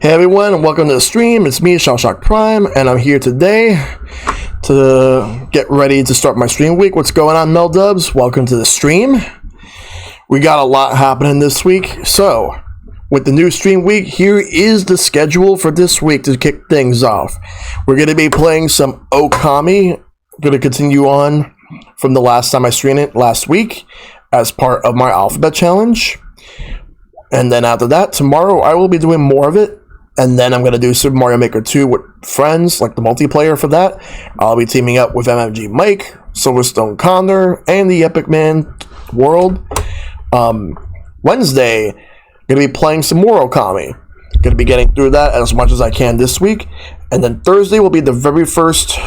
Hey everyone, and welcome to the stream. It's me, ShellshockPrime, and I'm here today to get ready to start my stream week. What's going on, Mel Dubs? Welcome to the stream. We got a lot happening this week, so with the new stream week, here is the schedule for this week to kick things off. We're going to be playing some Okami. I'm going to continue on from the last time I streamed it last week as part of my alphabet challenge. And then after that, tomorrow I will be doing more of it. And then I'm going to do Super Mario Maker 2 with friends, like the multiplayer for that. I'll be teaming up with MMG Mike, Silverstone Connor, and the Epic Man World. Wednesday, going to be playing some more Okami. Going to be getting through that as much as I can this week. And then Thursday will be the very first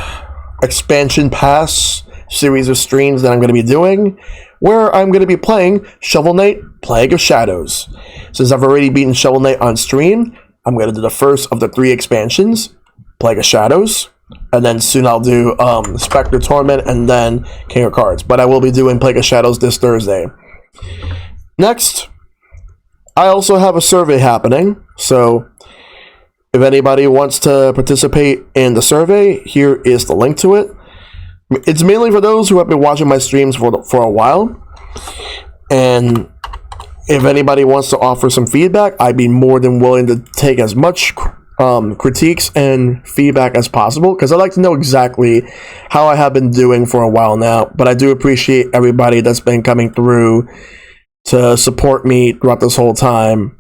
expansion pass series of streams that I'm going to be doing, where I'm going to be playing Shovel Knight Plague of Shadows. Since I've already beaten Shovel Knight on stream, I'm going to do the first of the 3 expansions, Plague of Shadows, and then soon I'll do Spectre Torment and then King of Cards. But I will be doing Plague of Shadows this Thursday. Next, I also have a survey happening, so if anybody wants to participate in the survey, here is the link to it. It's mainly for those who have been watching my streams for a while, and if anybody wants to offer some feedback, I'd be more than willing to take as much critiques and feedback as possible, because I like to know exactly how I have been doing for a while now. But I do appreciate everybody that's been coming through to support me throughout this whole time,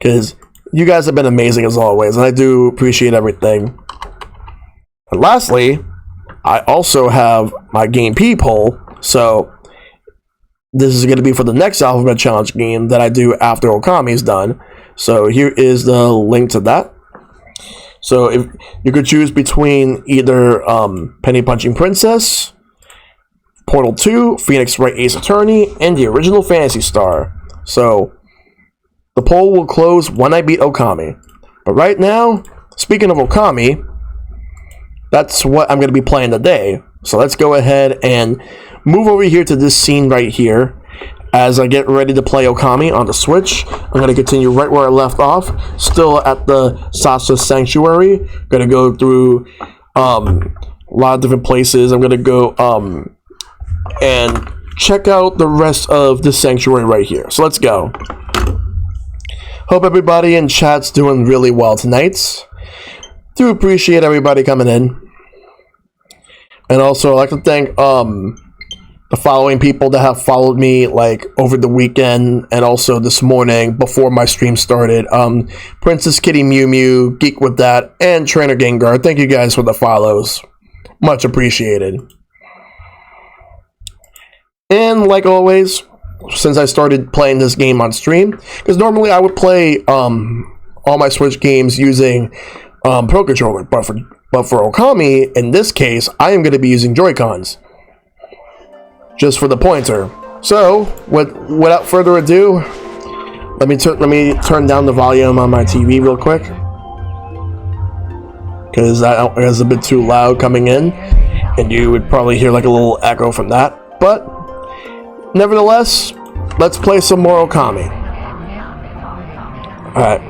because you guys have been amazing as always, and I do appreciate everything. And lastly, I also have my Game P poll, so this is going to be for the next Alphabet Challenge game that I do after Okami is done. So here is the link to that. So if you could choose between either Penny Punching Princess, Portal 2, Phoenix Wright Ace Attorney, and the original Phantasy Star. So the poll will close when I beat Okami. But right now, speaking of Okami, that's what I'm going to be playing today. So let's go ahead and move over here to this scene right here as I get ready to play Okami on the Switch. I'm going to continue right where I left off, still at the Sasa Sanctuary. Going to go through a lot of different places. I'm going to go and check out the rest of the sanctuary right here. So let's go. Hope everybody in chat's doing really well tonight. Do appreciate everybody coming in. And also, I'd like to thank the following people that have followed me like over the weekend and also this morning before my stream started. Princess Kitty Mew Mew, Geek With That, and Trainer Gengar. Thank you guys for the follows. Much appreciated. And like always, since I started playing this game on stream, because normally I would play all my Switch games using Pro Controller, but for Okami, in this case, I am going to be using Joy-Cons, just for the pointer. So, without further ado, let me turn down the volume on my TV real quick, because that is a bit too loud coming in, and you would probably hear like a little echo from that. But nevertheless, let's play some more Okami. All right.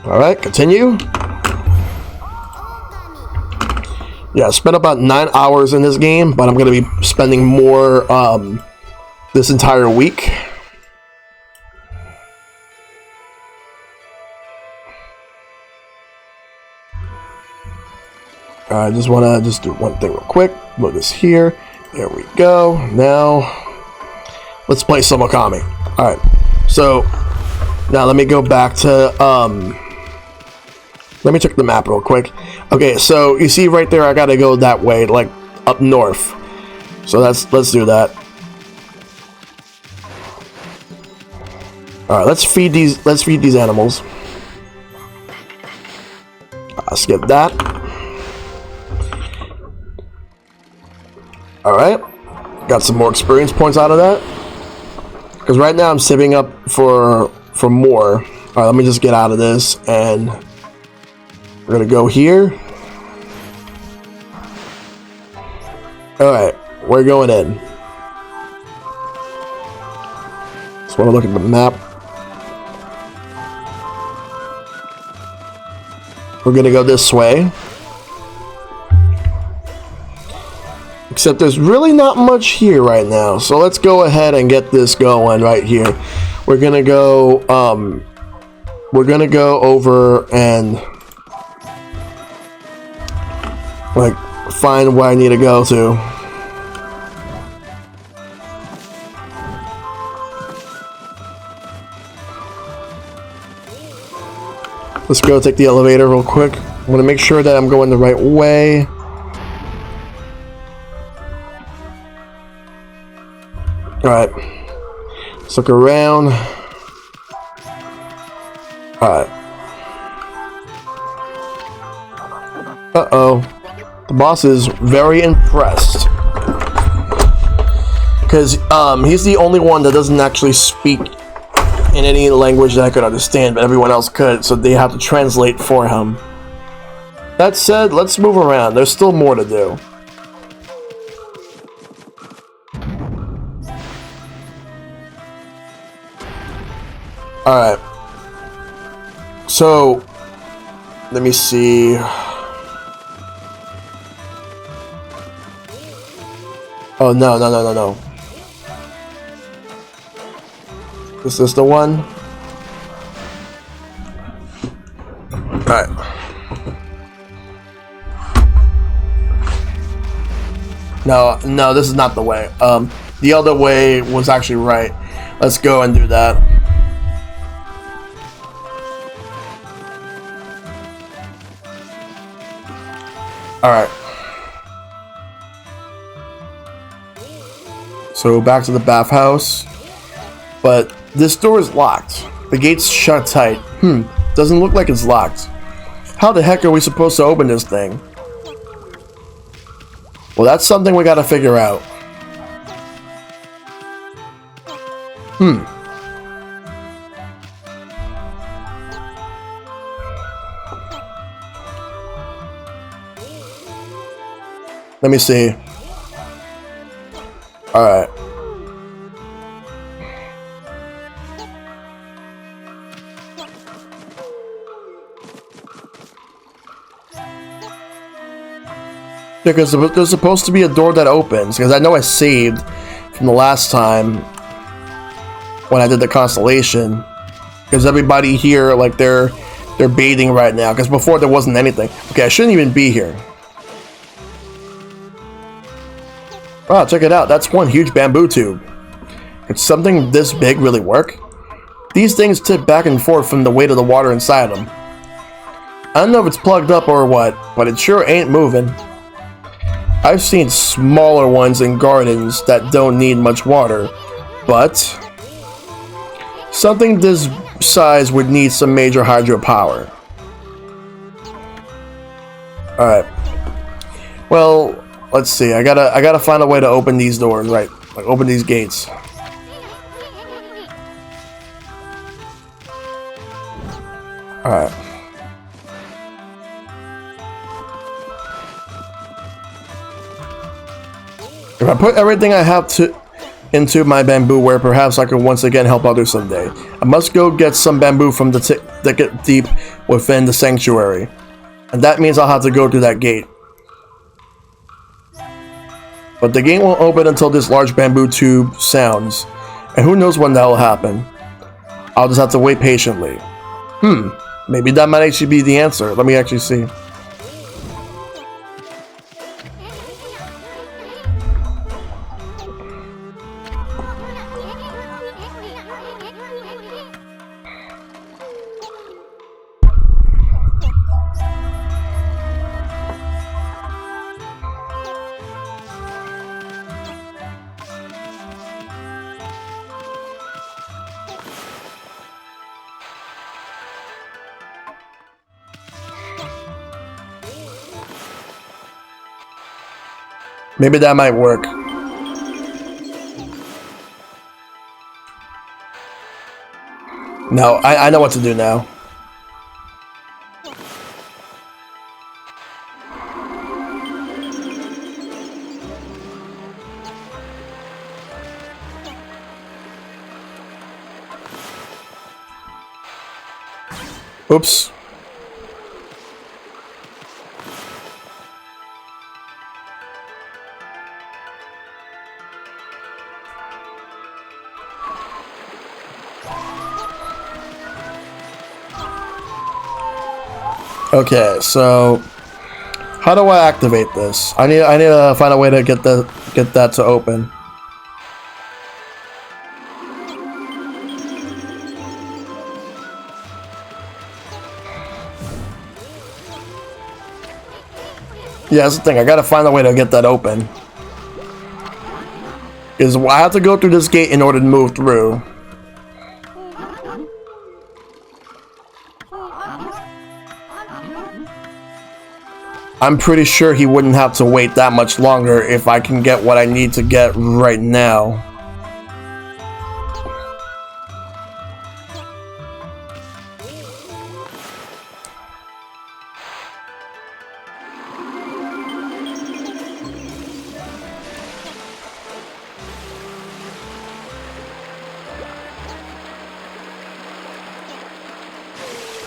Alright, continue. Yeah, I spent about 9 hours in this game, but I'm going to be spending more this entire week. I just want to do one thing real quick. Load this here. There we go. Now, let's play some Okami. Alright, so now let me go back to let me check the map real quick. Okay, so you see right there, I gotta go that way, like up north. So let's do that. All right, let's feed these animals. I'll skip that. All right, got some more experience points out of that. Because right now I'm saving up for more. All right, let me just get out of this and we're gonna go here. Alright, we're going in. So when I look at the map, we're gonna go this way. Except there's really not much here right now. So let's go ahead and get this going right here. We're gonna go over and like find where I need to go to. Let's go take the elevator real quick. I'm gonna make sure that I'm going the right way. Alright, let's look around. Alright. Uh-oh. The boss is very impressed. Because he's the only one that doesn't actually speak in any language that I could understand, but everyone else could, so they have to translate for him. That said, let's move around. There's still more to do. Alright. So, let me see. Oh, no. Is this the one? Alright. No, this is not the way. The other way was actually right. Let's go and do that. Alright. So back to the bathhouse. But this door is locked. The gate's shut tight. Doesn't look like it's locked. How the heck are we supposed to open this thing? Well, that's something we gotta figure out. Let me see. Alright. Because there's supposed to be a door that opens, because I know I saved from the last time when I did the constellation. Because everybody here, like, they're bathing right now, because before there wasn't anything. Okay, I shouldn't even be here. Wow, check it out. That's one huge bamboo tube. Could something this big really work? These things tip back and forth from the weight of the water inside them. I don't know if it's plugged up or what, but it sure ain't moving. I've seen smaller ones in gardens that don't need much water, but something this size would need some major hydropower. Alright. Well, let's see. I gotta find a way to open these doors, right? Like open these gates. Alright. If I put everything I have into my bamboo ware, perhaps I can once again help others someday. I must go get some bamboo from the thicket deep within the sanctuary. And that means I'll have to go through that gate. But the gate won't open until this large bamboo tube sounds. And who knows when that'll happen. I'll just have to wait patiently. Maybe that might actually be the answer. Let me actually see. Maybe that might work. No, I know what to do now. Oops. Okay, so how do I activate this? I need to find a way to get that to open. Yeah, that's the thing. I gotta find a way to get that open. Because I have to go through this gate in order to move through. I'm pretty sure he wouldn't have to wait that much longer if I can get what I need to get right now.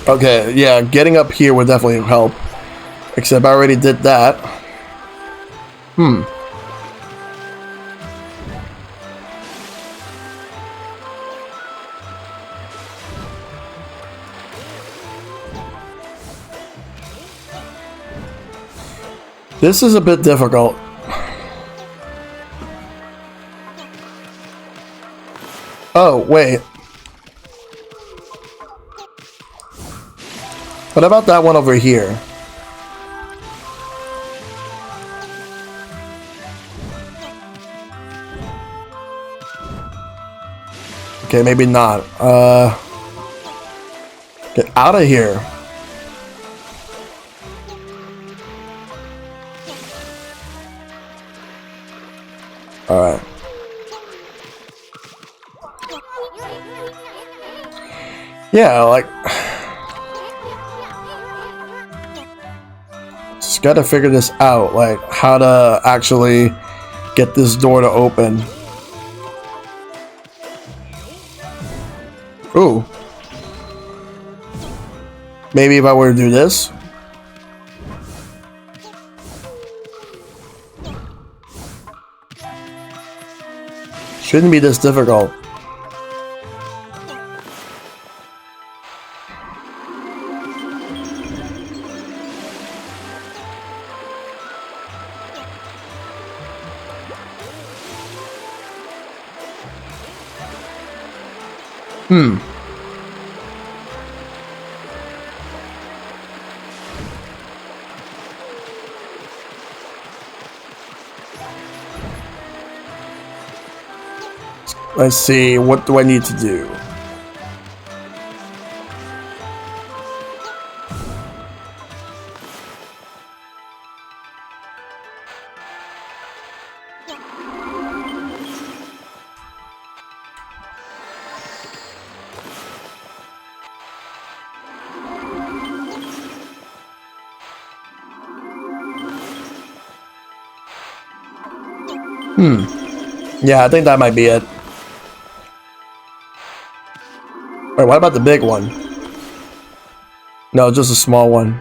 Okay, yeah, getting up here would definitely help. Except I already did that. This is a bit difficult. Oh, wait. What about that one over here? Okay, maybe not. Get out of here. Alright. Yeah, like... just gotta figure this out, like, how to actually get this door to open. Ooh. Maybe if I were to do this. Shouldn't be this difficult. Let's see, what do I need to do? Yeah, I think that might be it. Wait, what about the big one? No, just a small one.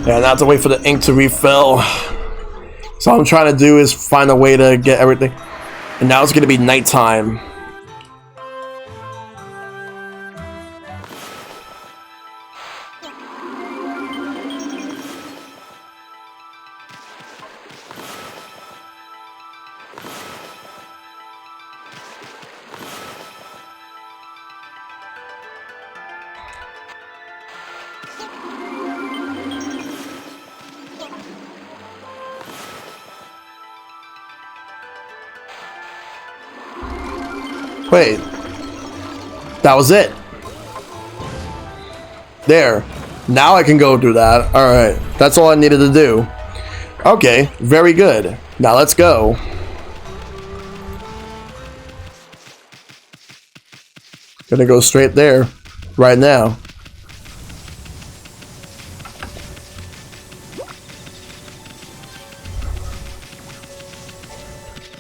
Yeah, not to wait for the ink to refill. So all I'm trying to do is find a way to get everything. And now it's going to be nighttime. Wait, that was it. There. Now I can go through that. Alright, that's all I needed to do. Okay, very good. Now let's go. Gonna go straight there, right now.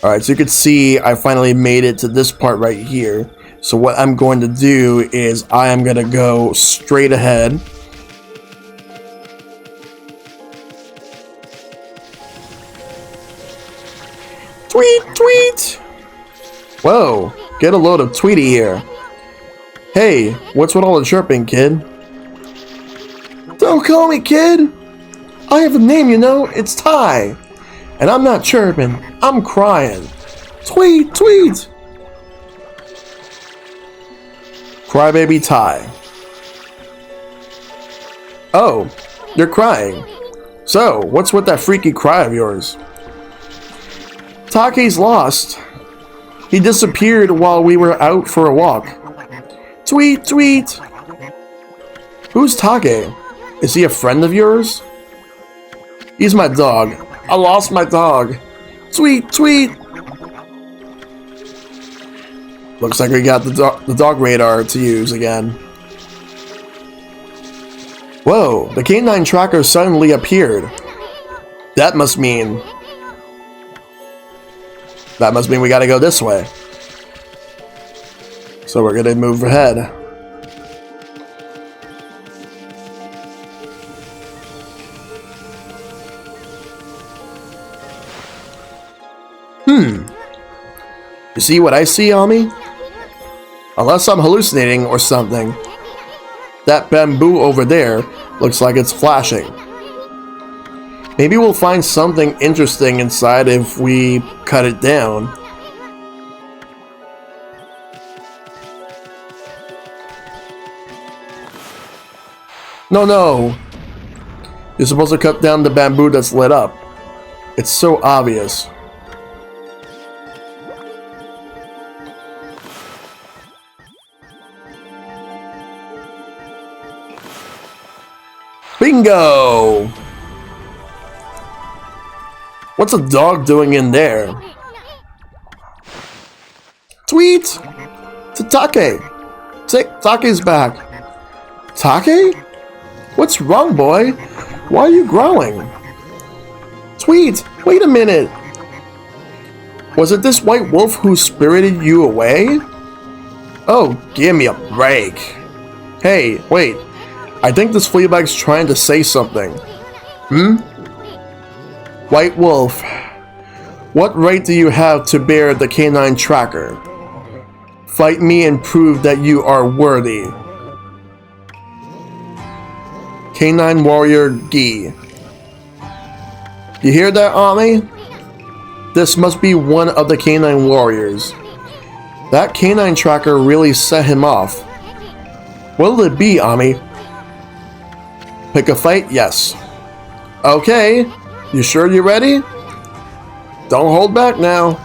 Alright, so you can see I finally made it to this part right here. So what I'm going to do is I am going to go straight ahead. Tweet, tweet! Whoa, get a load of Tweety here. Hey, what's with all the chirping, kid? Don't call me kid! I have a name, you know, it's Ty. And I'm not chirping, I'm crying. Tweet, tweet! Crybaby Ty. Oh, you're crying. So, what's with that freaky cry of yours? Take's lost. He disappeared while we were out for a walk. Tweet, tweet! Who's Take? Is he a friend of yours? He's my dog. I lost my dog. Tweet, tweet! Looks like we got the dog radar to use again. Whoa, the canine tracker suddenly appeared. That must mean we gotta go this way. So we're gonna move ahead. You see what I see, Ami? Unless I'm hallucinating or something. That bamboo over there looks like it's flashing. Maybe we'll find something interesting inside if we cut it down. No, no. You're supposed to cut down the bamboo that's lit up. It's so obvious. Bingo! What's a dog doing in there? Tweet! To Take! Take's back. Take? What's wrong, boy? Why are you growling? Tweet! Wait a minute! Was it this white wolf who spirited you away? Oh, give me a break. Hey, wait. I think this fleabag's trying to say something. White wolf, what right do you have to bear the canine tracker? Fight me and prove that you are worthy. Canine warrior Gi. You hear that, Ami? This must be one of the canine warriors. That canine tracker really set him off. What'll it be, Ami? Pick a fight? Yes. Okay. You sure you're ready? Don't hold back now.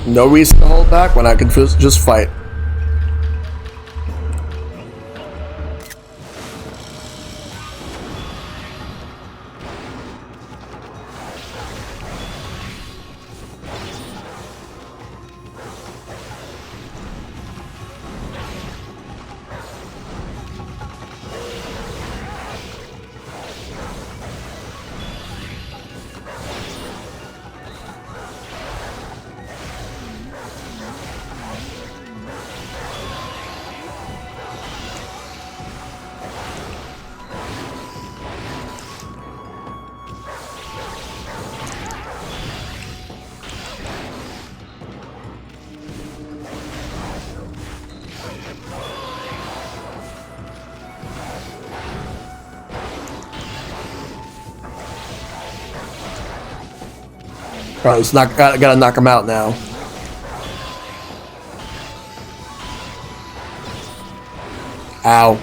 No reason to hold back when I can just fight. Alright, let's gotta knock him out now. Ow.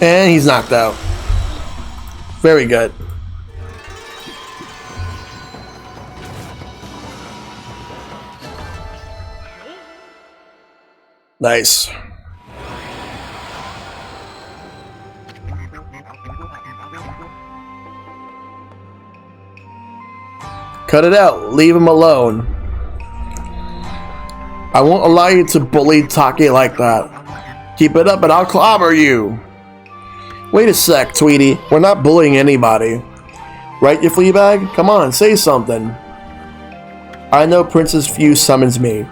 And he's knocked out. Very good. Nice. Cut it out. Leave him alone. I won't allow you to bully Taki like that. Keep it up and I'll clobber you. Wait a sec, Tweety. We're not bullying anybody. Right, you flea bag? Come on, say something. I know Princess Few summons me.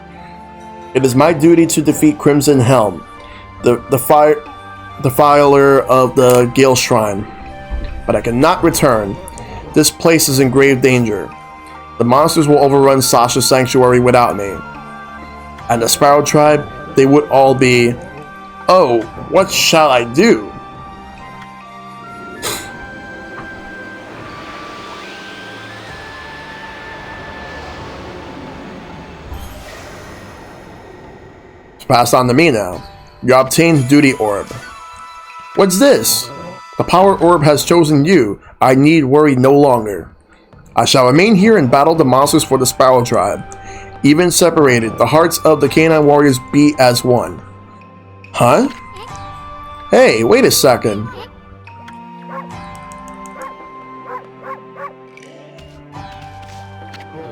It is my duty to defeat Crimson Helm, the filer of the Gale Shrine. But I cannot return. This place is in grave danger. The monsters will overrun Sasha's sanctuary without me. And the Sparrow Tribe, they would all be... Oh, what shall I do? Pass on to me now. You obtained Duty Orb. What's this? The Power Orb has chosen you. I need worry no longer. I shall remain here and battle the monsters for the Sparrow Tribe. Even separated, the hearts of the Canine Warriors beat as one. Huh? Hey, wait a second.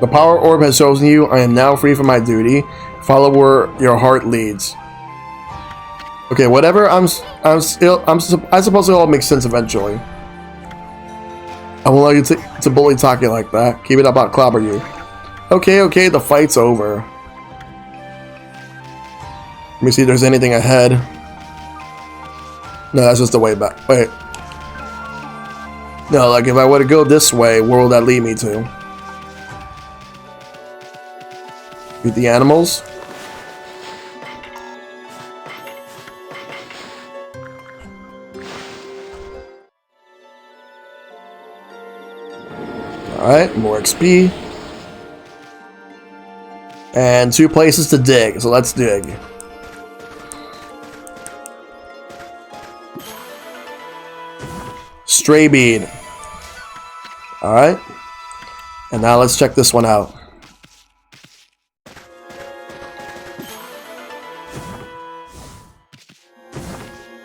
The Power Orb has chosen you. I am now free from my duty. Follow where your heart leads. Okay, whatever. I suppose it all makes sense eventually. I won't allow you to bully Taki like that. Keep it up, I'll clobber you. Okay, the fight's over. Let me see if there's anything ahead. No, that's just the way back. Wait. No, like if I were to go this way, where will that lead me to? Beat the animals? Alright, more XP. And 2 places to dig, so let's dig. Stray bead. Alright. And now let's check this one out.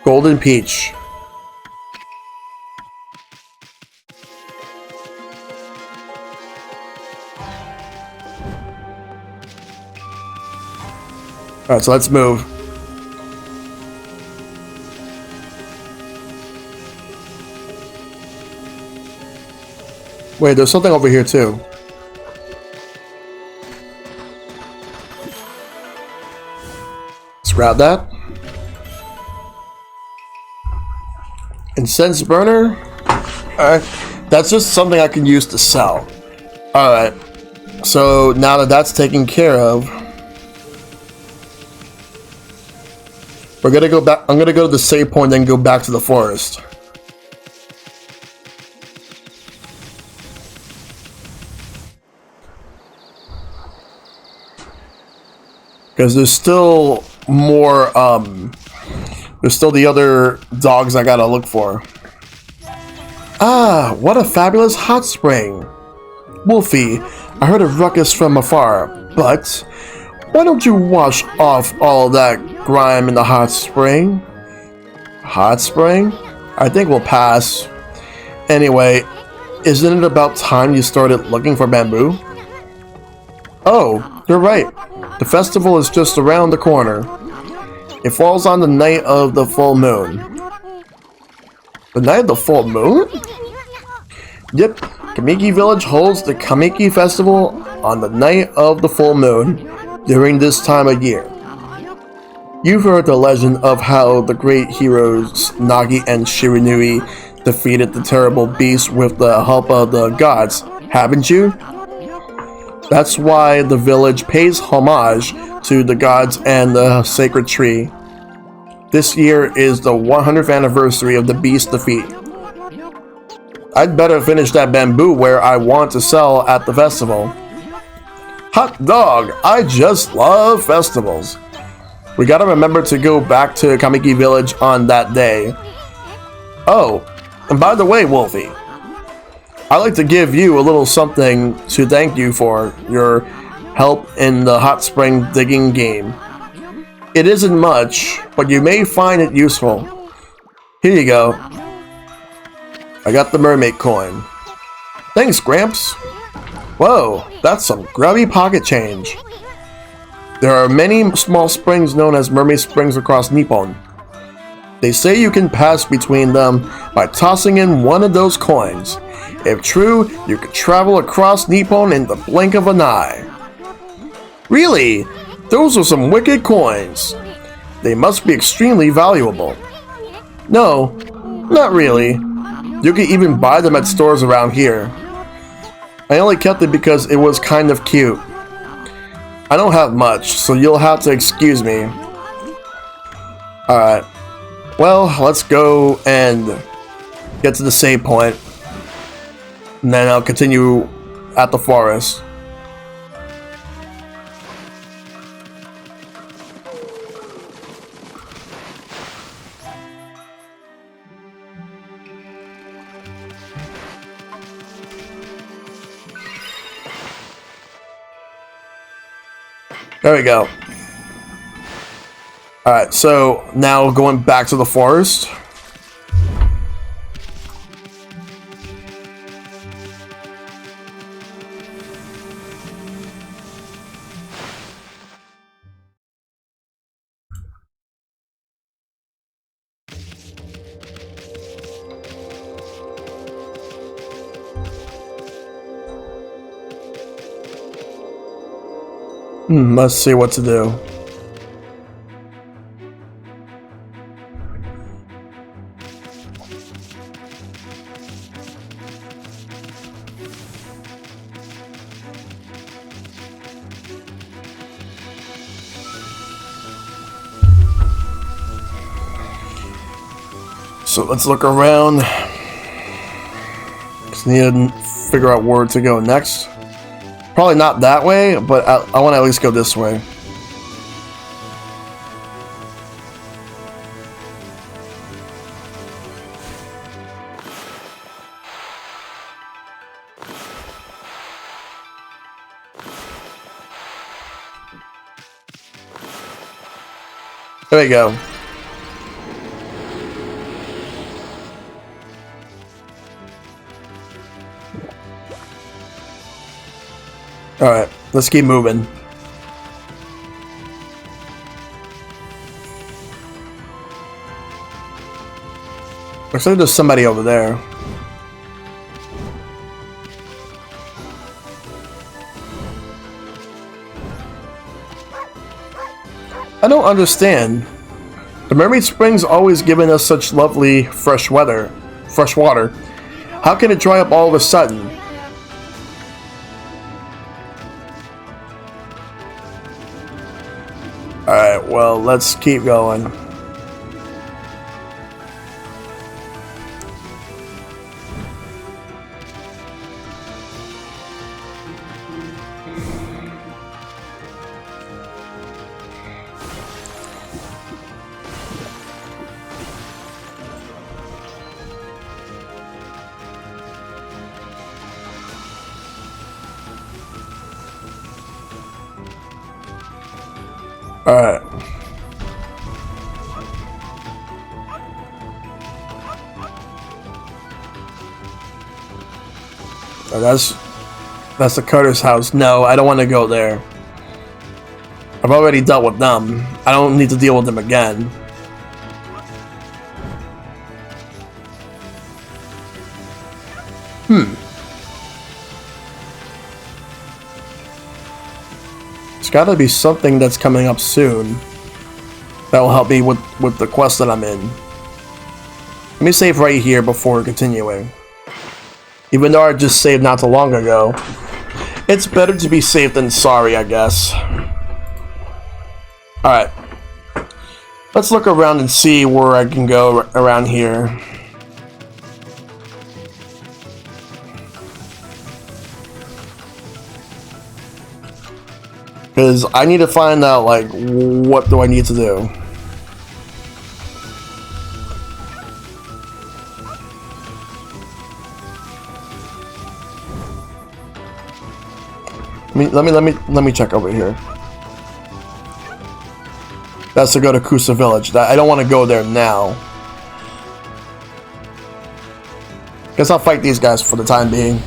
Golden peach. Alright, so let's move. Wait, there's something over here too. Let's grab that. Incense burner? Alright, that's just something I can use to sell. Alright, so now that that's taken care of, we're gonna go back. I'm gonna go to the save point, then go back to the forest. Because there's still more, there's still the other dogs I gotta look for. Ah, what a fabulous hot spring. Wolfie, I heard a ruckus from afar, but why don't you wash off all that grime in the hot spring? Hot spring? I think we'll pass. Anyway, isn't it about time you started looking for bamboo? Oh, you're right. The festival is just around the corner. It falls on the night of the full moon. The night of the full moon? Yep, Kamiki Village holds the Kamiki Festival on the night of the full moon during this time of year. You've heard the legend of how the great heroes Nagi and Shiranui defeated the terrible beast with the help of the gods, haven't you? That's why the village pays homage to the gods and the sacred tree. This year is the 100th anniversary of the beast's defeat. I'd better finish that bamboo where I want to sell at the festival. Hot dog! I just love festivals. We gotta remember to go back to Kamiki Village on that day. Oh, and by the way, Wolfie, I'd like to give you a little something to thank you for your help in the hot spring digging game. It isn't much, but you may find it useful. Here you go. I got the mermaid coin. Thanks, Gramps. Whoa, that's some grubby pocket change. There are many small springs known as mermaid springs across Nippon. They say you can pass between them by tossing in one of those coins. If true, you could travel across Nippon in the blink of an eye. Really? Those are some wicked coins. They must be extremely valuable. No, not really. You can even buy them at stores around here. I only kept it because it was kind of cute. I don't have much, so you'll have to excuse me. Alright. Well, let's go and get to the save point. And then I'll continue at the forest. There we go. Alright, so now going back to the forest. Let's see what to do. So let's look around. Just need to figure out where to go next. Probably not that way, but I want to at least go this way. There we go. Alright, let's keep moving. Looks like there's somebody over there. I don't understand. The mermaid springs always giving us such lovely fresh water. How can it dry up all of a sudden? Alright, well, let's keep going. Alright. That's the Carter's house. No, I don't want to go there. I've already dealt with them. I don't need to deal with them again. There's gotta be something that's coming up soon that will help me with the quest that I'm in. Let me save right here before continuing. Even though I just saved not too long ago, it's better to be safe than sorry, I guess. Alright. Let's look around and see where I can go around here. Because I need to find out, like, what do I need to do? Let me check over here. That's to go to Kusa Village. I don't want to go there now. Guess I'll fight these guys for the time being.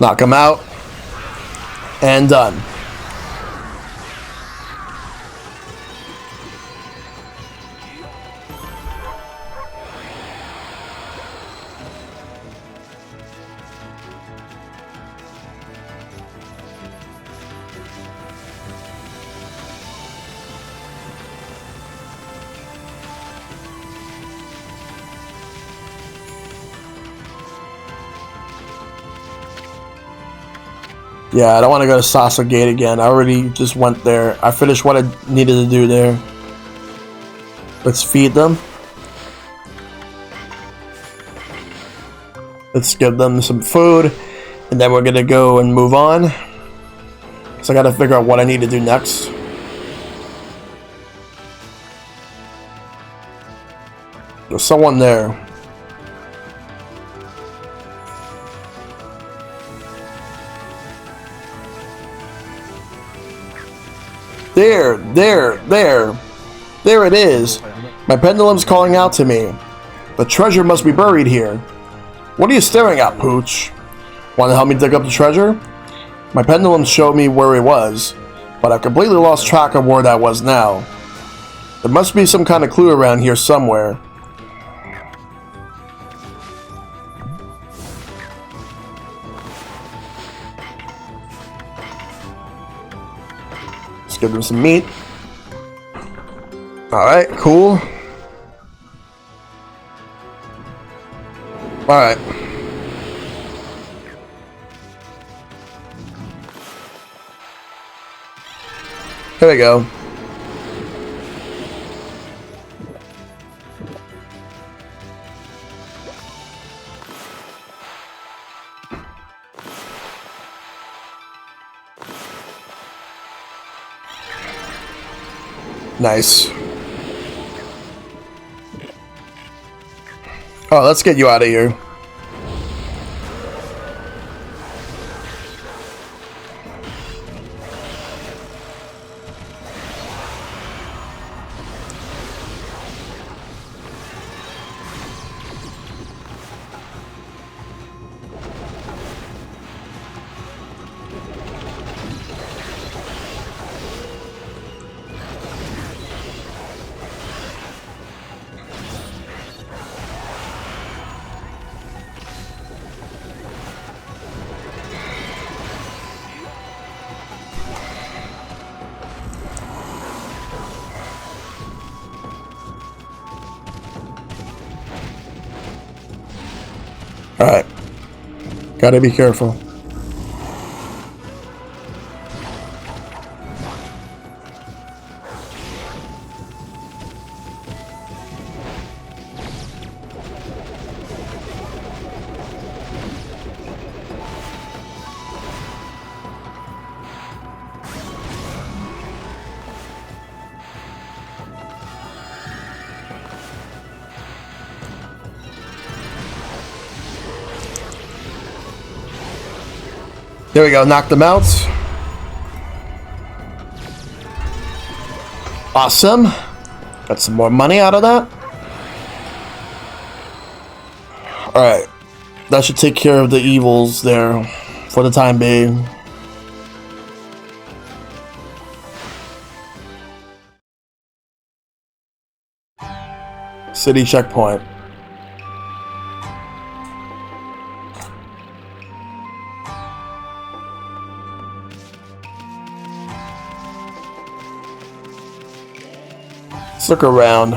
Knock him out. And done. Yeah, I don't want to go to Sasa Gate again. I already just went there. I finished what I needed to do there. Let's feed them. Let's give them some food. And then we're going to go and move on. So I got to figure out what I need to do next. There's someone there. There it is. My pendulum's calling out to me. The treasure must be buried here. What are you staring at, Pooch? Want to help me dig up the treasure? My pendulum showed me where it was, but I've completely lost track of where that was now. There must be some kind of clue around here somewhere. Let's give them some meat. Alright, cool. Alright. Here we go. Nice. Oh, let's get you out of here. Alright. Gotta be careful. There we go, knocked them out. Awesome. Got some more money out of that. Alright. That should take care of the evils there for the time being. City checkpoint. Look around.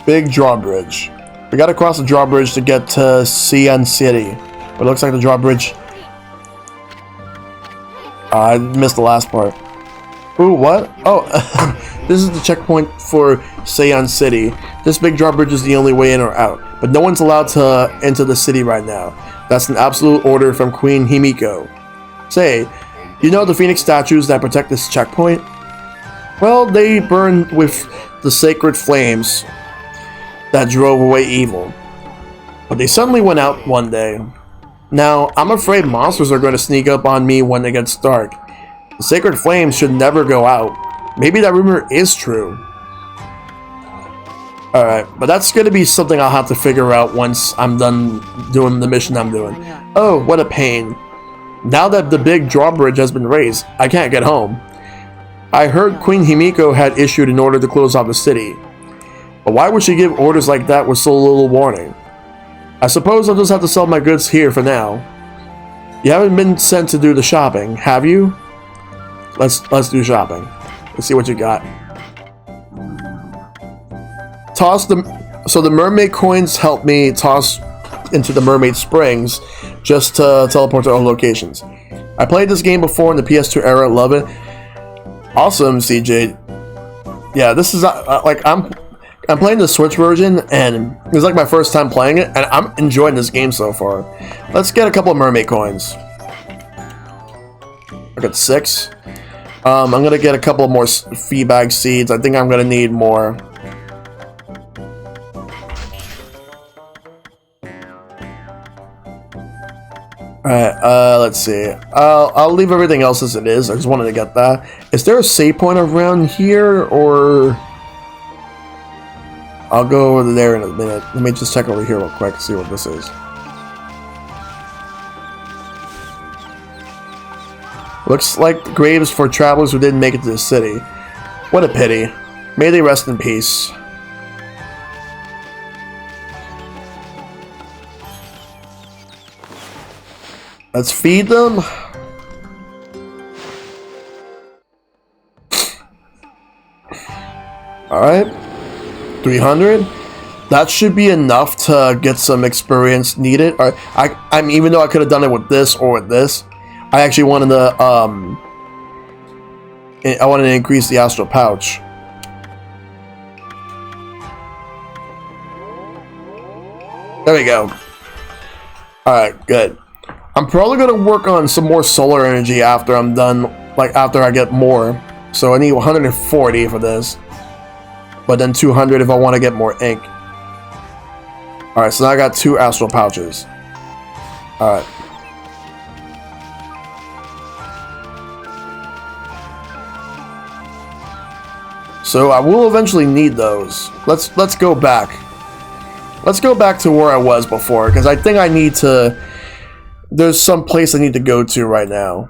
Big drawbridge. We gotta cross the drawbridge to get to CN City. But it looks like the drawbridge... I missed the last part. Ooh, what? Oh, This is the checkpoint for Seion City. This big drawbridge is the only way in or out, but no one's allowed to enter the city right now. That's an absolute order from Queen Himiko. Say, you know the phoenix statues that protect this checkpoint? Well, they burn with the sacred flames that drove away evil. But they suddenly went out one day. Now, I'm afraid monsters are going to sneak up on me when it gets dark. The sacred flames should never go out. Maybe that rumor is true. Alright, but that's going to be something I'll have to figure out once I'm done doing the mission I'm doing. Oh, what a pain. Now that the big drawbridge has been raised, I can't get home. I heard Queen Himiko had issued an order to close off the city. But why would she give orders like that with so little warning? I suppose I'll just have to sell my goods here for now. You haven't been sent to do the shopping, have you? Let's do shopping. Let's see what you got. So the mermaid coins help me toss into the mermaid springs just to teleport to other locations. I played this game before in the PS2 era, love it. Awesome, CJ. Yeah, this is like I'm playing the Switch version, and it's like my first time playing it, and I'm enjoying this game so far. Let's get a couple of mermaid coins. I got 6. I'm gonna get a couple more feedback seeds. I think I'm gonna need more. Alright, let's see. I'll leave everything else as it is. I just wanted to get that. Is there a save point around here, or... I'll go over there in a minute. Let me just check over here real quick, see what this is. Looks like graves for travelers who didn't make it to the city. What a pity. May they rest in peace. Let's feed them. Alright. 300. That should be enough to get some experience needed. I mean, even though I could have done it with this or with this, I actually wanted to I wanted to increase the astral pouch. There we go. Alright, good. I'm probably gonna work on some more solar energy after I'm done, like after I get more. So I need 140 for this. But then 200 if I want to get more ink. Alright, so now I got 2 astral pouches. Alright. So I will eventually need those. Let's go back. Let's go back to where I was before, because I think I need to... There's some place I need to go to right now.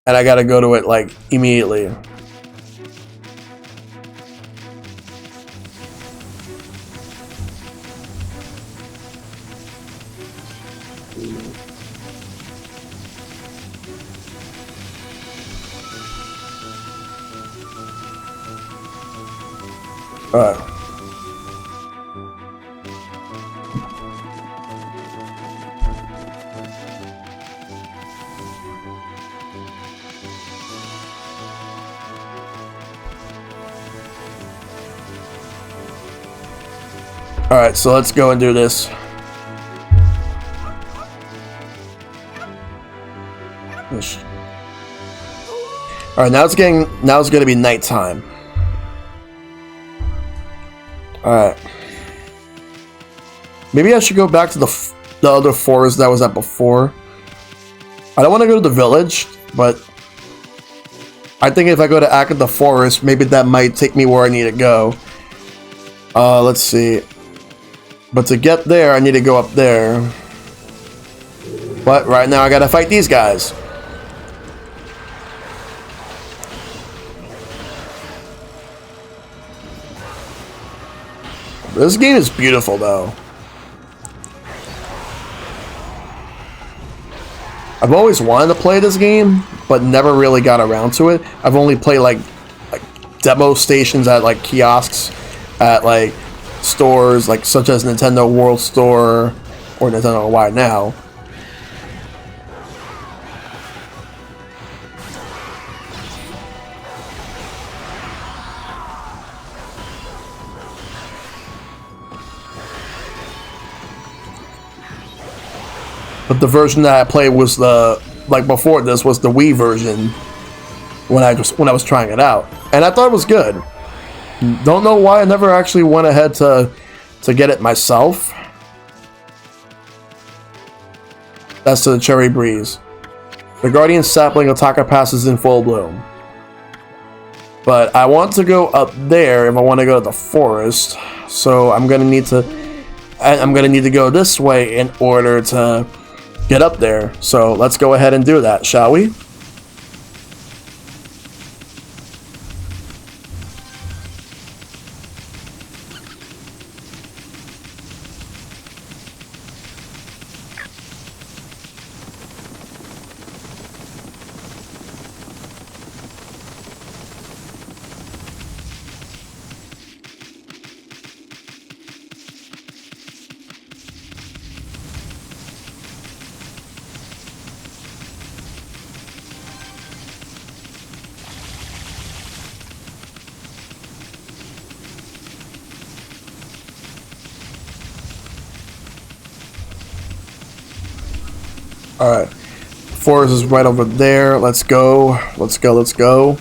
And I gotta go to it, like, immediately. Alright. Alright, so let's go and do this. Alright, now it's gonna be nighttime. Alright. Maybe I should go back to the other forest that I was at before. I don't want to go to the village, but I think if I go to Akita Forest, maybe that might take me where I need to go. Let's see. But to get there, I need to go up there. But right now, I gotta fight these guys. This game is beautiful, though. I've always wanted to play this game, but never really got around to it. I've only played like demo stations at like kiosks, at like stores, like such as Nintendo World Store or Nintendo Why Now. But the version that I played was like before this was the Wii version when I was trying it out, and I thought it was good. Don't know why I never actually went ahead to get it myself. That's to the Cherry Breeze. The Guardian Sapling Otaka Pass is in full bloom. But I want to go up there if I want to go to the forest. So I'm gonna need to go this way in order to get up there. So let's go ahead and do that, shall we? Alright. Forest is right over there. Let's go. Let's go. Let's go.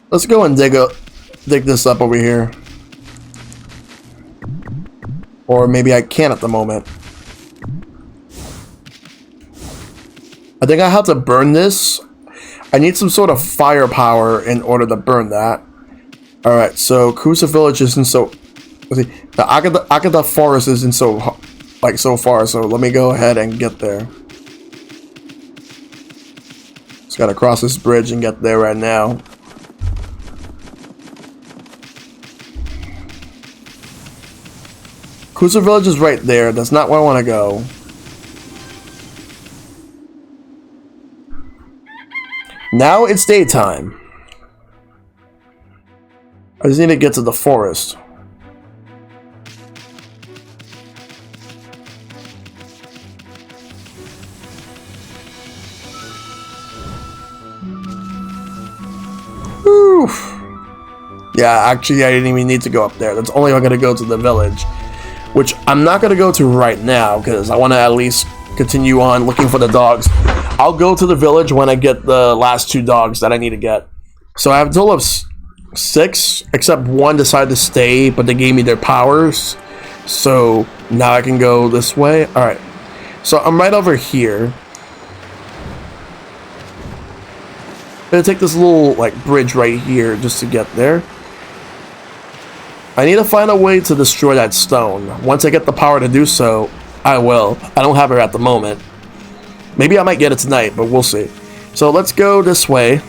Let's go and dig this up over here. Or maybe I can't at the moment. I think I have to burn this. I need some sort of firepower in order to burn that. Alright, so Kusa Village isn't so... Let's see, the Akata Forest isn't so far, so let me go ahead and get there. Just gotta cross this bridge and get there right now. Kusa Village is right there. That's not where I want to go. Now it's daytime. I just need to get to the forest. Whew. Yeah, actually I didn't even need to go up there. That's only if I'm going to go to the village. Which I'm not going to go to right now, because I want to at least continue on looking for the dogs. I'll go to the village when I get the last 2 dogs that I need to get. So I have a total of 6, except one decided to stay, but they gave me their powers. So now I can go this way. Alright, so I'm right over here. I'm going to take this little bridge right here just to get there. I need to find a way to destroy that stone. Once I get the power to do so, I will. I don't have it at the moment. Maybe I might get it tonight, but we'll see. So let's go this way.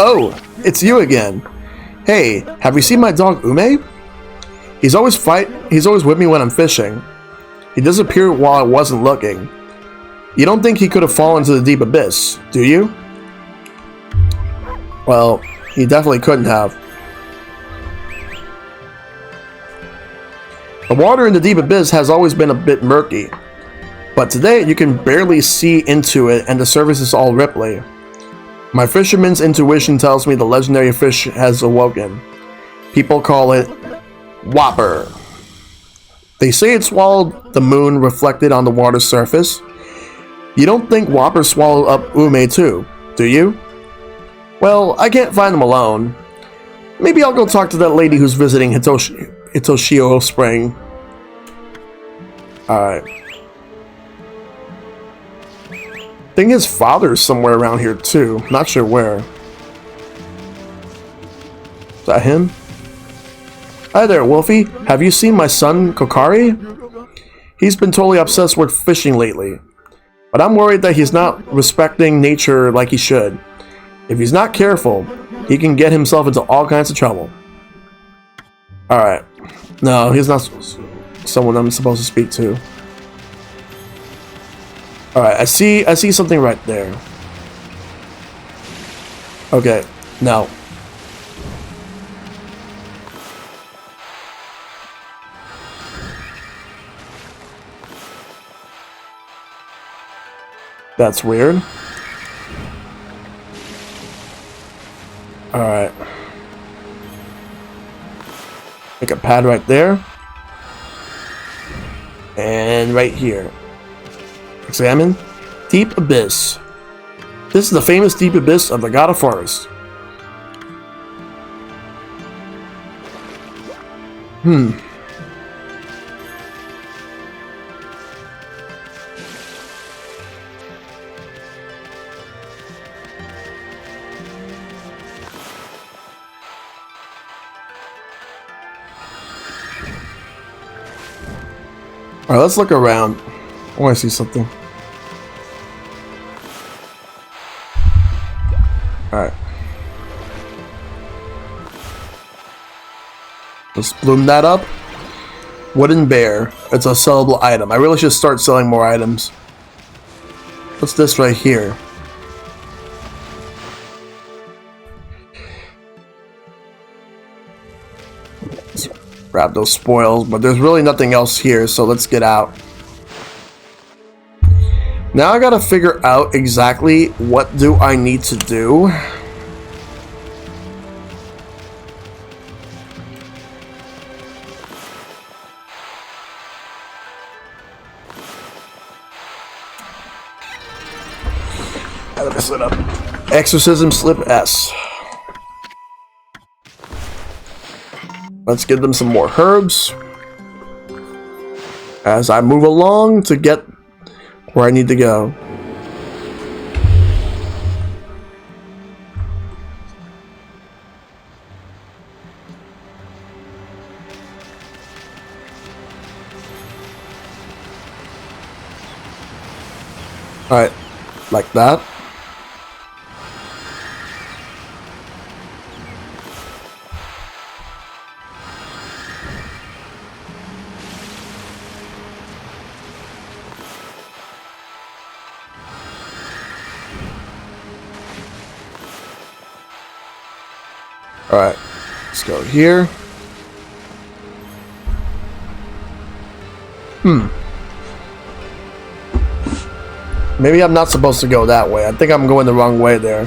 Oh, it's you again. Hey, have you seen my dog Ume? He's always with me when I'm fishing. He disappeared while I wasn't looking. You don't think he could have fallen to the deep abyss, do you? Well, he definitely couldn't have. The water in the deep abyss has always been a bit murky, but today you can barely see into it and the surface is all ripply. My fisherman's intuition tells me the legendary fish has awoken. People call it Whopper. They say it swallowed the moon reflected on the water's surface. You don't think Whopper swallowed up Ume too, do you? Well, I can't find them alone. Maybe I'll go talk to that lady who's visiting Hitoshio Spring. Alright. I think his father's somewhere around here too. Not sure where. Is that him? Hi there, Wolfie. Have you seen my son, Kokari? He's been totally obsessed with fishing lately. But I'm worried that he's not respecting nature like he should. If he's not careful, he can get himself into all kinds of trouble. Alright. No, he's not someone I'm supposed to speak to. Alright, I see something right there. Okay, now. That's weird. Alright. Make a pad right there. And right here. Examine. Deep Abyss. This is the famous Deep Abyss of the God of Forest. Alright, let's look around. I want to see something. Alright. Let's bloom that up. Wooden bear. It's a sellable item. I really should start selling more items. What's this right here? Let's grab those spoils, but there's really nothing else here, so let's get out. Now I gotta figure out exactly what do I need to do. Let me set up. Exorcism Slip S. Let's give them some more herbs as I move along to get where I need to go. Alright, like that. Alright, let's go here. Maybe I'm not supposed to go that way. I think I'm going the wrong way there.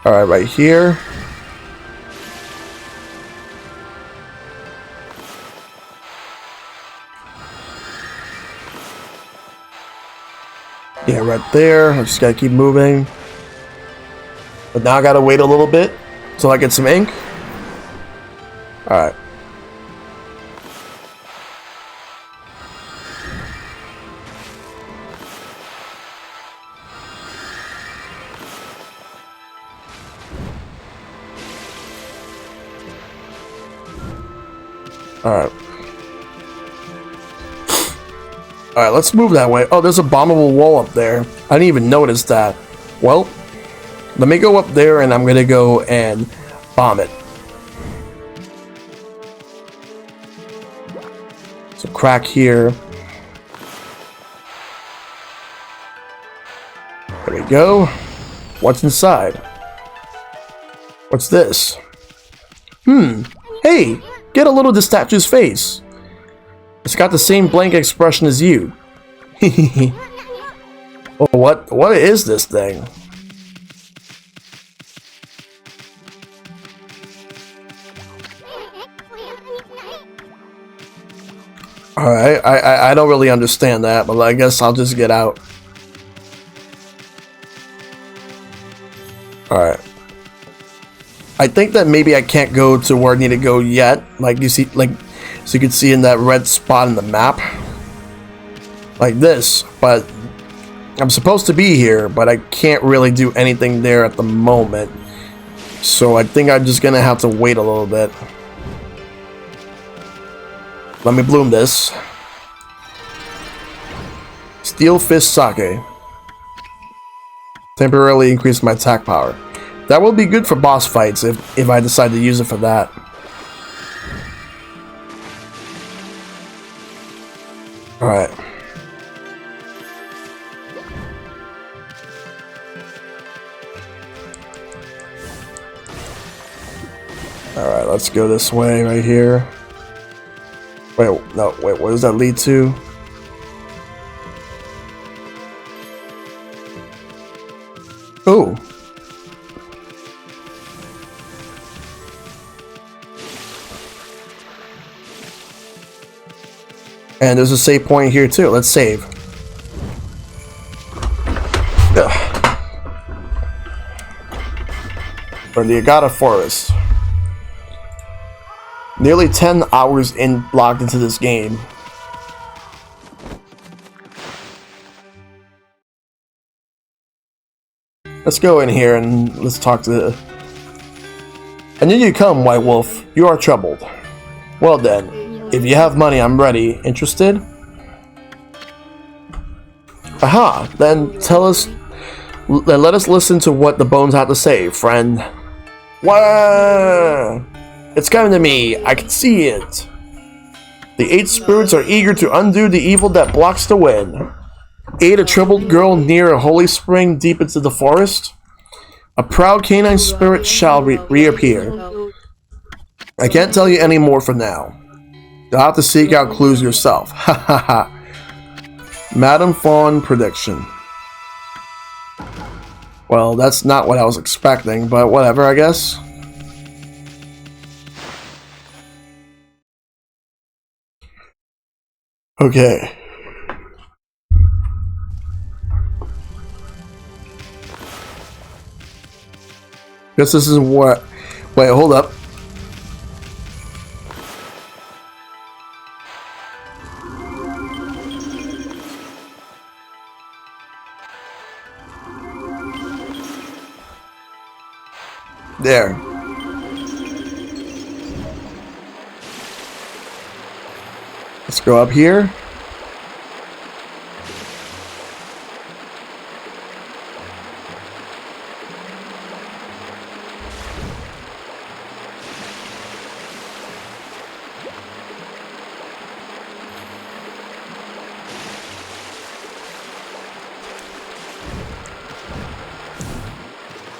Alright, right here. Yeah, right there. I just gotta keep moving. But now I gotta wait a little bit until I get some ink. Alright. Alright. Alright, let's move that way. Oh, there's a bombable wall up there. I didn't even notice that. Well, let me go up there and I'm gonna go and bomb it. So crack here. There we go. What's inside? What's this? Hey, get a little of the statue's face. It's got the same blank expression as you. Oh, what is this thing? Alright, I don't really understand that, but I guess I'll just get out. Alright. I think that maybe I can't go to where I need to go yet. Like you see, like, so you can see in that red spot in the map. Like this, but I'm supposed to be here, but I can't really do anything there at the moment. So I think I'm just gonna have to wait a little bit. Let me bloom this. Steel Fist Sake. Temporarily increase my attack power. That will be good for boss fights if I decide to use it for that. Alright. Alright, let's go this way right here. Wait, no, wait, what does that lead to? Oh. And there's a save point here too. Let's save. Ugh. From the Agata Forest. Nearly 10 hours logged into this game. Let's go in here and let's talk to... I knew you'd come, White Wolf. You are troubled. Well then, if you have money, I'm ready. Interested? Aha! Then let us listen to what the bones have to say, friend. Wah! It's coming to me. I can see it. The 8 spirits are eager to undo the evil that blocks the wind. Aid a troubled girl near a holy spring deep into the forest. A proud canine spirit shall reappear. I can't tell you any more for now. You'll have to seek out clues yourself. Ha ha ha. Madam Fawn prediction. Well, that's not what I was expecting, but whatever, I guess. Okay. Guess this is what... Wait, hold up. There. Let's go up here.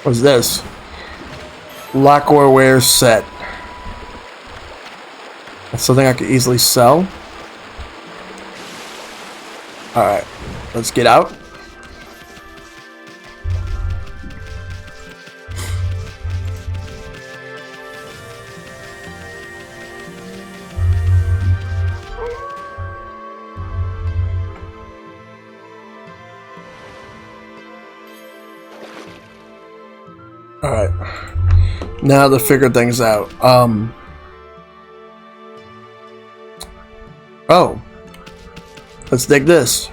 What's this? Lacquerware set. That's something I could easily sell. Alright, let's get out. Alright. Now to figure things out. Oh. Let's dig this.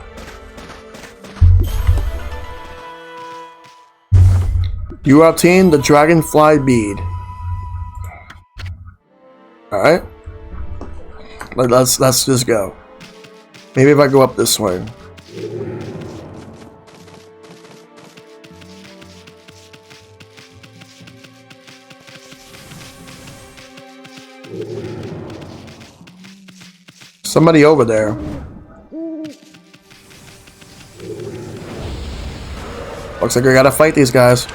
You obtained the dragonfly bead. Alright. Let's just go. Maybe if I go up this way. Somebody over there. Looks like I gotta fight these guys.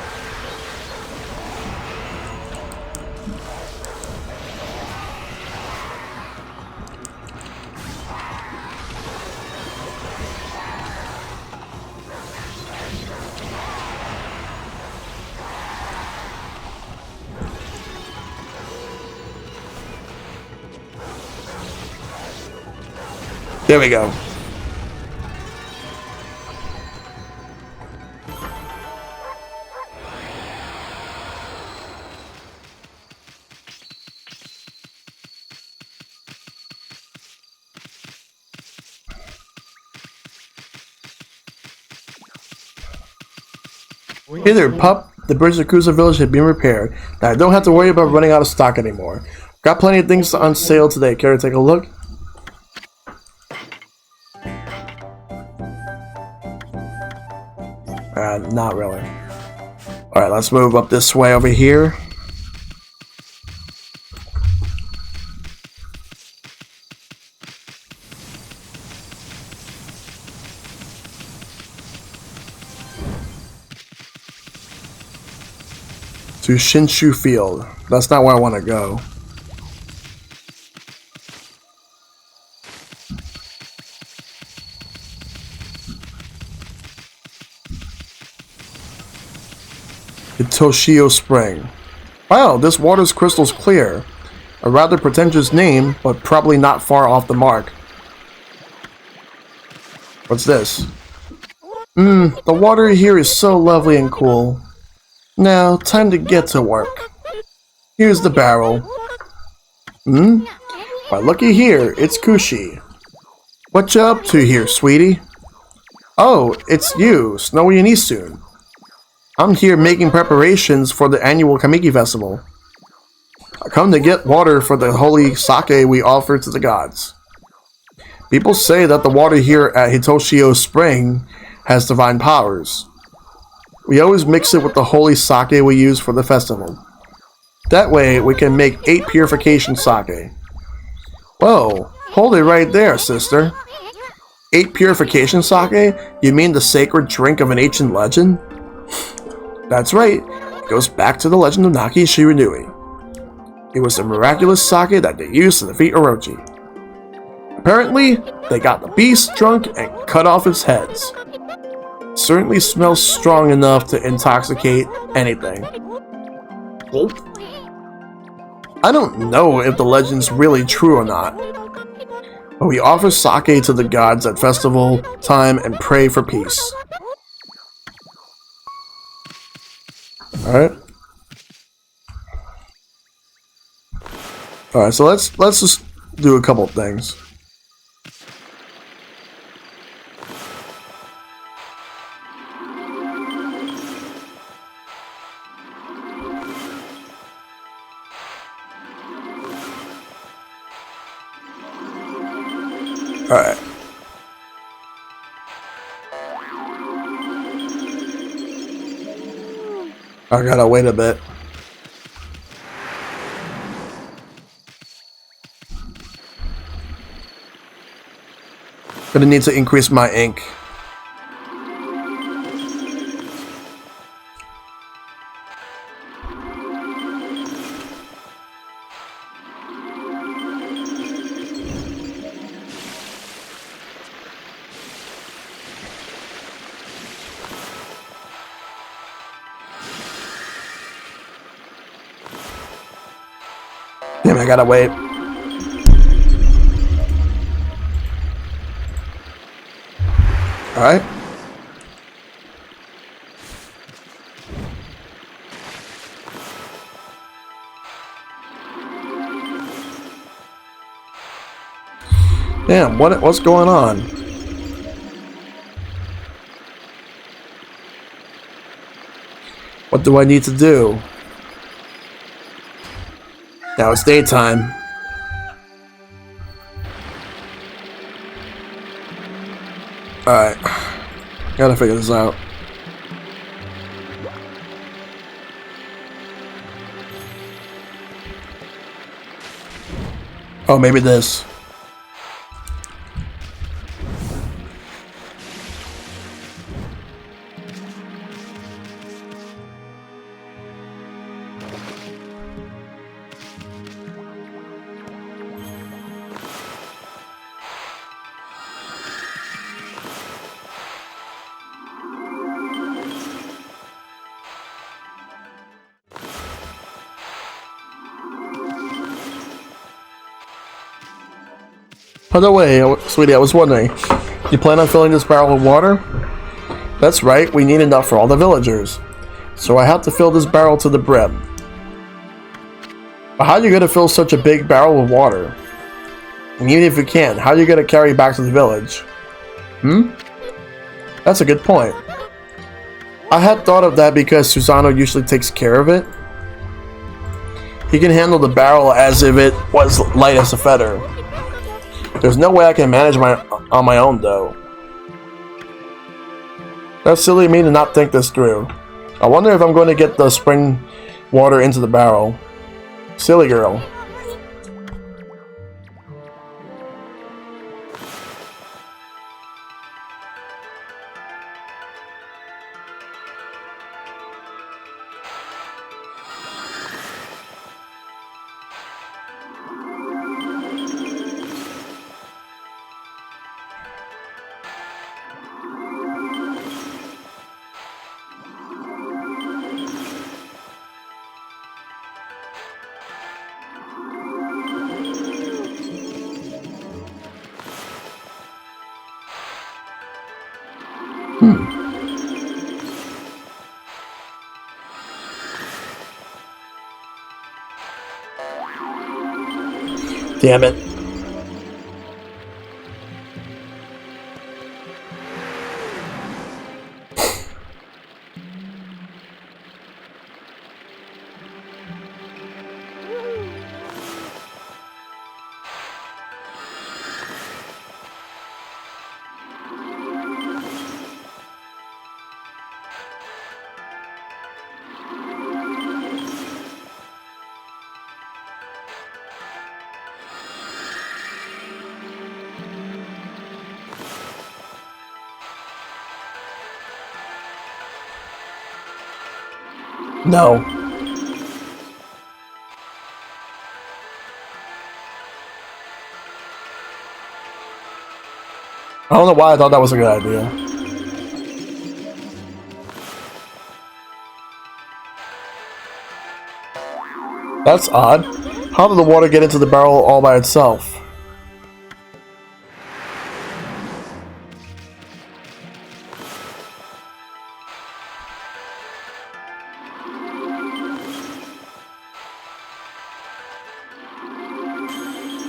There we go. Hey there, pup. The bridge to Kusa Village had been repaired. Now I don't have to worry about running out of stock anymore. Got plenty of things on sale today. Care to take a look? Not really. Alright, let's move up this way over here. To Shinshu Field. That's not where I want to go. Hitoshio Spring. Wow, this water's crystal clear. A rather pretentious name, but probably not far off the mark. What's this? The water here is so lovely and cool. Now, time to get to work. Here's the barrel. Why, looky here, it's Kushi. What you up to here, sweetie? Oh, it's you, Snowy and Isun. I'm here making preparations for the annual Kamiki Festival. I come to get water for the holy sake we offer to the gods. People say that the water here at Hitoshio Spring has divine powers. We always mix it with the holy sake we use for the festival. That way, we can make 8 purification sake. Whoa, hold it right there, sister. 8 purification sake? You mean the sacred drink of an ancient legend? That's right, it goes back to the legend of Naki Shiranui. It was the miraculous sake that they used to defeat Orochi. Apparently, they got the beast drunk and cut off its heads. It certainly smells strong enough to intoxicate anything. I don't know if the legend's really true or not, but we offer sake to the gods at festival time and pray for peace. Alright. Alright, so let's just do a couple things. Alright. I gotta wait a bit. Gonna need to increase my ink. Damn, I gotta wait. Alright. Damn, what's going on? What do I need to do? Now it's daytime. Alright. Gotta figure this out. Oh, maybe this. By the way, sweetie, I was wondering, you plan on filling this barrel with water? That's right, we need enough for all the villagers. So I have to fill this barrel to the brim. But how are you going to fill such a big barrel with water? And even if you can, how are you going to carry it back to the village? That's a good point. I had thought of that because Susano usually takes care of it. He can handle the barrel as if it was light as a feather. There's no way I can manage on my own, though. That's silly of me to not think this through. I wonder if I'm going to get the spring water into the barrel. Silly girl. Damn it. No. I don't know why I thought that was a good idea. That's odd. How did the water get into the barrel all by itself?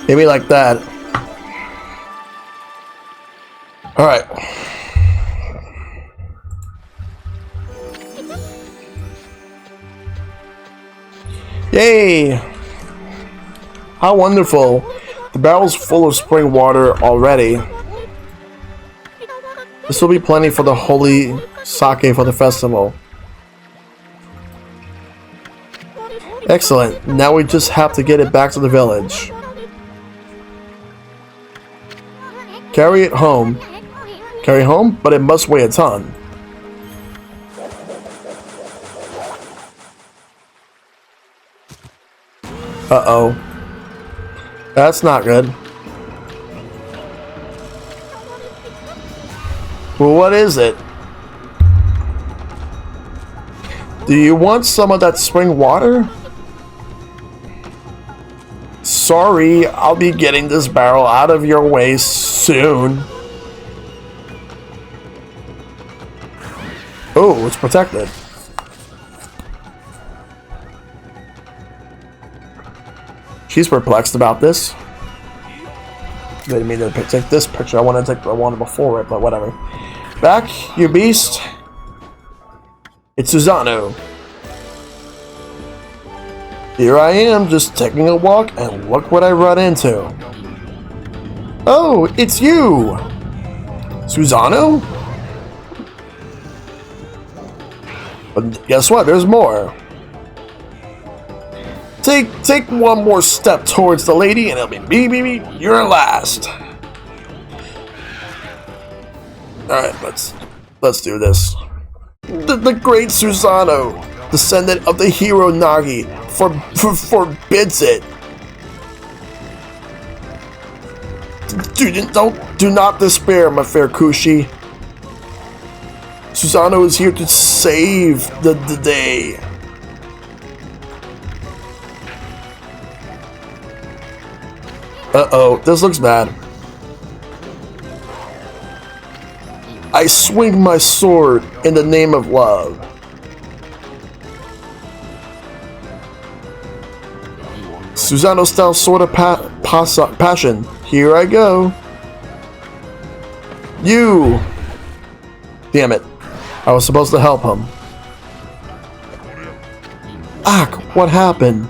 Maybe like that. Alright. Yay! How wonderful. The barrel's full of spring water already. This will be plenty for the holy sake for the festival. Excellent. Now we just have to get it back to the village. Carry it home. Carry home, but it must weigh a ton. Uh-oh. That's not good. Well, what is it? Do you want some of that spring water? Sorry, I'll be getting this barrel out of your way soon. Oh, it's protected. She's perplexed about this. Didn't mean to take this picture. I wanted to take the one before it, but whatever. Back, you beast. It's Susano. Here I am, just taking a walk, and look what I run into. Oh, it's you! Susano? But guess what? There's more. Take one more step towards the lady, and it'll be me, you're last. Alright, let's do this. The great Susano, descendant of the hero Nagi, forbids it. Do not despair, my fair Kushi. Susano is here to save the day. Uh-oh, this looks bad. I swing my sword in the name of love. Susano-style sword of passion. Here I go. You! Damn it. I was supposed to help him. Ack, what happened?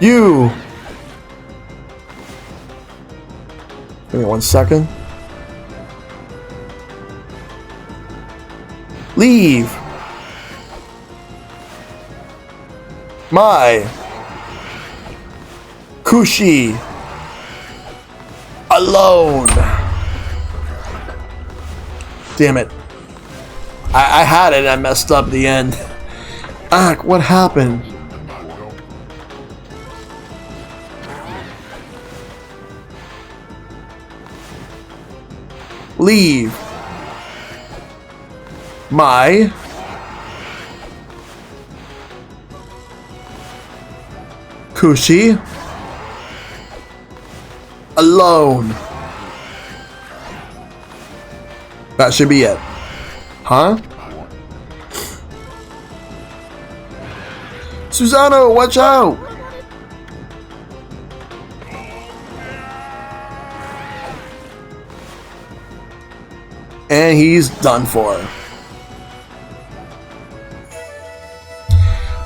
You! Give me 1 second. Leave! My Kushi alone. Damn it. I had it and I messed up the end. Ah, what happened? Leave. My Kushi alone. That should be it. Huh? Susano, watch out! And he's done for.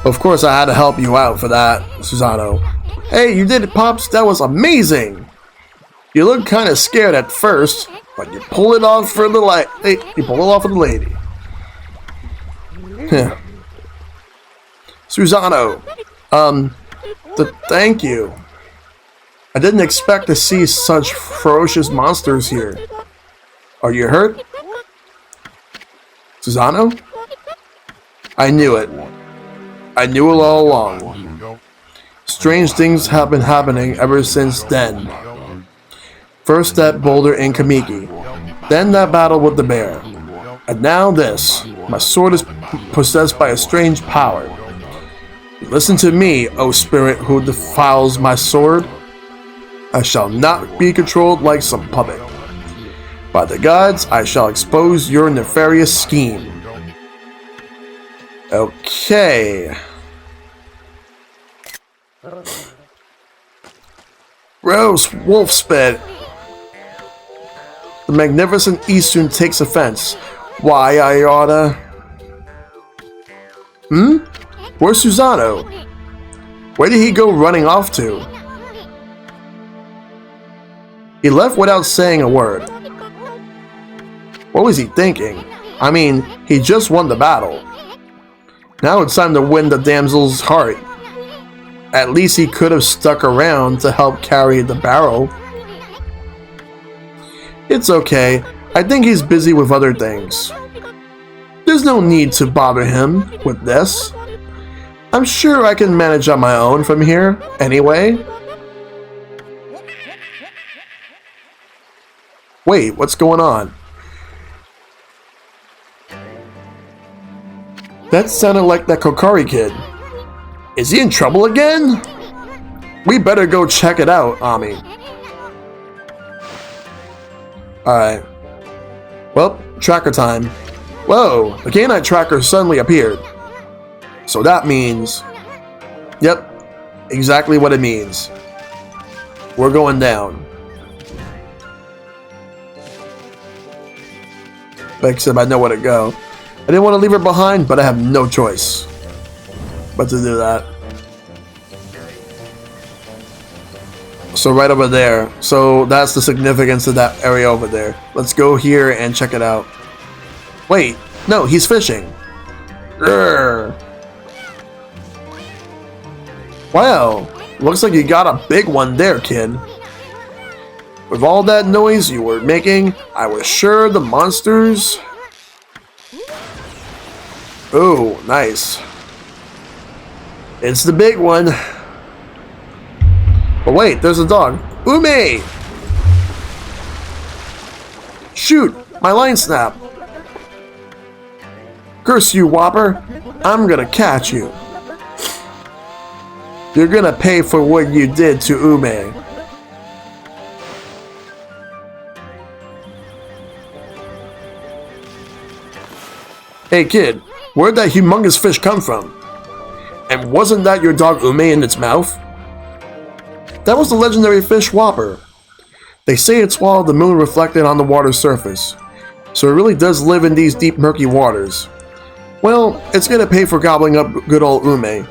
Of course, I had to help you out for that, Susano. Hey, you did it, Pops. That was amazing. You looked kind of scared at first, but you pulled it off for the you pulled it off for the lady. Susano, thank you. I didn't expect to see such ferocious monsters here. Are you hurt? Susano? I knew it. I knew it all along. Strange things have been happening ever since then. First that boulder in Kamiki, then that battle with the bear, and now this. My sword is possessed by a strange power. Listen to me, O spirit who defiles my sword. I shall not be controlled like some puppet. By the gods, I shall expose your nefarious scheme. Okay. Rose wolf spit. The magnificent Isun takes offense. Why, I oughta... Where's Susano? Where did he go running off to? He left without saying a word. What was he thinking? I mean, he just won the battle. Now it's time to win the damsel's heart. At least he could have stuck around to help carry the barrel. It's okay. I think he's busy with other things. There's no need to bother him with this. I'm sure I can manage on my own from here, anyway. Wait, what's going on? That sounded like that Kokari kid. Is he in trouble again? We better go check it out, Ami. Alright. Well, tracker time. Whoa, the canine tracker suddenly appeared. So that means... Yep, exactly what it means. We're going down. Except I know where to go. I didn't want to leave her behind, but I have no choice but to do that. So right over there. So that's the significance of that area over there. Let's go here and check it out. Wait, no, he's fishing. Urgh. Wow, looks like you got a big one there, kid. With all that noise you were making, I was sure the monsters... Oh, nice. It's the big one. But wait, there's a dog. Ume! Shoot, my line snapped. Curse you, Whopper. I'm gonna catch you. You're gonna pay for what you did to Ume. Hey kid, where'd that humongous fish come from? And wasn't that your dog Ume in its mouth? That was the legendary fish Whopper. They say it swallowed the moon reflected on the water's surface, so it really does live in these deep murky waters. Well, it's gonna pay for gobbling up good old Ume.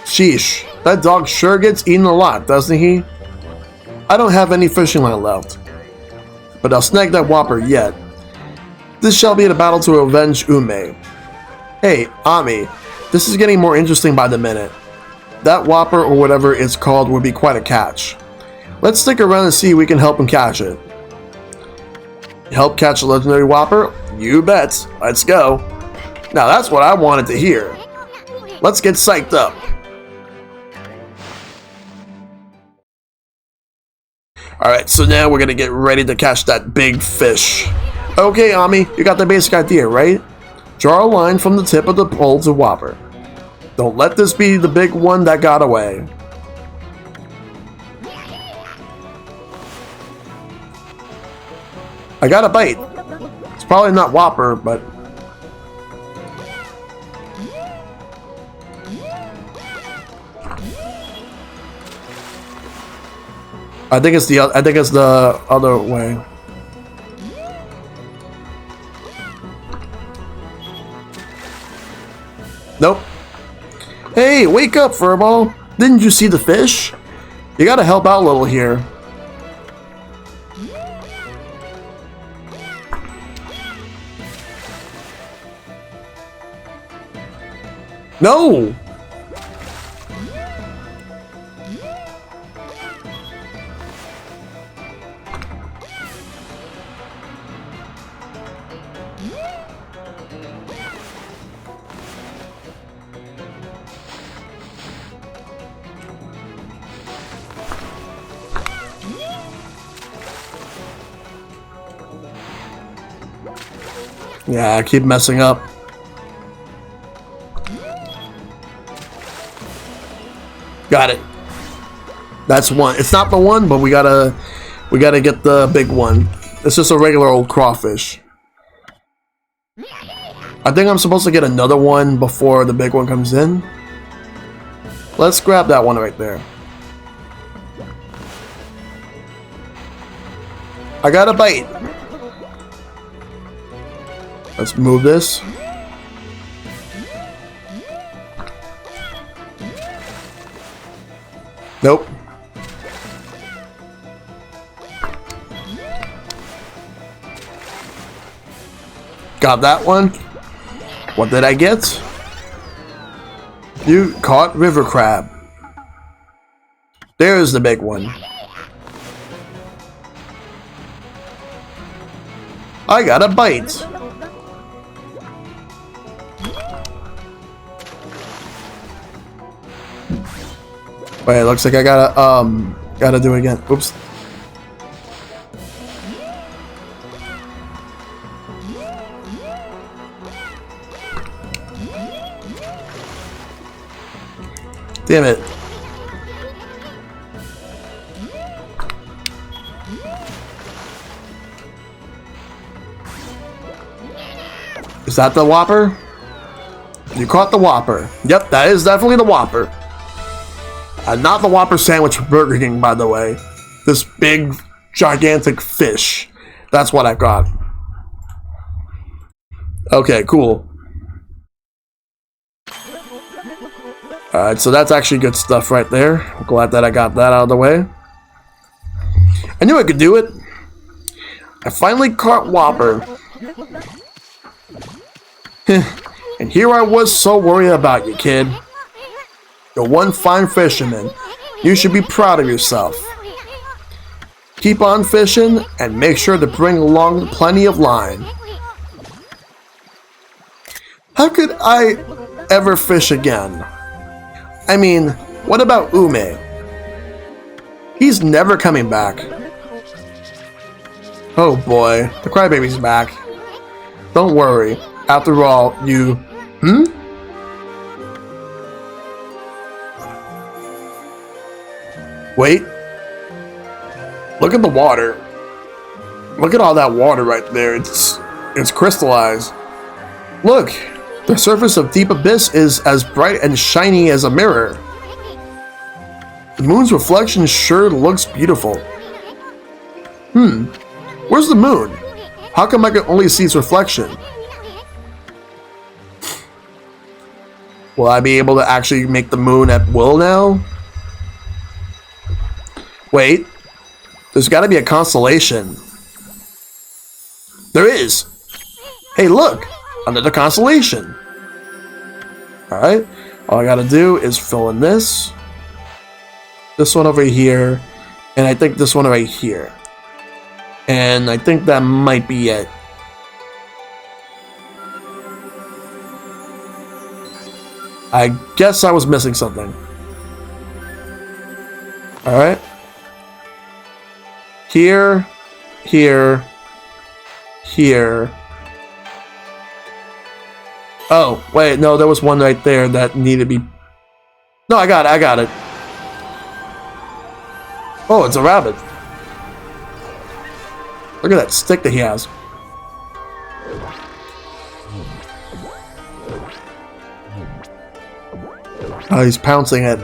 Sheesh, that dog sure gets eaten a lot, doesn't he? I don't have any fishing line left, but I'll snag that Whopper yet. This shall be the battle to avenge Ume. Hey, Ami, this is getting more interesting by the minute. That Whopper or whatever it's called would be quite a catch. Let's stick around and see if we can help him catch it. Help catch a legendary Whopper? You bet. Let's go. Now that's what I wanted to hear. Let's get psyched up. Alright, so now we're gonna get ready to catch that big fish. Okay, Ami, you got the basic idea, right? Draw a line from the tip of the pole to Whopper. Don't let this be the big one that got away. I got a bite. It's probably not Whopper, but I think it's the other way. Nope. Hey, wake up, Furball! Didn't you see the fish? You gotta help out a little here. No! Yeah, I keep messing up. Got it. That's one. It's not the one, but we gotta get the big one. It's just a regular old crawfish. I think I'm supposed to get another one before the big one comes in. Let's grab that one right there. I got a bite. Let's move this. Nope. Got that one. What did I get? You caught river crab. There's the big one. I got a bite. Wait, it looks like I gotta do it again. Oops. Damn it. Is that the Whopper? You caught the Whopper. Yep, that is definitely the Whopper. Not the Whopper sandwich from Burger King, by the way. This big, gigantic fish. That's what I got. Okay, cool. Alright, so that's actually good stuff right there. I'm glad that I got that out of the way. I knew I could do it. I finally caught Whopper. And here I was so worried about you, kid. You're one fine fisherman. You should be proud of yourself. Keep on fishing and make sure to bring along plenty of line. How could I ever fish again? I mean, what about Ume? He's never coming back. Oh boy, the crybaby's back. Don't worry. After all, you... Wait. Look at the water. Look at all that water right there. It's crystallized. Look. The surface of Deep Abyss is as bright and shiny as a mirror. The moon's reflection sure looks beautiful. Where's the moon? How come I can only see its reflection? Will I be able to actually make the moon at will now? Wait, there's got to be a constellation. There is. Hey, look, another constellation. All right, all I got to do is fill in this one over here, and I think this one right here. And I think that might be it. I guess I was missing something. All right. Here, here, here. Oh, wait, no, there was one right there that needed to be... No, I got it. Oh, it's a rabbit. Look at that stick that he has. Oh, he's pouncing it.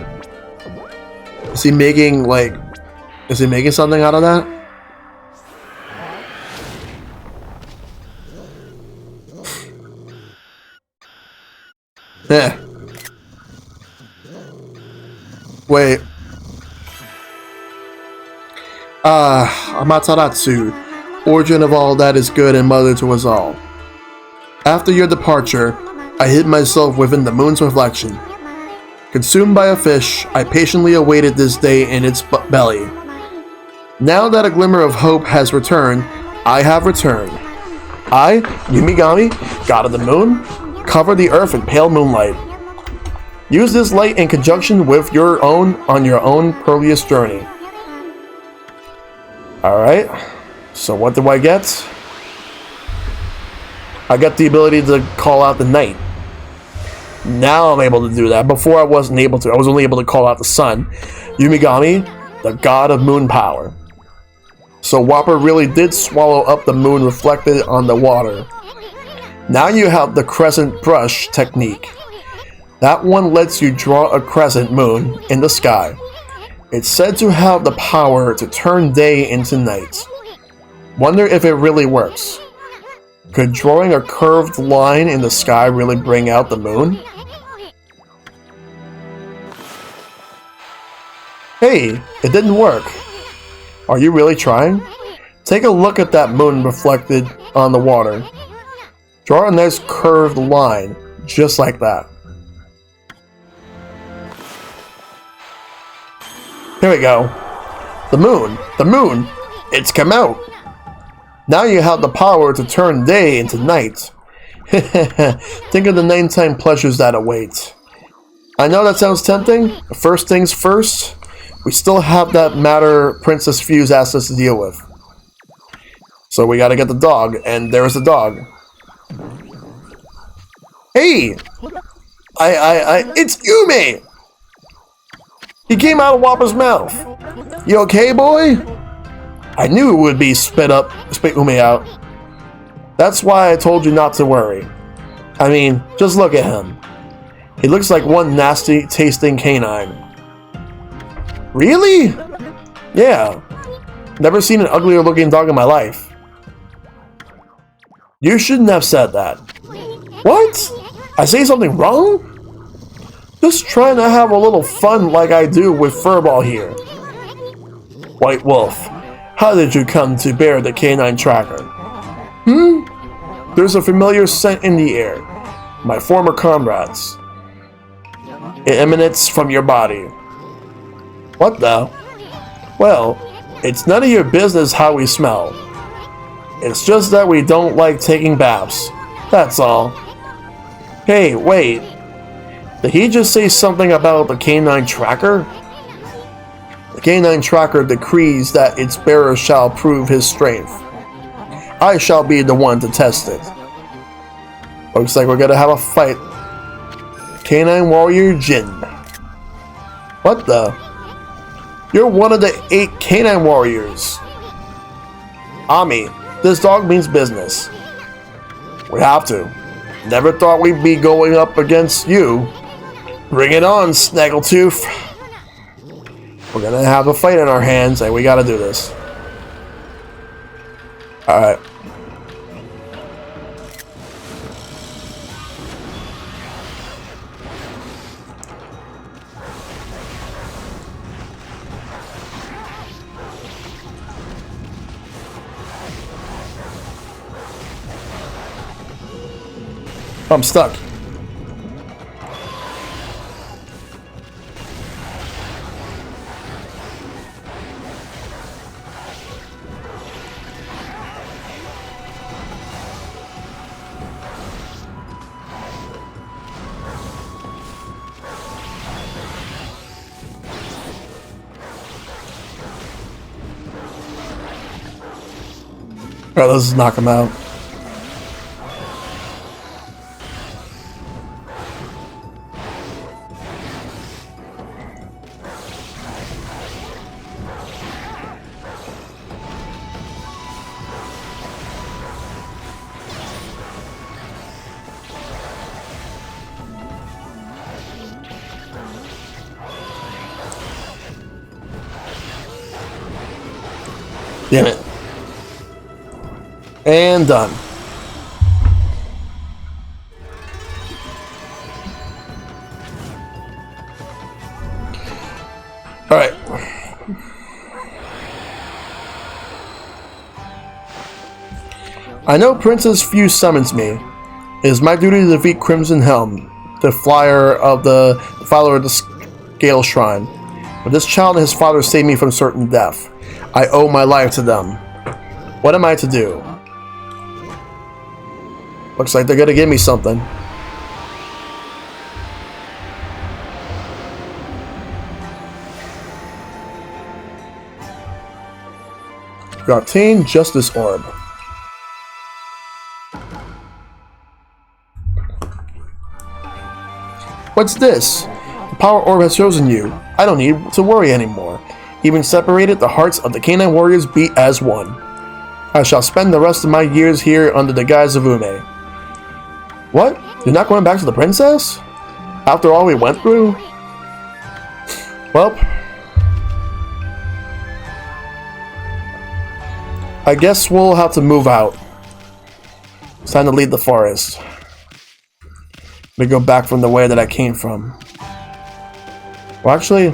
Is he making, like... Is he making something out of that? Yeah. Wait. Amaterasu, origin of all that is good and mother to us all. After your departure, I hid myself within the moon's reflection. Consumed by a fish, I patiently awaited this day in its belly. Now that a glimmer of hope has returned, I have returned. I, Yumigami, god of the moon, cover the earth in pale moonlight. Use this light in conjunction with your own on your own perilous journey. Alright, so what do I get? I got the ability to call out the night. Now I'm able to do that. Before I wasn't able to. I was only able to call out the sun. Yumigami, the god of moon power. So Whopper really did swallow up the moon reflected on the water. Now you have the crescent brush technique. That one lets you draw a crescent moon in the sky. It's said to have the power to turn day into night. Wonder if it really works. Could drawing a curved line in the sky really bring out the moon? Hey, it didn't work. Are you really trying? Take a look at that moon reflected on the water. Draw a nice curved line, just like that. Here we go. The moon, it's come out. Now you have the power to turn day into night. Think of the nighttime pleasures that await. I know that sounds tempting, but first things first, we still have that matter Princess Fuse asked us to deal with. So we gotta get the dog, and there's the dog. Hey! It's Yume! He came out of Whopper's mouth. You okay, boy? I knew it would be spit Ume out. That's why I told you not to worry. I mean, just look at him. He looks like one nasty tasting canine. Really? Yeah. Never seen an uglier looking dog in my life. You shouldn't have said that. What? I say something wrong? Just trying to have a little fun like I do with Furball here. White Wolf, how did you come to bear the canine tracker? There's a familiar scent in the air. My former comrades. It emanates from your body. What the? Well, it's none of your business how we smell. It's just that we don't like taking baths. That's all. Hey, wait. Did he just say something about the canine tracker? The canine tracker decrees that its bearer shall prove his strength. I shall be the one to test it. Looks like we're gonna have a fight. Canine Warrior Jin. What the? You're one of the 8 canine warriors. Ami, this dog means business. We have to. Never thought we'd be going up against you. Bring it on, Snaggletooth. We're gonna have a fight in our hands, and we gotta do this. Alright. I'm stuck. Alright, let's just knock him out. Damn it. And done. Alright. I know Princess Few summons me. It is my duty to defeat Crimson Helm, the flyer of the follower of the Scale Shrine. But this child and his father saved me from certain death. I owe my life to them. What am I to do? Looks like they're gonna give me something. You obtain Justice Orb. What's this? The Power Orb has chosen you. I don't need to worry anymore. Even separated, the hearts of the canine warriors beat as one. I shall spend the rest of my years here under the guise of Ume. What? You're not going back to the princess? After all we went through? Well, I guess we'll have to move out. It's time to leave the forest. To go back from the way that I came from. Well, actually,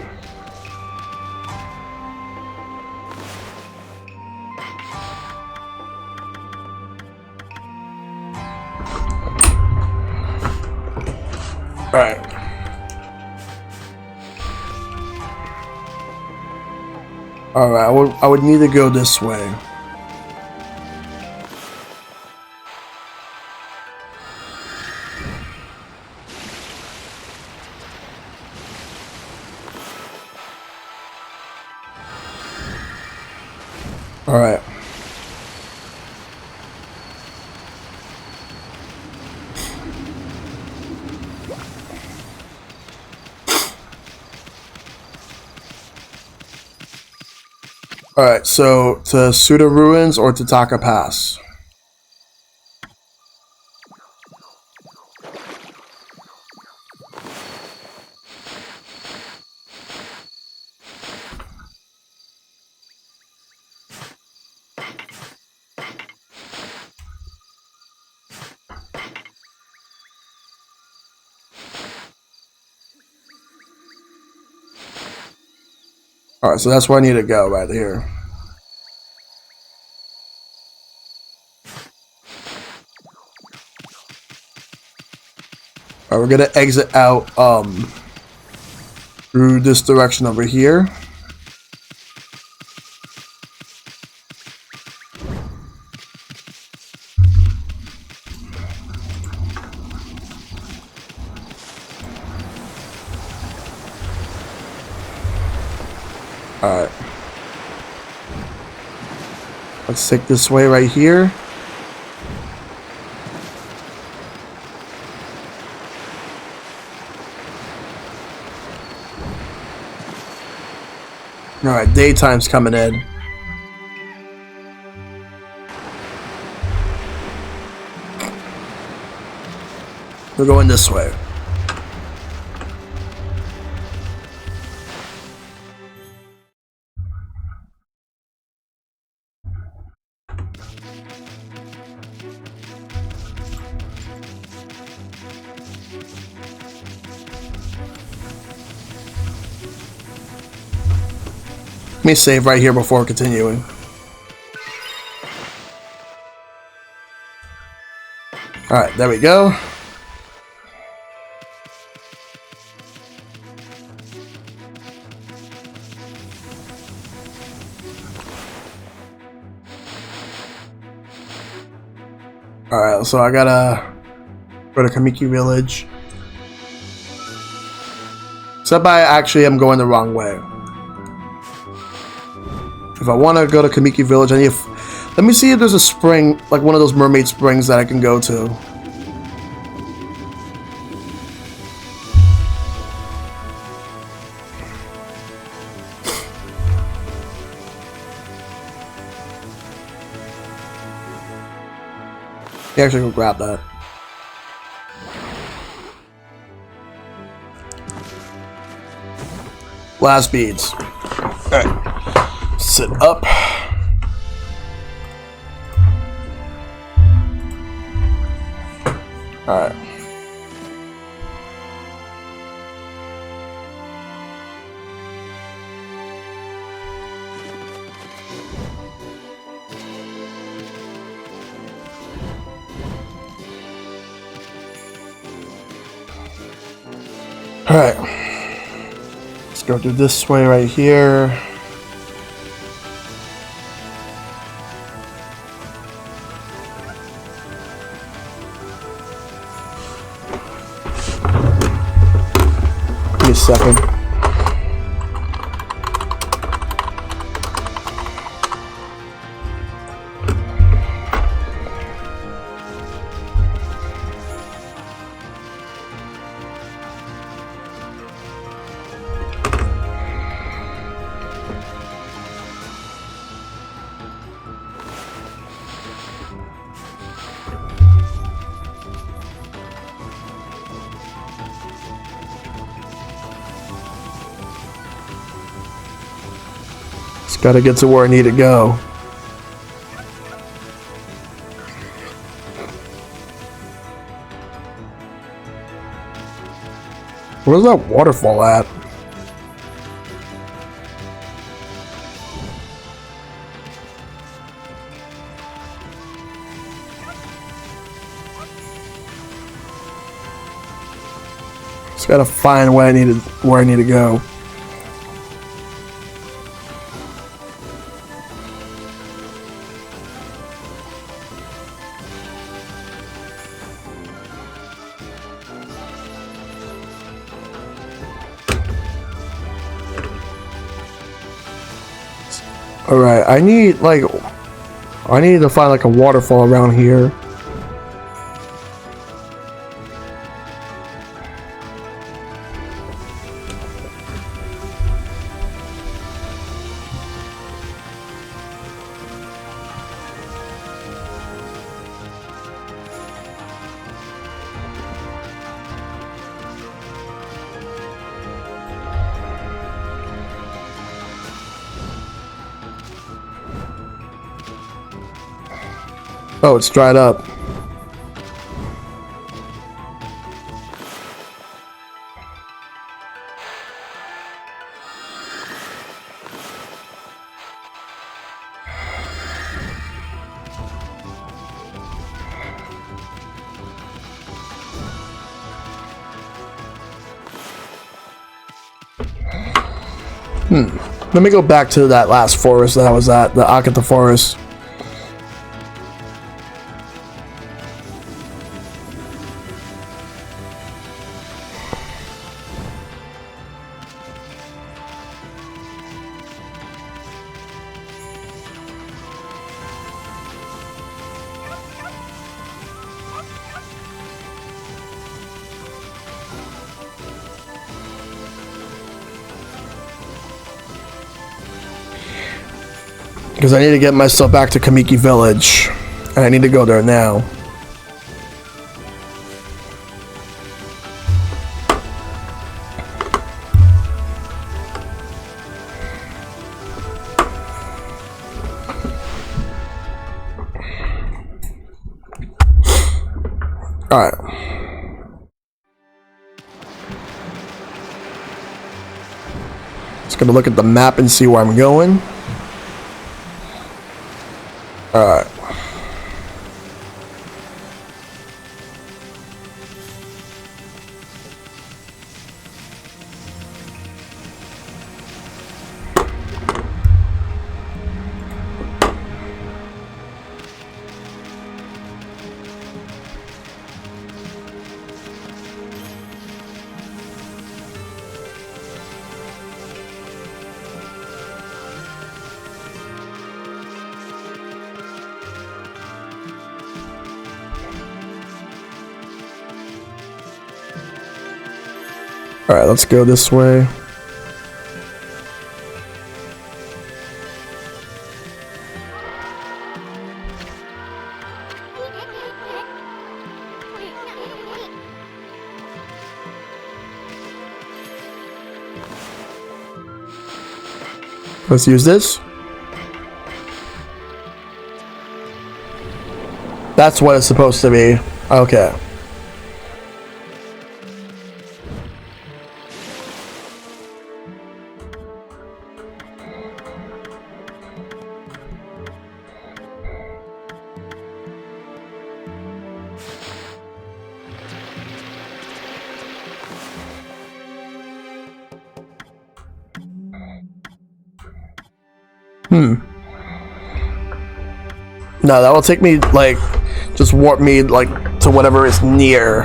alright. Alright, I would need to go this way. Alright. Alright, so to Suda Ruins or to Taka Pass? Alright, so that's where I need to go, right here. Alright, we're gonna exit out through this direction over here. Alright. Let's take this way right here. Alright, daytime's coming in. We're going this way. Let me save right here before continuing. Alright, there we go. Alright, so I gotta go to Kamiki Village. Except I actually am going the wrong way. If I want to go to Kamiki Village, I need to let me see if there's a spring, like one of those mermaid springs that I can go to. Yeah, actually go grab that. Last beads. Alright. Sit up. Alright. Alright. Let's go through this way right here. Give me a second. Just gotta get to where I need to go. Where's that waterfall at? Just gotta find where I need to go. Alright, I need to find like a waterfall around here. Oh, it's dried up. Let me go back to that last forest that I was at, the Akata forest. Because I need to get myself back to Kamiki Village. And I need to go there now. Alright. Just gonna look at the map and see where I'm going. Alright. Alright, let's go this way. Let's use this. That's what it's supposed to be. Okay. No, that will take me, like, just warp me, like, to whatever is near.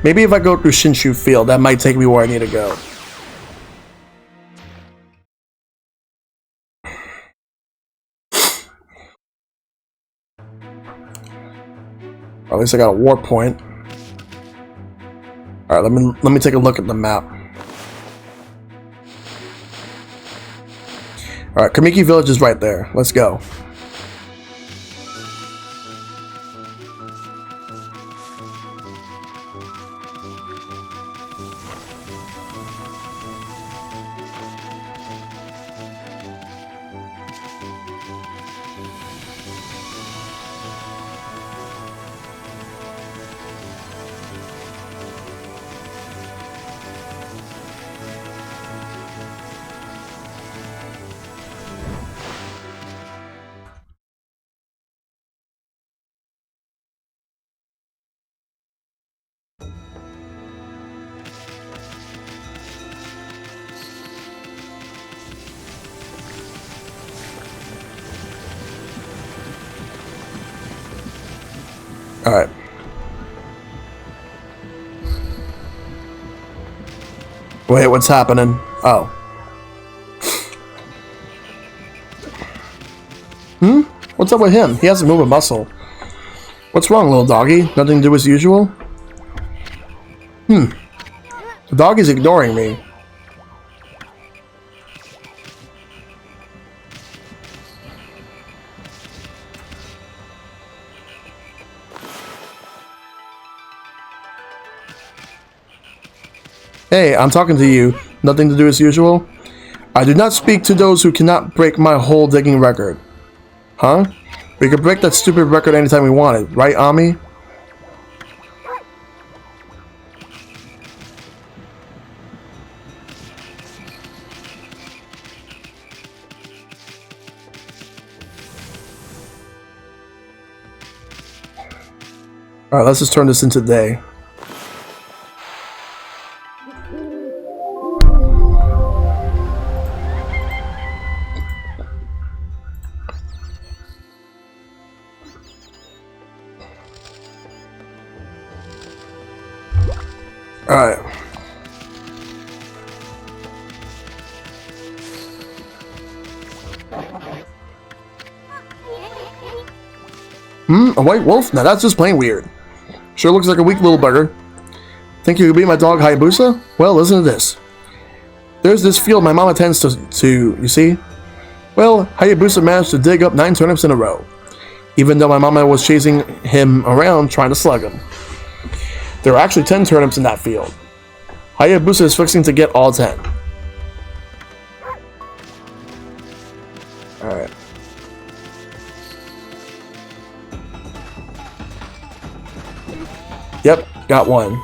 Maybe if I go through Shinshu Field, that might take me where I need to go. Or at least I got a warp point. Alright, let me take a look at the map. Alright, Kamiki Village is right there. Let's go. Alright. Wait, what's happening? Oh. What's up with him? He hasn't moved a muscle. What's wrong, little doggy? Nothing to do as usual? The doggy's ignoring me. Hey, I'm talking to you. Nothing to do as usual? I do not speak to those who cannot break my hole digging record. Huh? We could break that stupid record anytime we wanted, right, Ami? Alright, let's just turn this into day. Alright. A white wolf? Now that's just plain weird. Sure looks like a weak little bugger. Think you could beat my dog Hayabusa? Well, listen to this. There's this field my mama tends to, you see? Well, Hayabusa managed to dig up 9 turnips in a row, even though my mama was chasing him around trying to slug him. There are actually 10 turnips in that field. Hayabusa is fixing to get all 10. Alright. Yep, got one.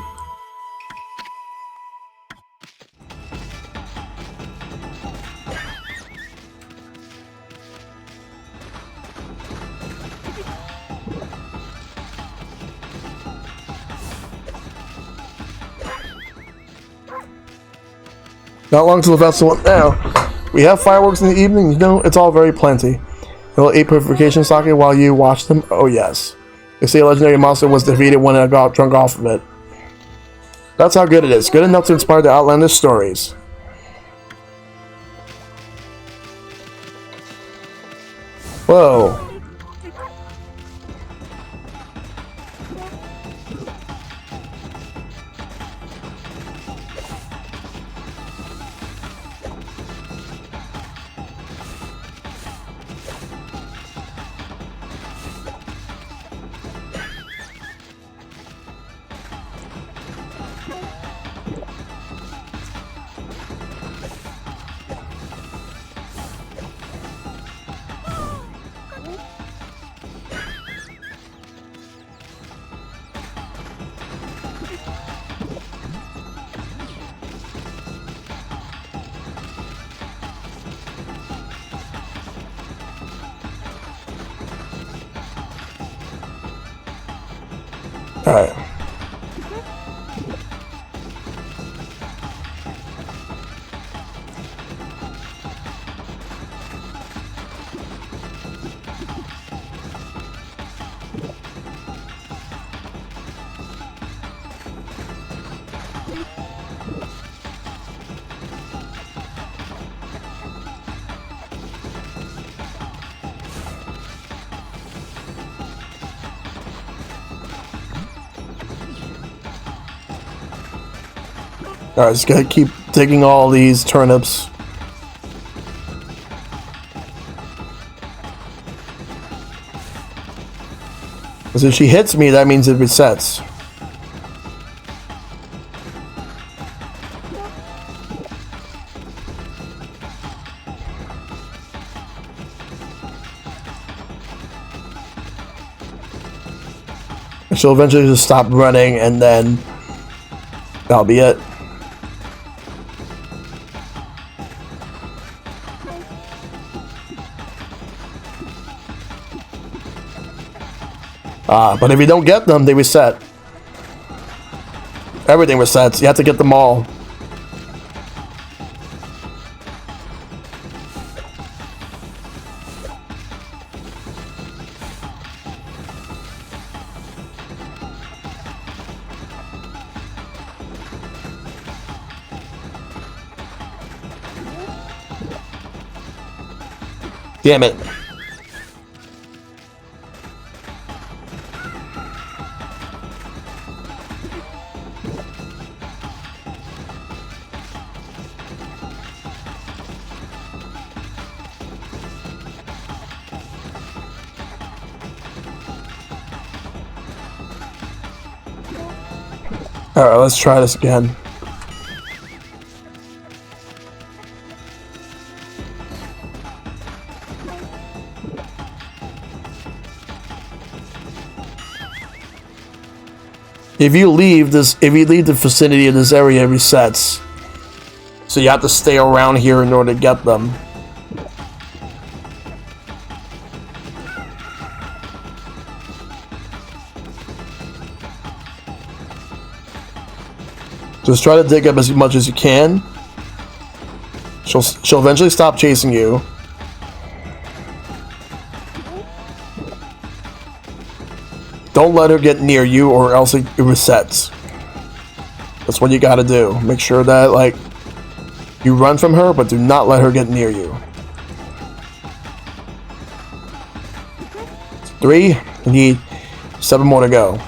Not long till the festival now. We have fireworks in the evening, you know, it's all very plenty. A little 8 purification sake while you watch them? Oh yes. They say a legendary monster was defeated when it got drunk off of it. That's how good it is. Good enough to inspire the outlandish stories. Whoa. Alright, just gotta keep digging all these turnips. Because if she hits me, that means it resets. She'll eventually just stop running, and then that'll be it. But if you don't get them, they reset. Everything resets. You have to get them all. Damn it. Alright, let's try this again. If you leave the vicinity of this area, it resets. So you have to stay around here in order to get them. Just try to dig up as much as you can. She'll eventually stop chasing you. Don't let her get near you, or else it resets. That's what you gotta do. Make sure that, like, you run from her, but do not let her get near you. 3. You need 7 more to go.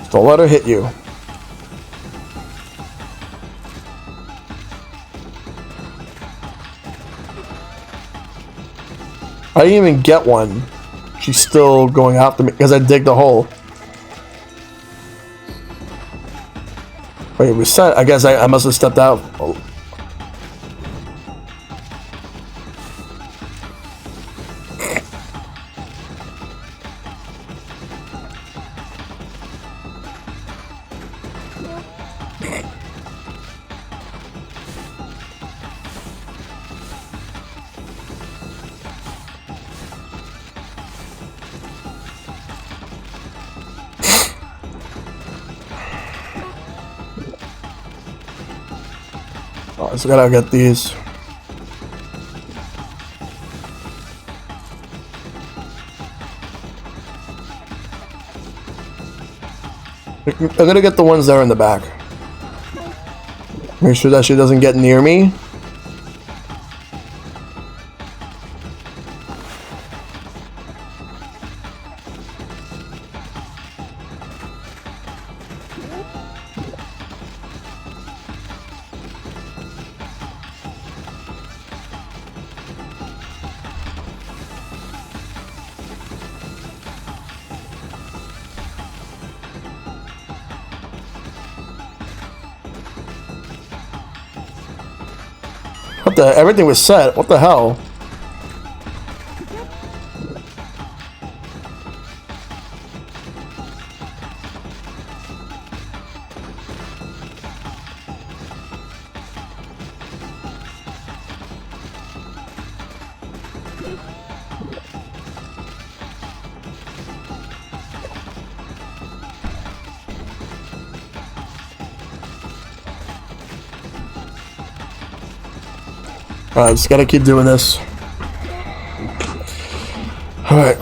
Don't let her hit you. I didn't even get one. She's still going after me because I digged the hole. Wait, it reset. I guess I must have stepped out. I just gotta get these. I'm gonna get the ones that are in the back. Make sure that she doesn't get near me. What the? Everything was set. What the hell? Alright, just gotta keep doing this. Alright.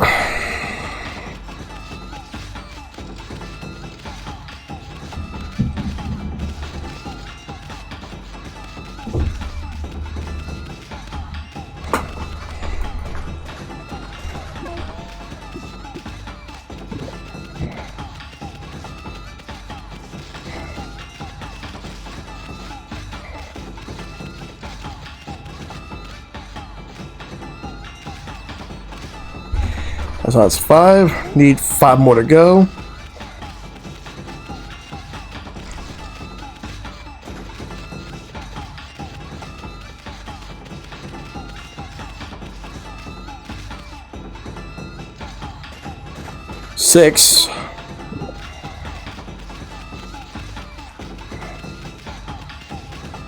So that's 5. Need 5 more to go. Six.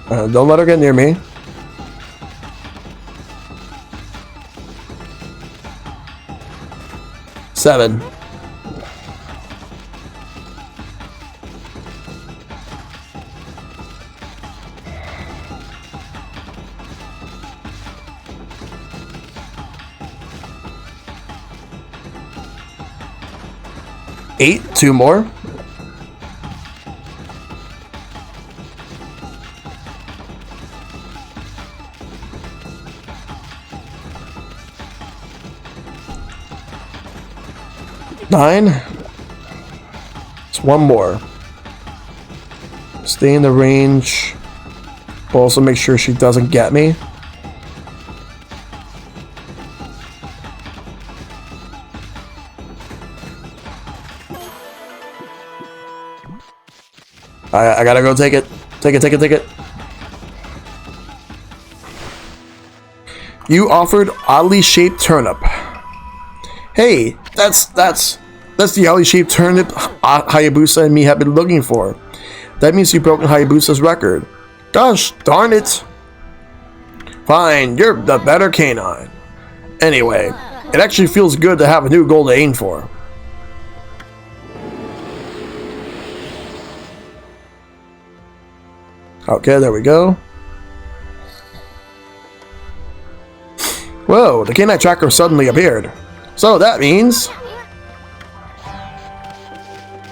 Don't let her get near me. Seven. Eight. 2 more. Nine. It's 1 more. Stay in the range. We'll also make sure she doesn't get me. I gotta go take it. Take it. You offered oddly shaped turnip. Hey, that's the oddly shaped turnip Hayabusa and me have been looking for. That means you've broken Hayabusa's record. Gosh darn it. Fine, you're the better canine. Anyway, it actually feels good to have a new goal to aim for. Okay, there we go. Whoa, the canine tracker suddenly appeared. So that means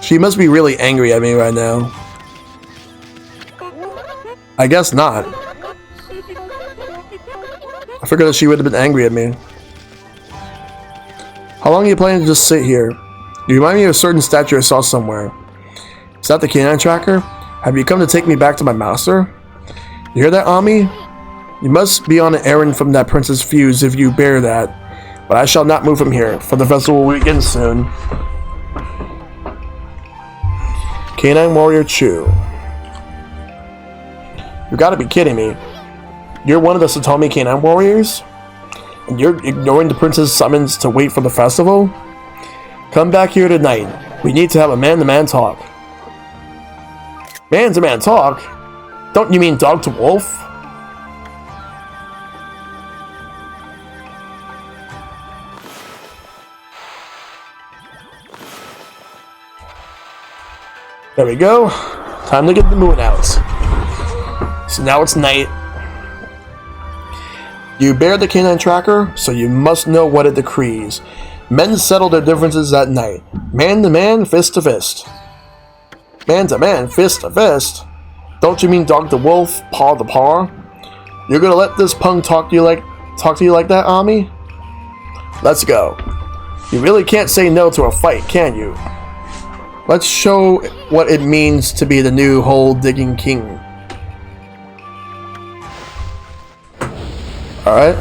she must be really angry at me right now. I guess not. I figured that she would have been angry at me. How long are you planning to just sit here? You remind me of a certain statue I saw somewhere. Is that the canine tracker? Have you come to take me back to my master? You hear that, Ami? You must be on an errand from that Princess Fuse if you bear that. But I shall not move from here, for the festival will begin soon. Canine Warrior Chu. You gotta be kidding me. You're one of the Satomi Canine Warriors? And you're ignoring the Princess' summons to wait for the festival? Come back here tonight. We need to have a man-to-man talk. Man-to-man talk? Don't you mean dog to wolf? There we go. Time to get the moon out. So now it's night. You bear the canine tracker, so you must know what it decrees. Men settle their differences at night. Man to man, fist to fist. Man to man, fist to fist? Don't you mean dog to wolf, paw to paw? You're gonna let this punk talk to you like that, Ami? Let's go. You really can't say no to a fight, can you? Let's show what it means to be the new hole-digging king. Alright.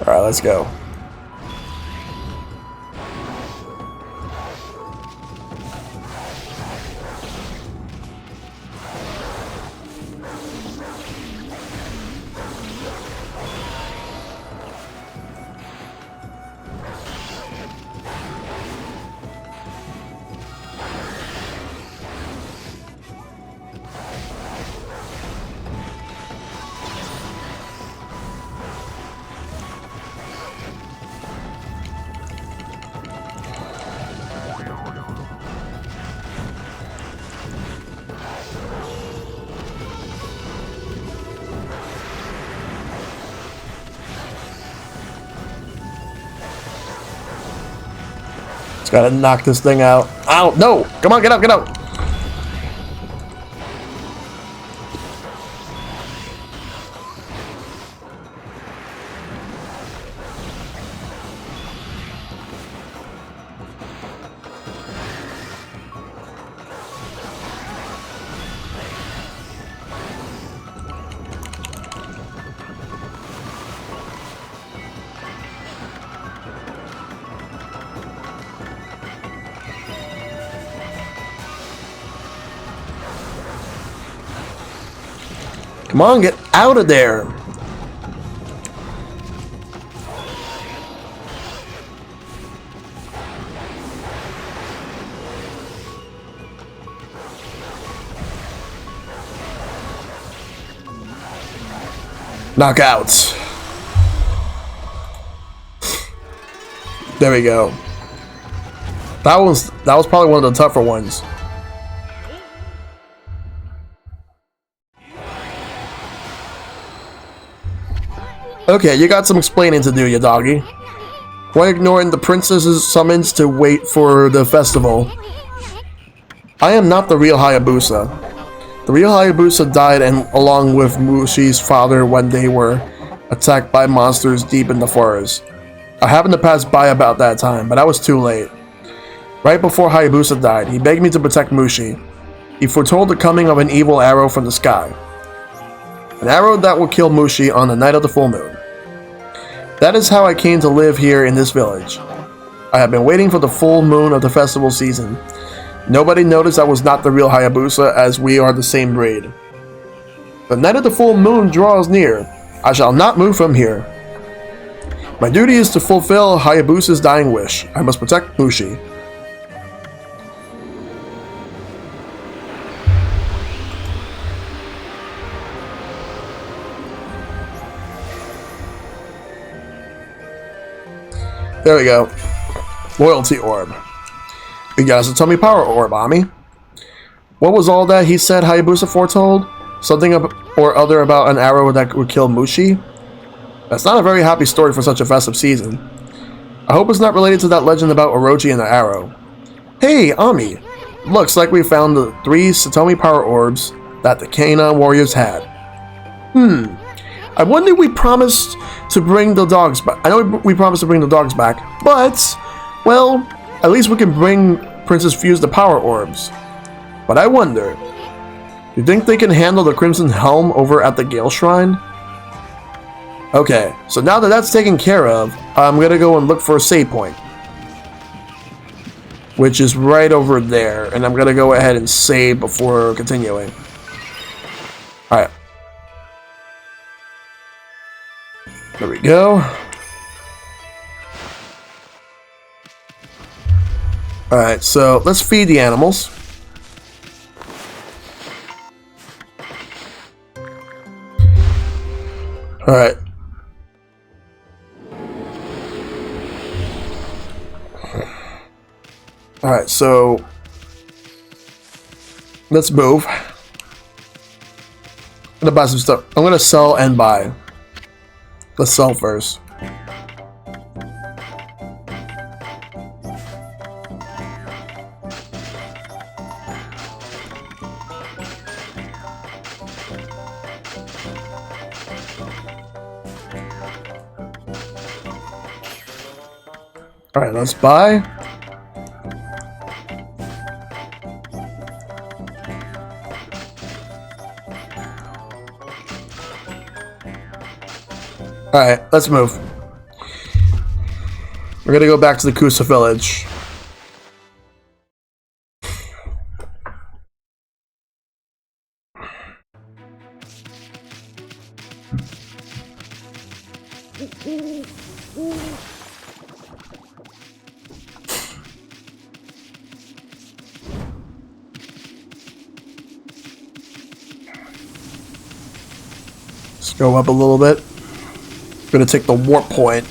Alright, let's go. Just gotta knock this thing out. Ow, no! Come on, get out, get out! Come on, get out of there! Knockouts. There we go. That was probably one of the tougher ones. Okay, you got some explaining to do, you doggy. Why ignoring the princess's summons to wait for the festival? I am not the real Hayabusa. The real Hayabusa died along with Mushi's father when they were attacked by monsters deep in the forest. I happened to pass by about that time, but I was too late. Right before Hayabusa died, he begged me to protect Mushi. He foretold the coming of an evil arrow from the sky. An arrow that will kill Mushi on the night of the full moon. That is how I came to live here in this village. I have been waiting for the full moon of the festival season. Nobody noticed I was not the real Hayabusa, as we are the same breed. The night of the full moon draws near. I shall not move from here. My duty is to fulfill Hayabusa's dying wish. I must protect Mushi. There we go. Loyalty orb. You guys tell me power orb, Ami. What was all that he said Hayabusa foretold? Something or other about an arrow that would kill Mushi? That's not a very happy story for such a festive season. I hope it's not related to that legend about Orochi and the arrow. Hey, Ami. Looks like we found the 3 Satomi power orbs that the Kainan warriors had. I wonder if we promised to bring the dogs back. I know we promised to bring the dogs back, but, well, at least we can bring Princess Fuse the power orbs. But I wonder, you think they can handle the Crimson Helm over at the Gale Shrine? Okay, so now that that's taken care of, I'm gonna go and look for a save point, which is right over there, and I'm gonna go ahead and save before continuing. Alright. There we go. Alright, so let's feed the animals. Alright. Alright, so let's move. I'm gonna buy some stuff. I'm gonna sell and buy. Let's sell first. Alright, let's buy. Alright, let's move. We're gonna go back to the Kusa village. Let's go up a little bit. Gonna take the warp point.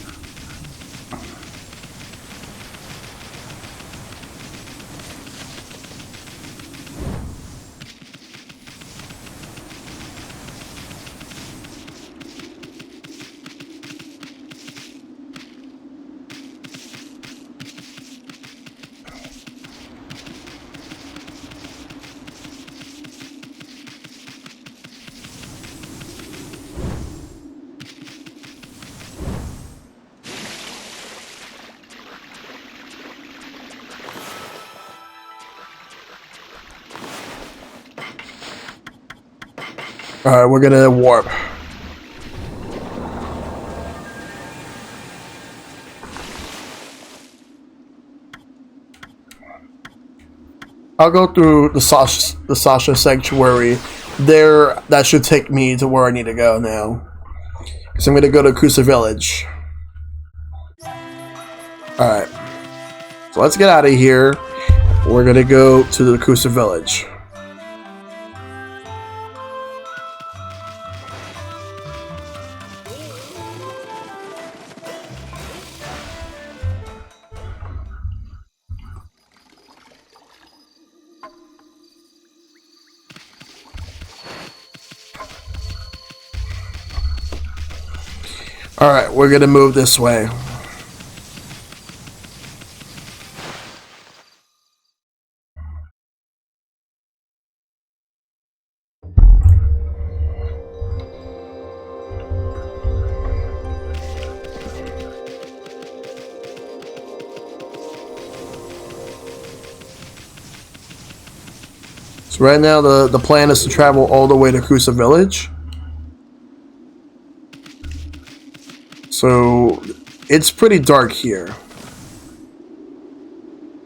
Alright, we're gonna warp. I'll go through the Sasha Sanctuary. There, that should take me to where I need to go now. So I'm gonna go to Kusa Village. Alright. So let's get out of here. We're gonna go to the Kusa Village. Alright, we're gonna move this way. So right now the plan is to travel all the way to Kusa Village. So it's pretty dark here.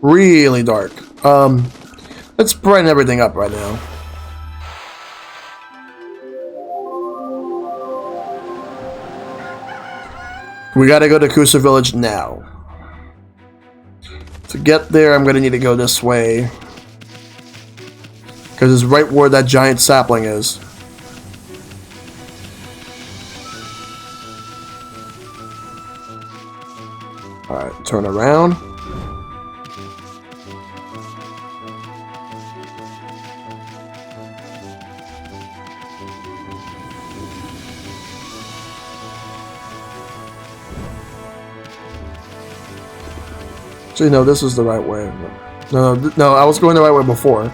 Really dark. Let's brighten everything up right now. We gotta go to Kusa Village now. To get there, I'm gonna need to go this way. Because it's right where that giant sapling is. Alright, turn around. Actually, no, this is the right way. No, I was going the right way before.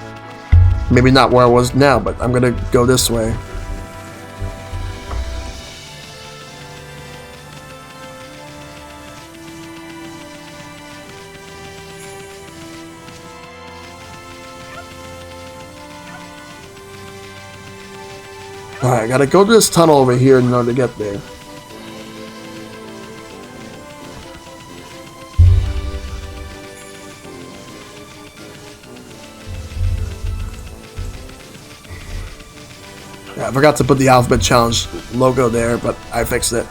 Maybe not where I was now, but I'm gonna go this way. Alright, I gotta go to this tunnel over here in order to get there. Yeah, I forgot to put the Alphabet Challenge logo there, but I fixed it.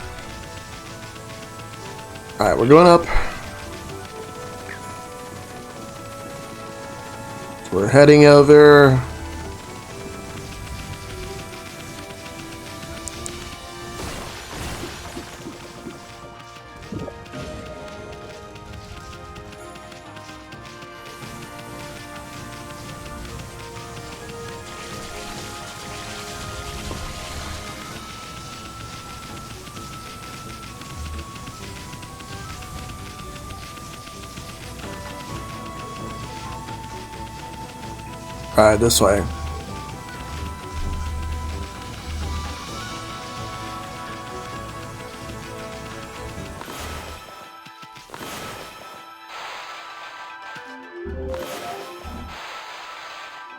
Alright, we're going up. We're heading over. Alright, this way.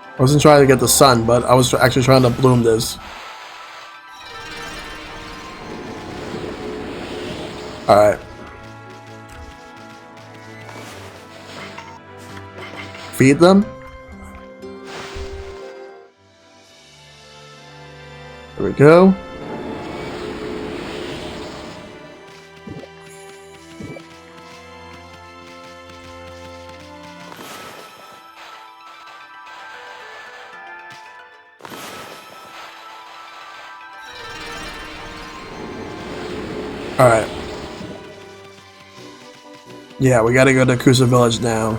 I wasn't trying to get the sun, but I was actually trying to bloom this. Alright. Feed them? There we go. Alright. Yeah, we gotta go to Kusa Village now.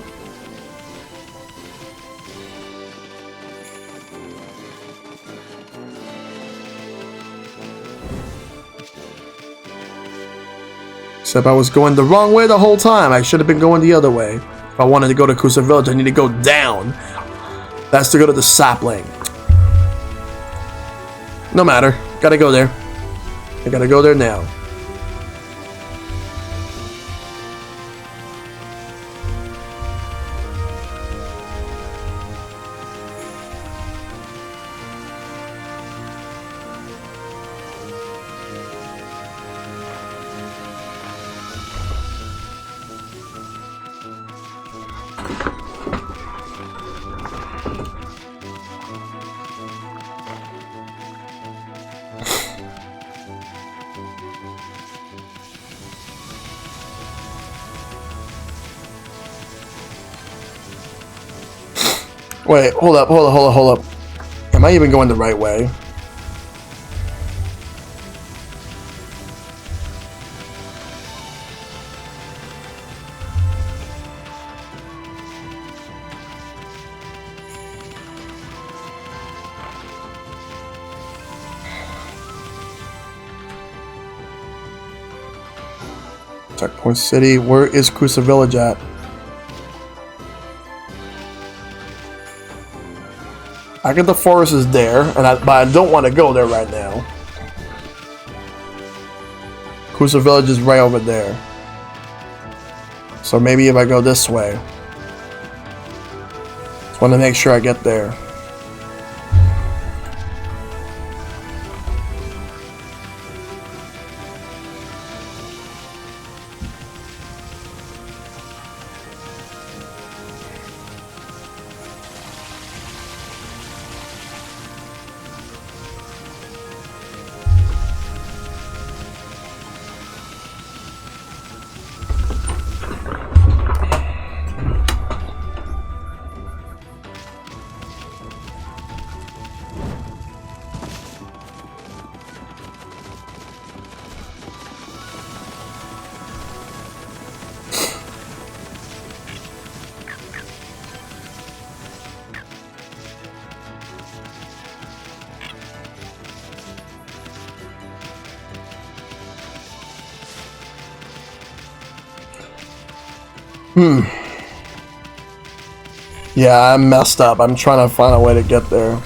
Except I was going the wrong way the whole time. I should have been going the other way. If I wanted to go to Kusa Village, I need to go down. That's to go to the sapling. No matter. Gotta go there. I gotta go there now. Wait, hold up. Am I even going the right way? Checkpoint City. Where is Kusa Village at? I get the forest is there, but I don't want to go there right now. Kusa Village is right over there. So maybe if I go this way. Just want to make sure I get there. Yeah, I messed up. I'm trying to find a way to get there.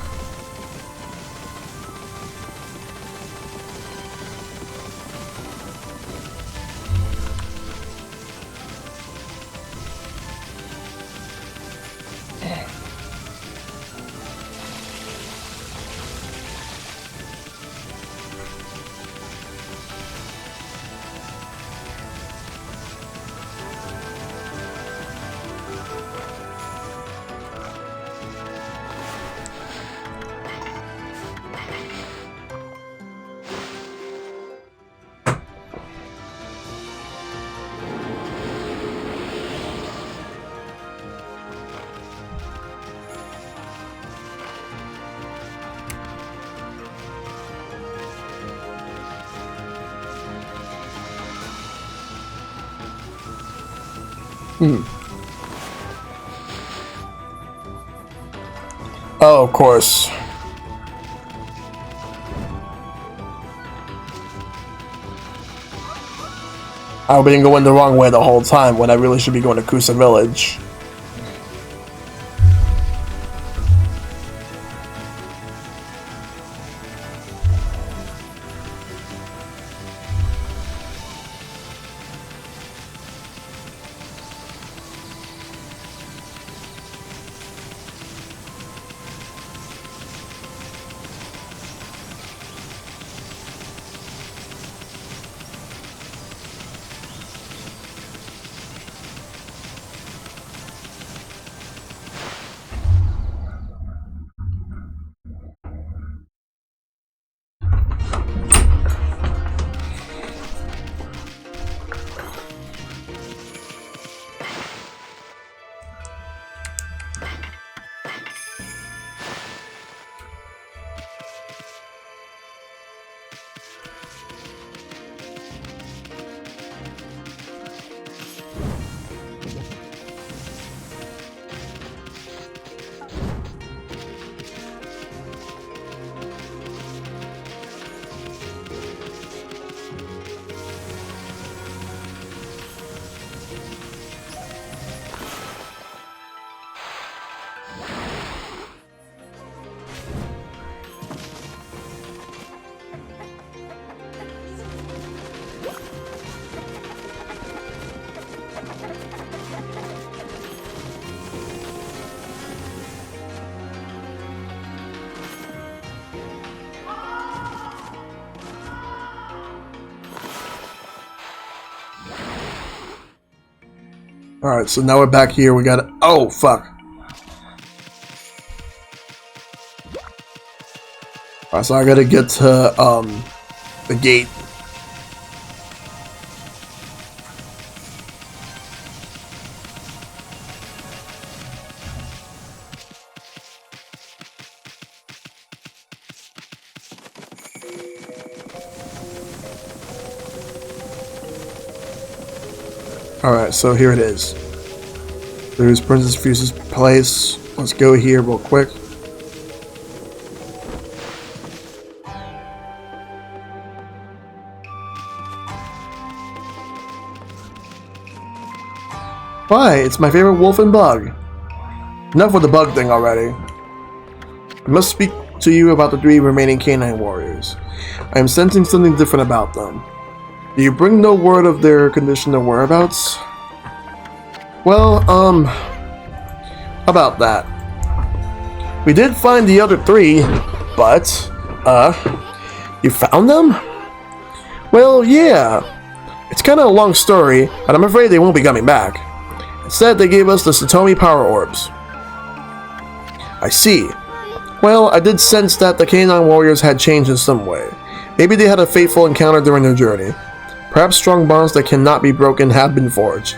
Oh, of course. I've been going the wrong way the whole time when I really should be going to Kusa Village. Alright, so now we're back here. We got... Oh, fuck. Alright, so I gotta get to, the gate. Alright, so here it is. There's Princess Fuse's place. Let's go here real quick. Why? It's my favorite wolf and bug. Enough with the bug thing already. I must speak to you about the 3 remaining canine warriors. I am sensing something different about them. Do you bring no word of their condition or whereabouts? Well, about that. We did find the other 3, but, you found them? Well, yeah. It's kind of a long story, and I'm afraid they won't be coming back. Instead, they gave us the Satomi power orbs. I see. Well, I did sense that the canine warriors had changed in some way. Maybe they had a fateful encounter during their journey. Perhaps strong bonds that cannot be broken have been forged.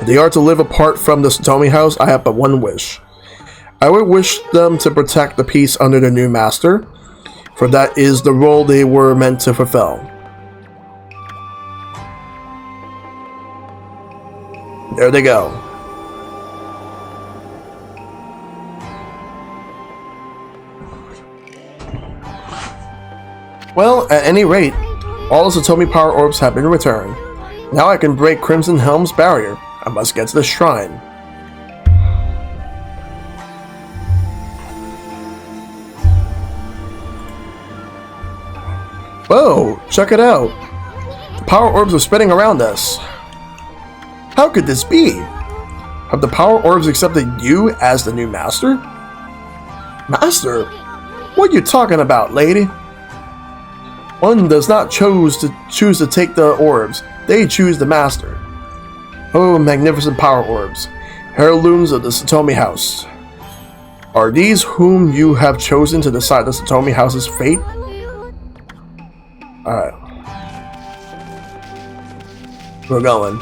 If they are to live apart from the Satomi house, I have but one wish. I would wish them to protect the peace under their new master, for that is the role they were meant to fulfill. There they go. Well, at any rate, all the Satomi power orbs have been returned. Now I can break Crimson Helm's barrier. I must get to the shrine. Whoa, check it out. The power orbs are spreading around us. How could this be? Have the power orbs accepted you as the new master? Master? What are you talking about, lady? One does not choose to take the orbs. They choose the master. Oh, magnificent power orbs. Heirlooms of the Satomi house. Are these whom you have chosen to decide the Satomi house's fate? Alright. We're going.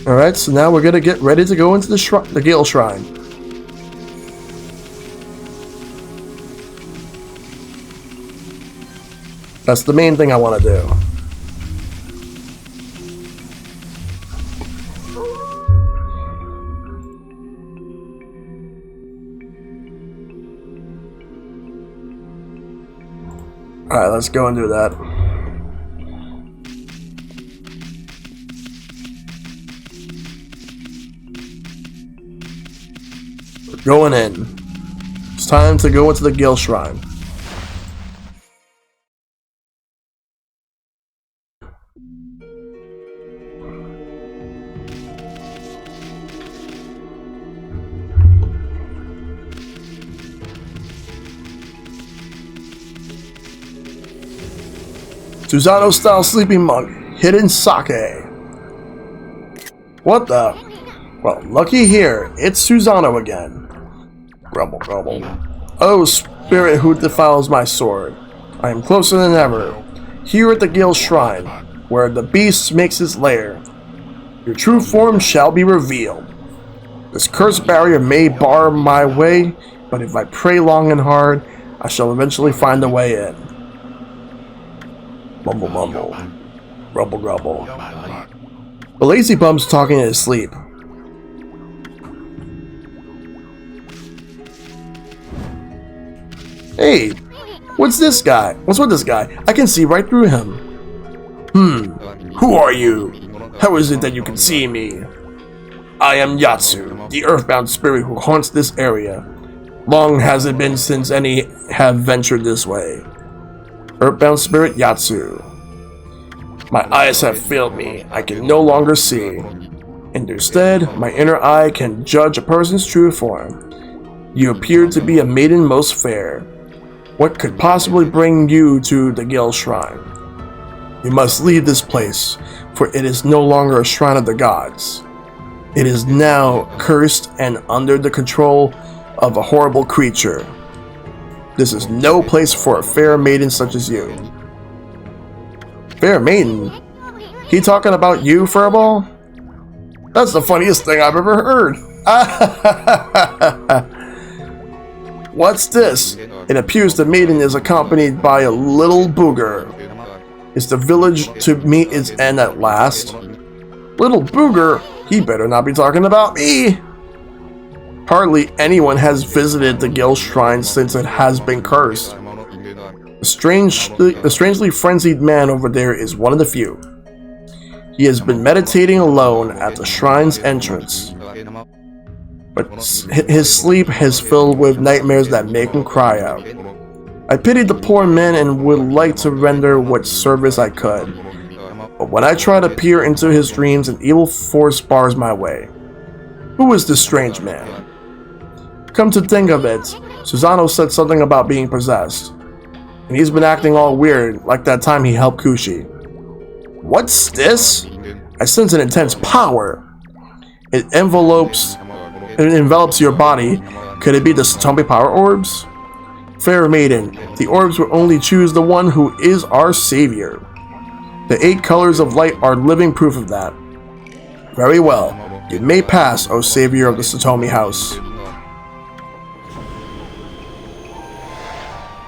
Alright, so now we're gonna get ready to go into the Gale Shrine. That's the main thing I want to do. Alright, let's go and do that. We're going in. It's time to go into the Gale Shrine. Susano-style sleeping mug, hidden sake. What the? Well, looky here, it's Susano again. Grumble, grumble. Oh, spirit who defiles my sword. I am closer than ever. Here at the Gale Shrine, where the beast makes his lair. Your true form shall be revealed. This cursed barrier may bar my way, but if I pray long and hard, I shall eventually find a way in. Mumble, mumble. Rumble, grumble. The lazy bum's talking in his sleep. Hey, what's this guy? What's with this guy? I can see right through him. Who are you? How is it that you can see me? I am Yatsu, the earthbound spirit who haunts this area. Long has it been since any have ventured this way. Earthbound spirit Yatsu. My eyes have failed me. I can no longer see. Instead, my inner eye can judge a person's true form. You appear to be a maiden most fair. What could possibly bring you to the Gale Shrine? You must leave this place, for it is no longer a shrine of the gods. It is now cursed and under the control of a horrible creature. This is no place for a fair maiden such as you. Fair maiden? He talking about you, Furball? That's the funniest thing I've ever heard. What's this? It appears the maiden is accompanied by a little booger. Is the village to meet its end at last? Little booger? He better not be talking about me! Hardly anyone has visited the Guild Shrine since it has been cursed. The strangely frenzied man over there is one of the few. He has been meditating alone at the shrine's entrance. But his sleep is filled with nightmares that make him cry out. I pity the poor man and would like to render what service I could. But when I try to peer into his dreams, an evil force bars my way. Who is this strange man? Come to think of it, Susano said something about being possessed. And he's been acting all weird, like that time he helped Kushi. What's this? I sense an intense power. It envelops your body. Could it be the Satomi power orbs? Fair maiden, the orbs will only choose the one who is our savior. The 8 colors of light are living proof of that. Very well. You may pass, O savior of the Satomi house.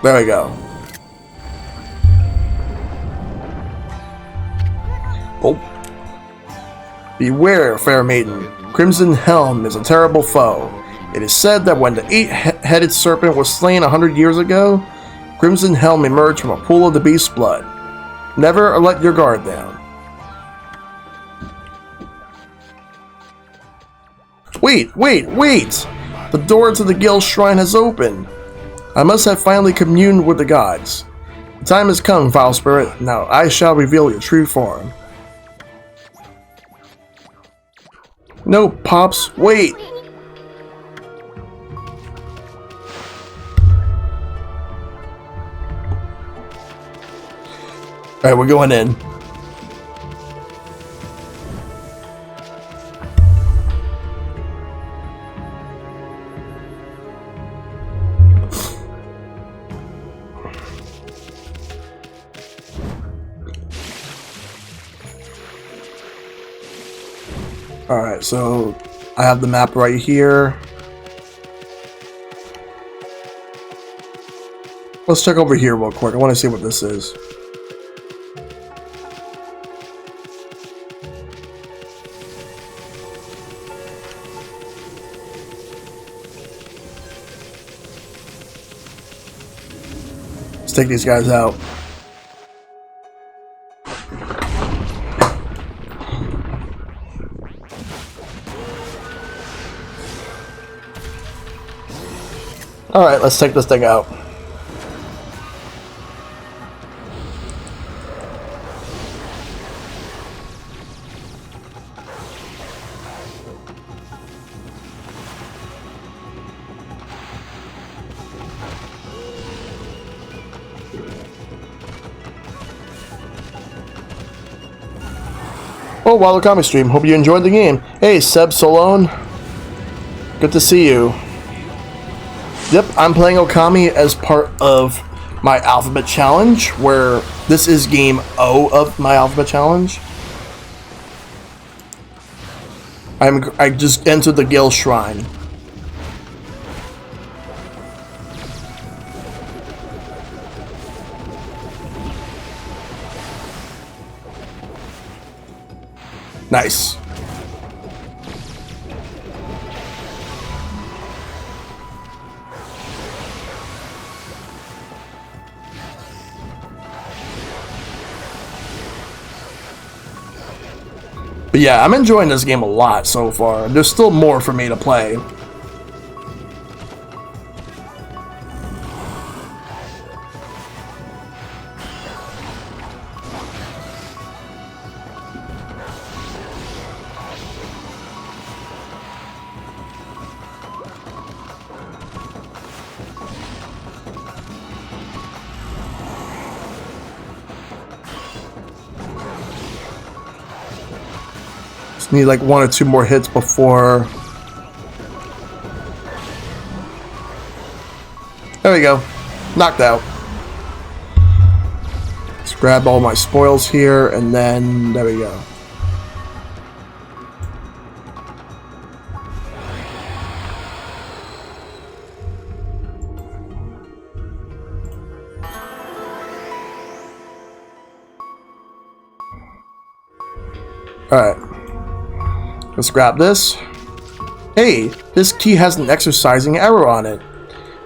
There we go. Oh. Beware, fair maiden. Crimson Helm is a terrible foe. It is said that when the 8-headed serpent was slain 100 years ago, Crimson Helm emerged from a pool of the beast's blood. Never let your guard down. Wait! The door to the Guild Shrine has opened. I must have finally communed with the gods. The time has come, foul spirit. Now I shall reveal your true form. No, Pops, wait! Alright, we're going in. Alright, so I have the map right here. Let's check over here real quick. I want to see what this is. Let's take these guys out. Alright, let's take this thing out. Oh, Wild Okami stream. Hope you enjoyed the game. Hey, Seb Solone. Good to see you. Yep, I'm playing Okami as part of my Alphabet Challenge, where this is game O of my Alphabet Challenge. I just entered the Guild Shrine. Nice. But yeah, I'm enjoying this game a lot so far. There's still more for me to play. Need like 1 or 2 more hits before. There we go. Knocked out. Let's grab all my spoils here, and then there we go. Alright. Let's grab this. Hey, this key has an exercising arrow on it.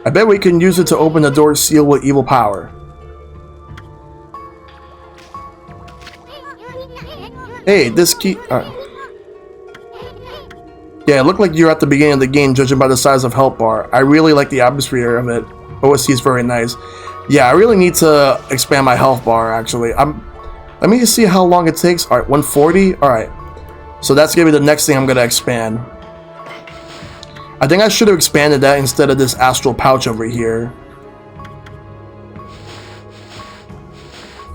I bet we can use it to open the door sealed with evil power. Hey, this key... Yeah, it looked like you're at the beginning of the game, judging by the size of health bar. I really like the atmosphere of it. OSC is very nice. Yeah, I really need to expand my health bar, actually. Let me just see how long it takes. Alright, 140? Alright. So that's going to be the next thing I'm going to expand. I think I should have expanded that instead of this astral pouch over here.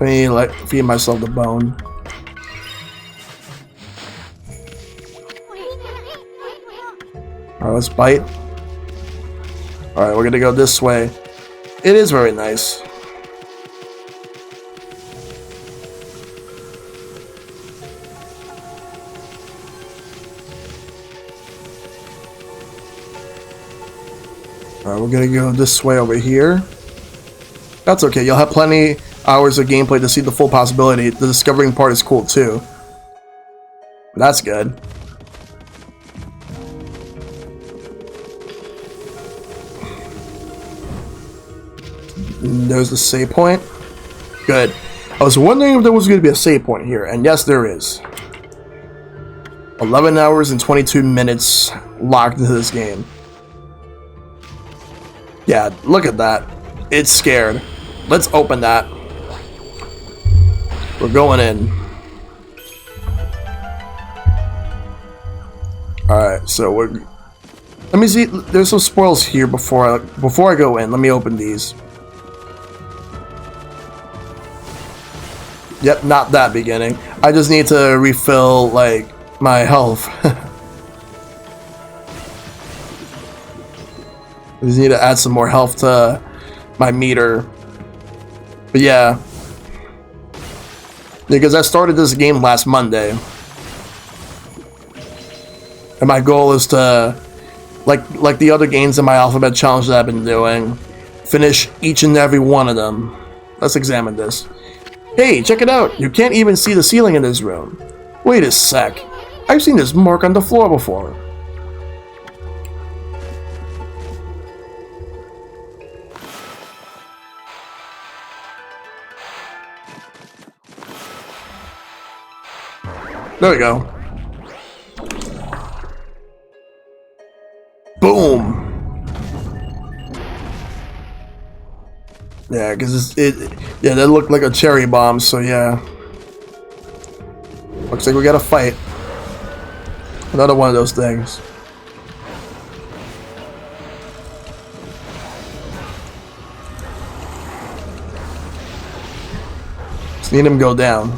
Let me, like, feed myself the bone. Alright, let's bite. Alright, we're gonna go this way. It is very nice. Alright, we're gonna go this way over here. That's okay, you'll have plenty hours of gameplay to see the full possibility. The discovering part is cool too. That's good. There's the save point. Good. I was wondering if there was going to be a save point here, and yes, there is. 11 hours and 22 minutes locked into this game. Yeah, look at that. It's scared. Let's open that. We're going in. Alright, so we're... Let me see. There's some spoils here before I go in. Let me open these. Yep, not that beginning. I just need to refill, like, my health. I just need to add some more health to my meter. But yeah. Because I started this game last Monday. And my goal is to, like the other games in my alphabet challenge that I've been doing, finish each and every one of them. Let's examine this. Hey, check it out! You can't even see the ceiling in this room. Wait a sec. I've seen this mark on the floor before. There we go. Boom! Yeah, because yeah, that looked like a cherry bomb, so yeah. Looks like we gotta fight. Another one of those things. Just need him to go down.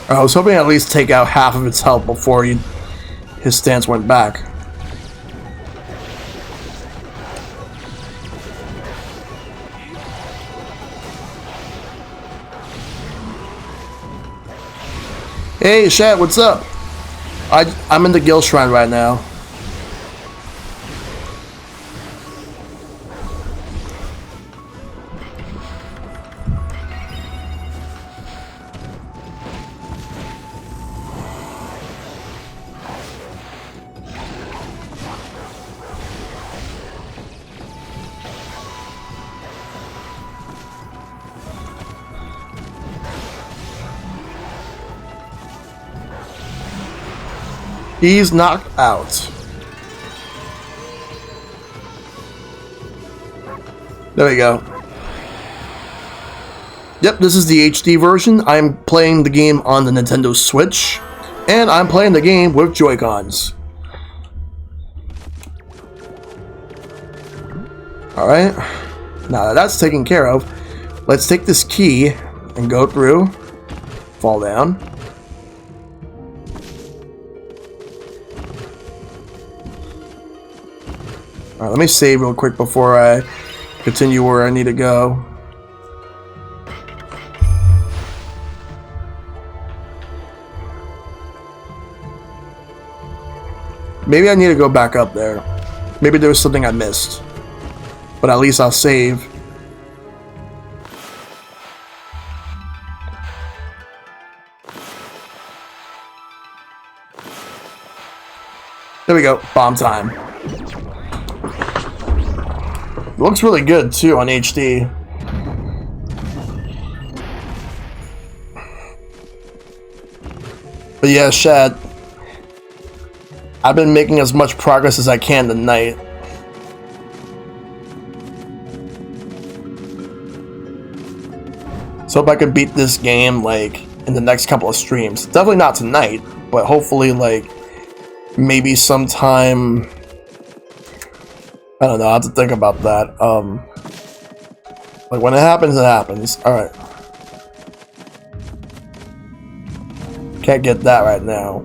I was hoping at least take out half of its health before his stance went back. Hey, Shat, what's up? I'm in the Guild Shrine right now. He's knocked out. There we go. Yep, this is the HD version. I'm playing the game on the Nintendo Switch, and I'm playing the game with Joy-Cons. Alright, now that that's taken care of, let's take this key and go through, fall down. Alright, let me save real quick before I continue where I need to go. Maybe I need to go back up there. Maybe there was something I missed. But at least I'll save. There we go. Bomb time. It looks really good too on HD. But yeah, Shad, I've been making as much progress as I can tonight. So hope I could beat this game like in the next couple of streams. Definitely not tonight, but hopefully like maybe sometime. I don't know, I have to think about that. Like when it happens, it happens. Alright. Can't get that right now.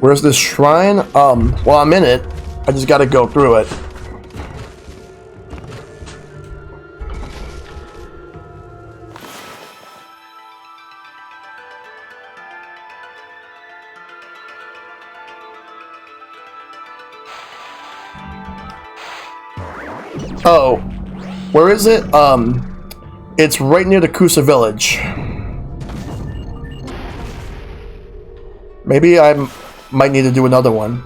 Where's this shrine? Well, I'm in it. I just gotta go through it. Oh, where is it? It's right near the Kusa village. Maybe I might need to do another one.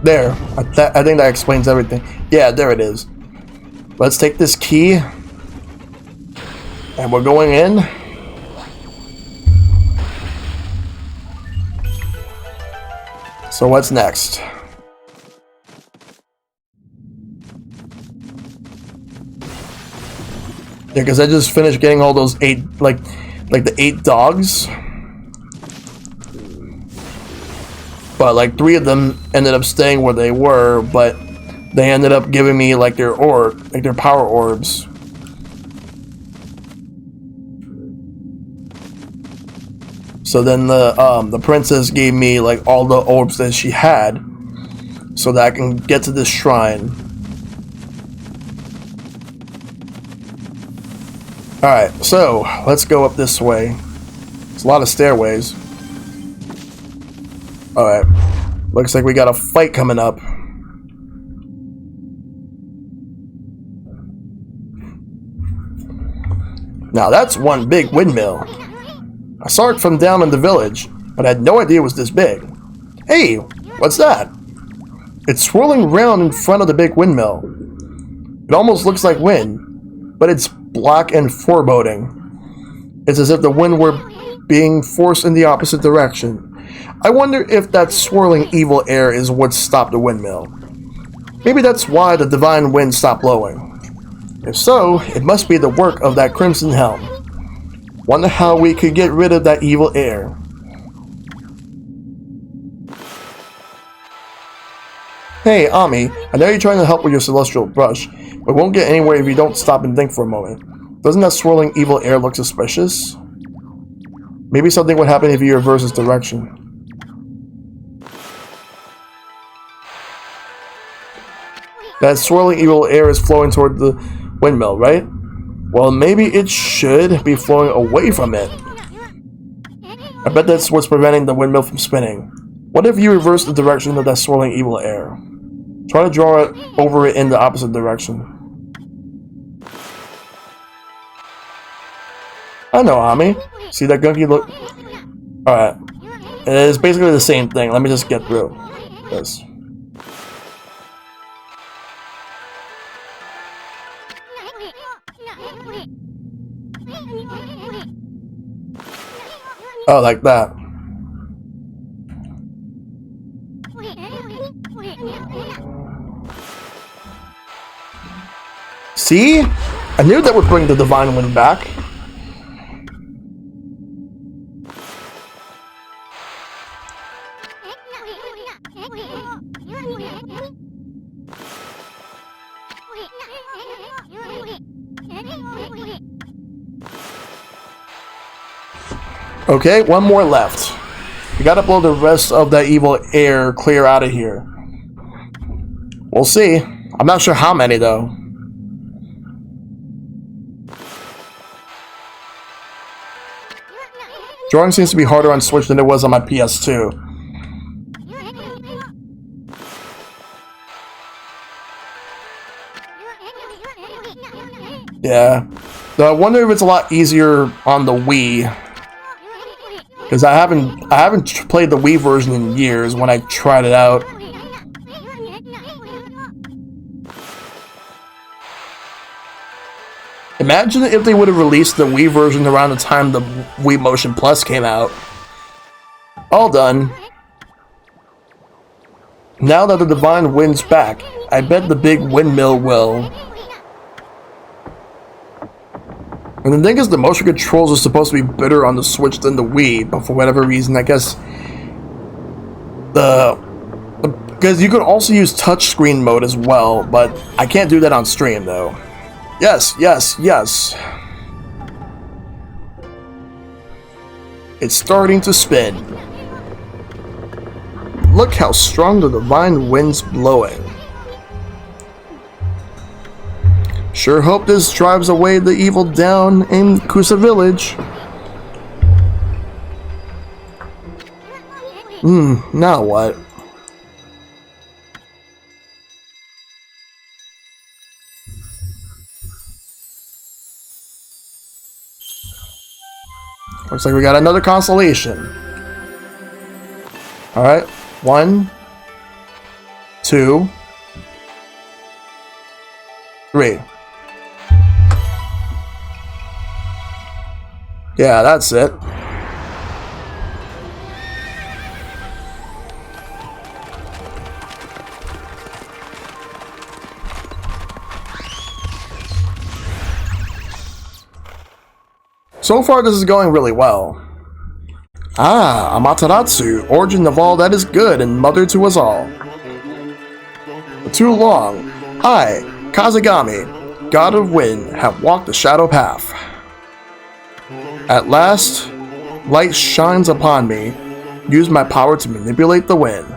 There. I think that explains everything. Yeah, there it is. Let's take this key. And we're going in. So what's next? Yeah, because I just finished getting all those 8, like the 8 dogs. But like 3 of them ended up staying where they were, but they ended up giving me like their power orbs. So then the princess gave me like all the orbs that she had, so that I can get to this shrine. Alright, so let's go up this way. There's a lot of stairways. Alright, looks like we got a fight coming up. Now that's one big windmill. I saw it from down in the village, but I had no idea it was this big. Hey, what's that? It's swirling around in front of the big windmill. It almost looks like wind, but it's black and foreboding. It's as if the wind were being forced in the opposite direction. I wonder if that swirling evil air is what stopped the windmill. Maybe that's why the divine wind stopped blowing. If so, it must be the work of that crimson helm. Wonder how we could get rid of that evil air. Hey, Ami, I know you're trying to help with your celestial brush, but won't get anywhere if you don't stop and think for a moment. Doesn't that swirling evil air look suspicious? Maybe something would happen if you reverse its direction. That swirling evil air is flowing toward the windmill, right? Well, maybe it should be flowing away from it. I bet that's what's preventing the windmill from spinning. What if you reverse the direction of that swirling evil air? Try to draw it over it in the opposite direction. I know, Ami. See that gunky look? Alright. It is basically the same thing. Let me just get through this. Oh, like that. See? I knew that would bring the divine wind back. Okay, one more left. We gotta blow the rest of that evil air clear out of here. We'll see. I'm not sure how many though. Drawing seems to be harder on Switch than it was on my PS2. Yeah. So I wonder if it's a lot easier on the Wii. Because I haven't played the Wii version in years when I tried it out. Imagine if they would have released the Wii version around the time the Wii Motion Plus came out. All done. Now that the Divine Wind's back, I bet the big windmill will. And the thing is, the motion controls are supposed to be better on the Switch than the Wii, but for whatever reason, I guess because you could also use touchscreen mode as well, but I can't do that on stream though. Yes, yes, yes. It's starting to spin. Look how strong the Divine Wind's blowing. Sure hope this drives away the evil down in Kusa Village. Now what? Looks like we got another constellation. Alright, 1, 2, 3. Yeah, that's it. So far, this is going really well. Ah, Amaterasu, origin of all that is good and mother to us all. For too long, I, Kazegami, god of wind, have walked the shadow path. At last, light shines upon me. Use my power to manipulate the wind.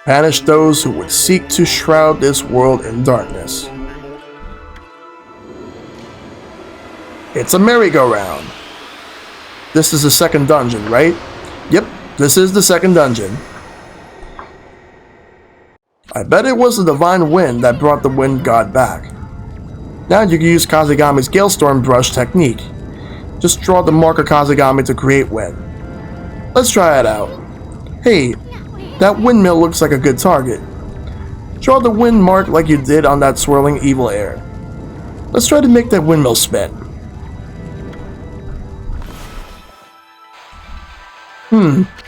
Banish those who would seek to shroud this world in darkness. It's a merry-go-round. This is the second dungeon, right? Yep, this is the second dungeon. I bet it was the Divine Wind that brought the Wind God back. Now you can use Kazegami's Galestorm Brush technique. Just draw the marker Kazegami to create wind. Let's try it out. Hey, that windmill looks like a good target. Draw the wind mark like you did on that swirling evil air. Let's try to make that windmill spin.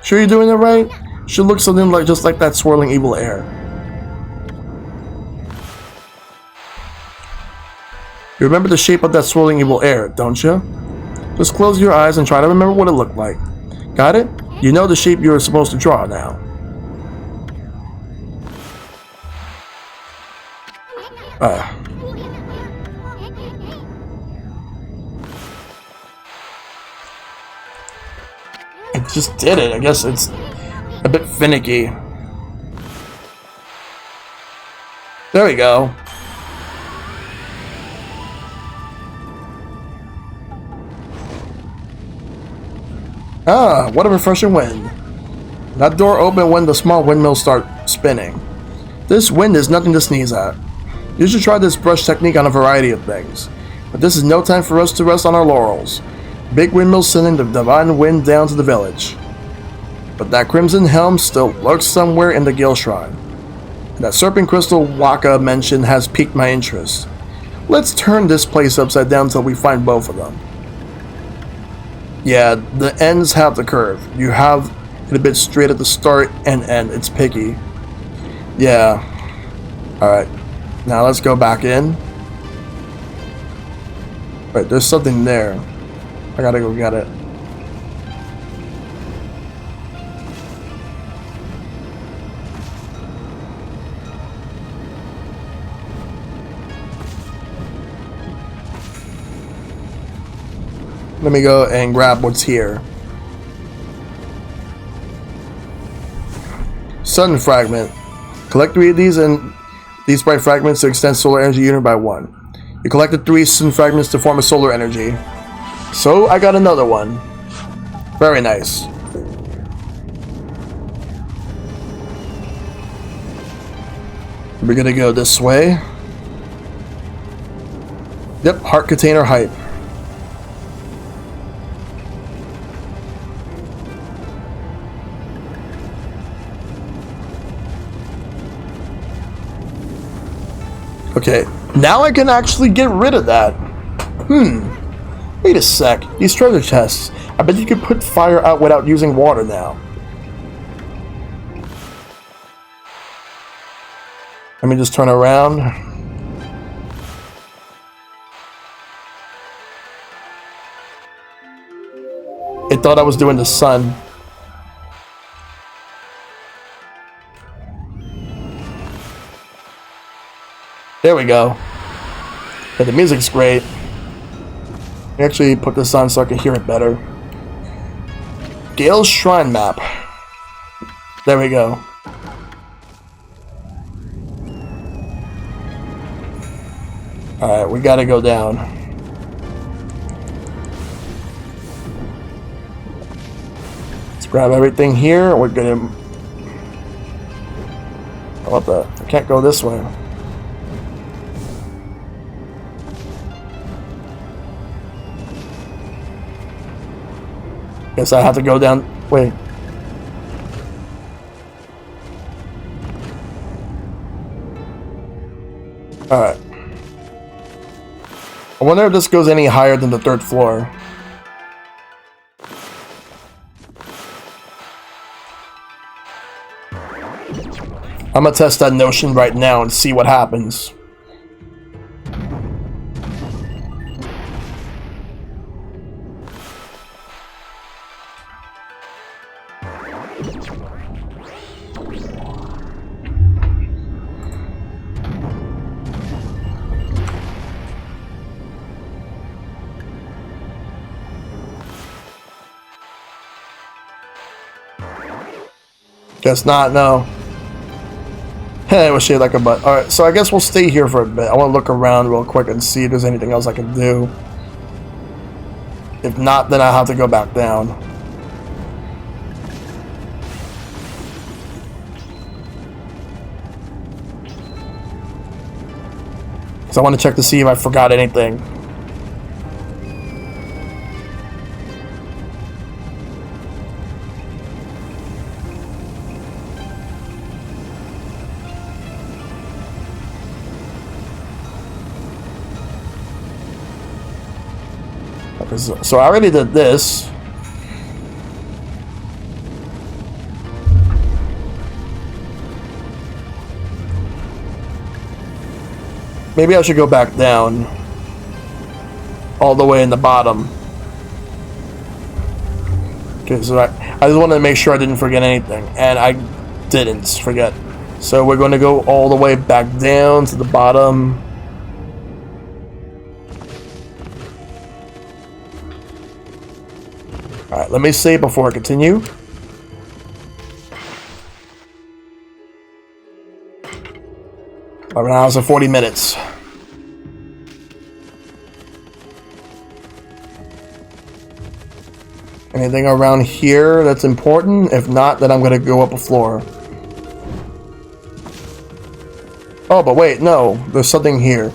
Sure you're doing it right? Should look something like just like that swirling evil air. You remember the shape of that swirling evil air, don't you? Just close your eyes and try to remember what it looked like. Got it? You know the shape you're supposed to draw now. It just did it. I guess it's a bit finicky. There we go. Ah, what a refreshing wind. That door opened when the small windmills start spinning. This wind is nothing to sneeze at. You should try this brush technique on a variety of things. But this is no time for us to rest on our laurels. Big windmills sending the Divine Wind down to the village. But that Crimson Helm still lurks somewhere in the Gil Shrine. And that Serpent Crystal Waka mentioned has piqued my interest. Let's turn this place upside down until we find both of them. Yeah, the ends have the curve. You have it a bit straight at the start and end. It's picky. Yeah. Alright. Now let's go back in. Wait, there's something there. I gotta go get it. Let me go and grab what's here. Sun Fragment. Collect 3 of these and these bright fragments to extend solar energy unit by 1. You collected 3 sun fragments to form a solar energy. So I got another one. Very nice. We're gonna go this way. Yep, heart container hype. Okay, now I can actually get rid of that. Wait a sec. These treasure chests. I bet you could put fire out without using water now. Let me just turn around. It thought I was doing the sun. There we go. Yeah, the music's great. I actually put this on so I can hear it better. Gale's Shrine Map. There we go. Alright, we gotta go down. Let's grab everything here. We're gonna... What the? I can't go this way. Guess I have to go down. Wait. Alright. I wonder if this goes any higher than the 3rd floor. I'm gonna test that notion right now and see what happens. Guess not, no. Hey, it was shaped like a butt. Alright, so I guess we'll stay here for a bit. I want to look around real quick and see if there's anything else I can do. If not, then I'll have to go back down. So I want to check to see if I forgot anything. So I already did this. Maybe I should go back down. All the way in the bottom. Okay, so I just wanted to make sure I didn't forget anything. And I didn't forget. So we're going to go all the way back down to the bottom. Alright, let me save before I continue. Around hours and 40 minutes. Anything around here that's important? If not, then I'm going to go up a floor. Oh, but wait, no. There's something here.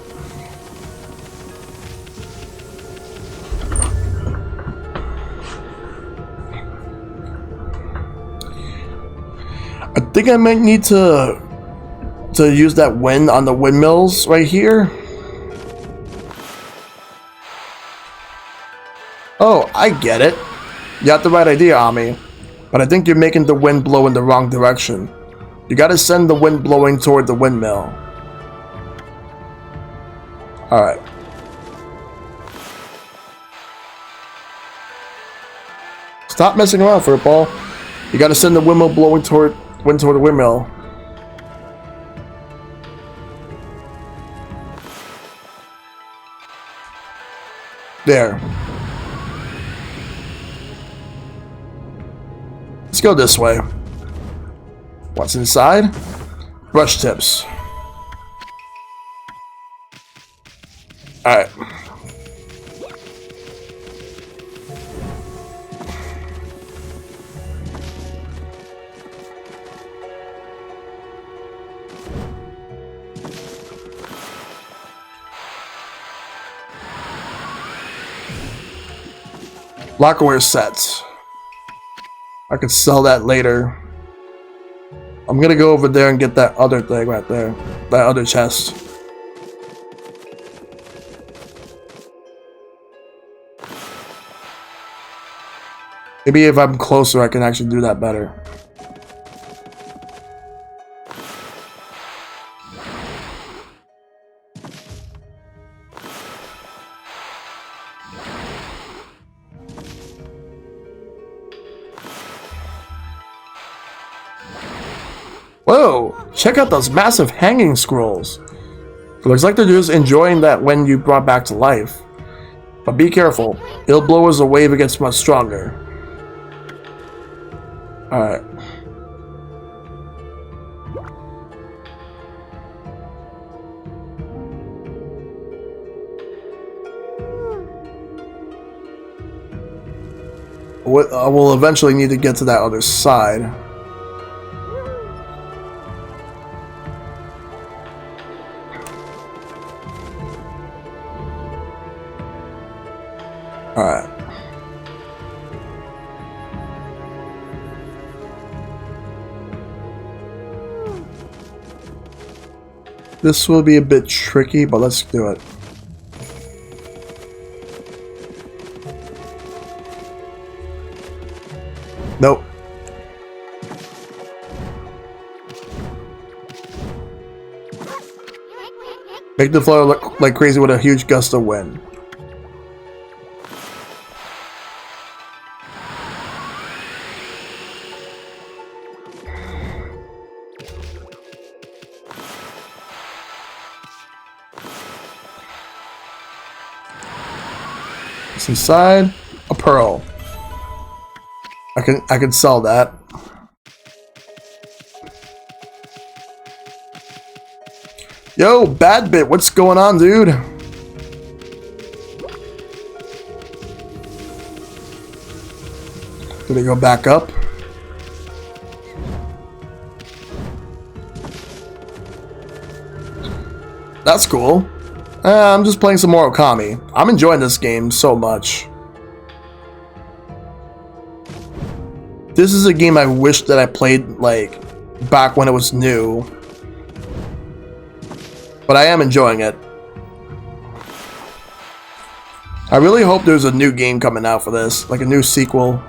I think I might need to use that wind on the windmills right here. Oh, I get it. You got the right idea, Ami. But I think you're making the wind blow in the wrong direction. You gotta send the wind blowing toward the windmill. Alright. Stop messing around, Football. You gotta send the windmill blowing toward the windmill. There. Let's go this way. What's inside? Brush tips. Alright. Lockaware sets. I could sell that later. I'm gonna go over there and get that other thing right there. That other chest. Maybe if I'm closer, I can actually do that better. Whoa! Check out those massive hanging scrolls. It looks like they're just enjoying that when you brought back to life. But be careful. It'll blow as the wave gets much stronger. Alright. I will eventually need to get to that other side. Alright. This will be a bit tricky, but let's do it. Nope. Make the floor look like crazy with a huge gust of wind. What's inside? A pearl. I can sell that. Yo, Bad Bit, what's going on, dude? Did they go back up? That's cool. I'm just playing some more Okami. I'm enjoying this game so much. This is a game I wish that I played, like, back when it was new. But I am enjoying it. I really hope there's a new game coming out for this, like a new sequel.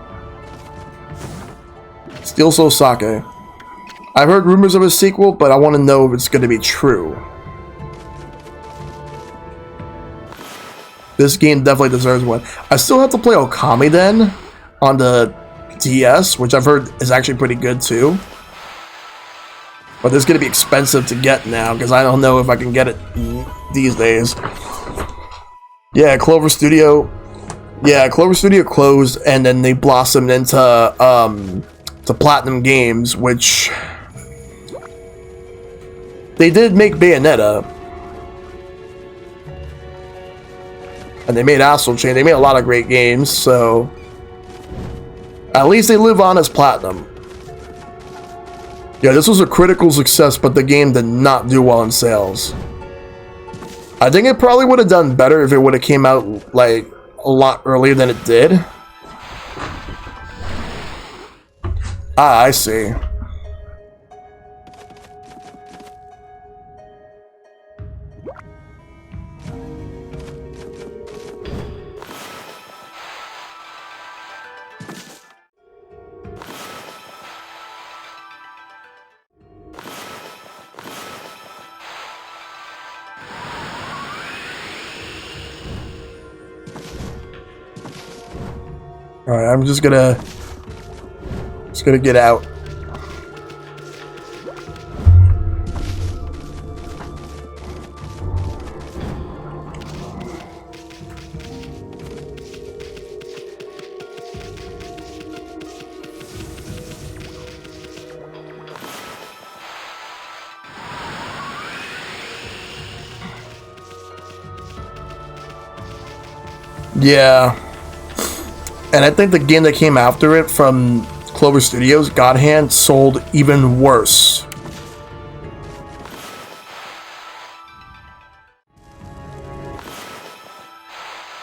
Steel Soul Sake. I've heard rumors of a sequel, but I want to know if it's going to be true. This game definitely deserves one. I still have to play Okami then on the DS, which I've heard is actually pretty good too. But it's going to be expensive to get now because I don't know if I can get it these days. Yeah, Clover Studio. Yeah, Clover Studio closed and then they blossomed into to Platinum Games, which they did make Bayonetta. And they made Astral Chain. They made a lot of great games, so at least they live on as Platinum. Yeah, this was a critical success, but the game did not do well in sales. I think it probably would have done better if it would have came out like a lot earlier than it did. Ah, I see. Alright, I'm just gonna get out. Yeah. And I think the game that came after it from Clover Studios, God Hand, sold even worse.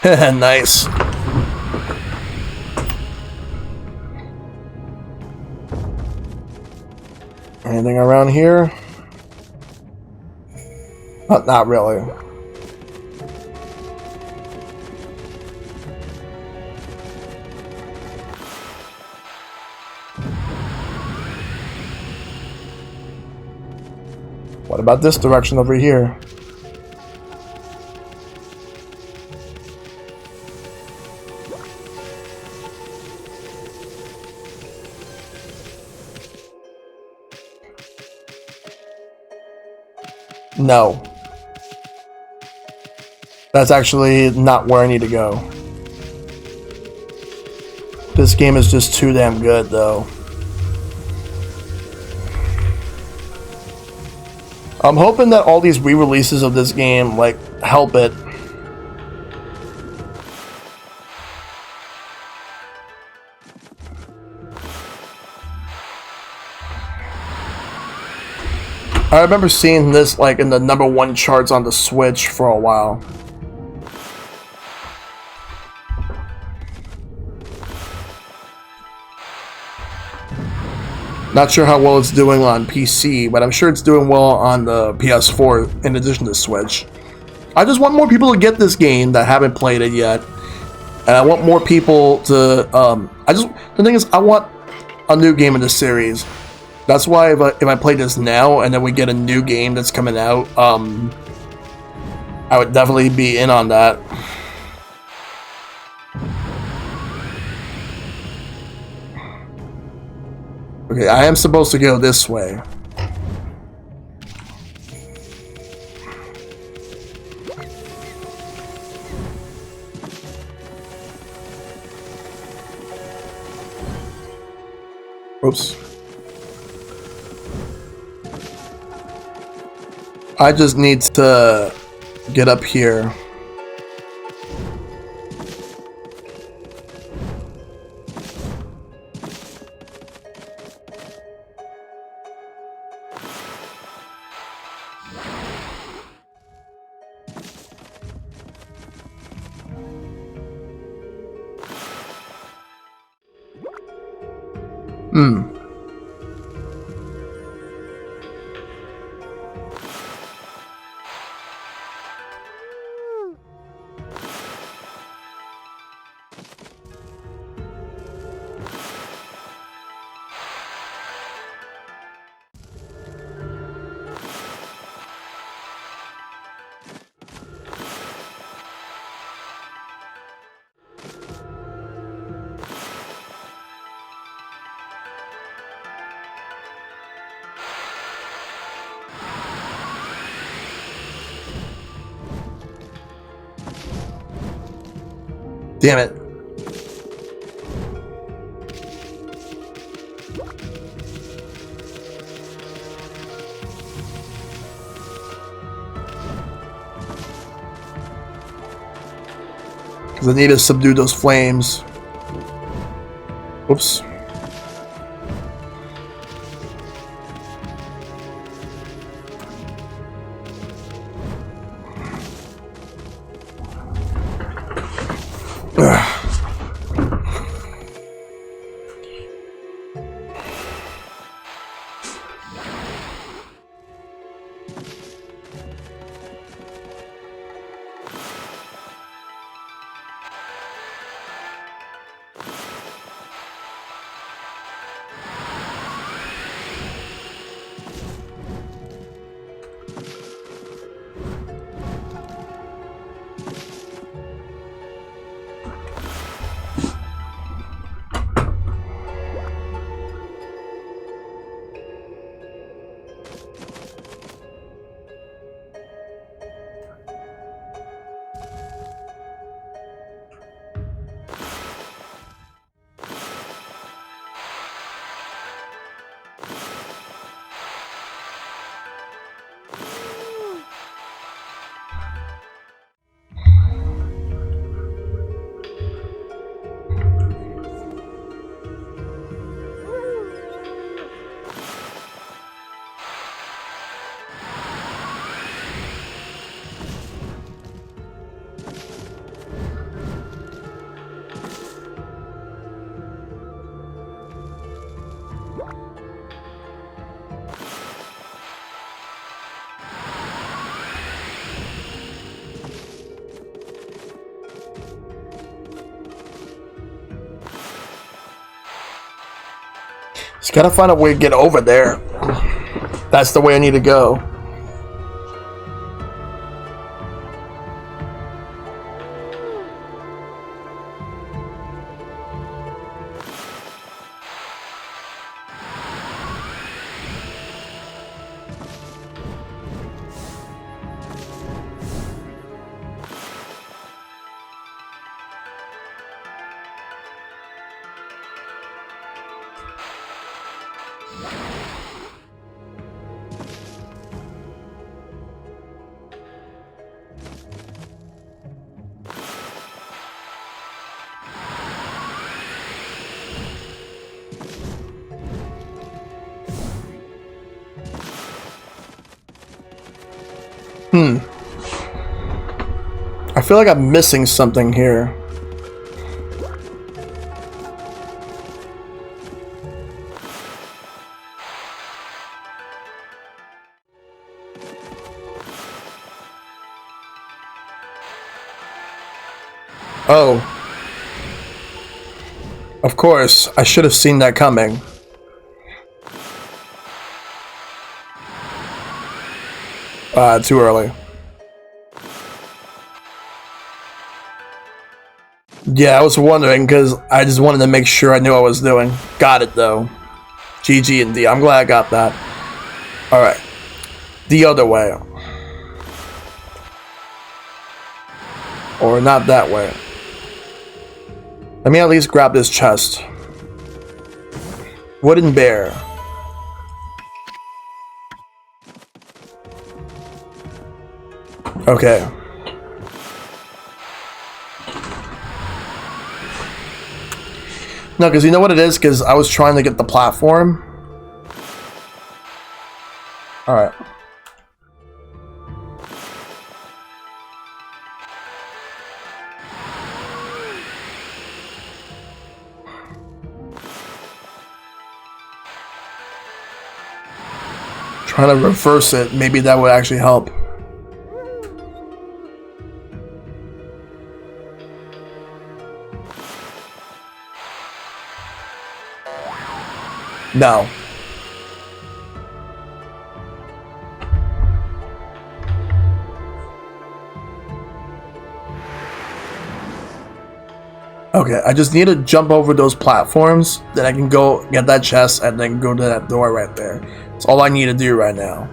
Nice. Anything around here? Not really. What about this direction over here? No. That's actually not where I need to go. This game is just too damn good, though. I'm hoping that all these re-releases of this game, like, help it. I remember seeing this, like, in the #1 charts on the Switch for a while. Not sure how well it's doing on PC, but I'm sure it's doing well on the PS4 in addition to Switch. I just want more people to get this game that haven't played it yet. And I want more people to, the thing is, I want a new game in the series. That's why if I play this now and then we get a new game that's coming out, I would definitely be in on that. Okay, I am supposed to go this way. Oops. I just need to get up here. Damn it. Because I need to subdue those flames. Oops. Just gotta find a way to get over there. That's the way I need to go. I feel like I'm missing something here. Oh. Of course, I should have seen that coming. Too early. Yeah, I was wondering because I just wanted to make sure I knew what I was doing. Got it though. GG indeed. I'm glad I got that. Alright. The other way. Or not that way. Let me at least grab this chest. Wooden bear. Okay. No, because you know what it is? Because I was trying to get the platform. Alright. Trying to reverse it. Maybe that would actually help. No. Okay, I just need to jump over those platforms, then I can go get that chest and then go to that door right there. That's all I need to do right now.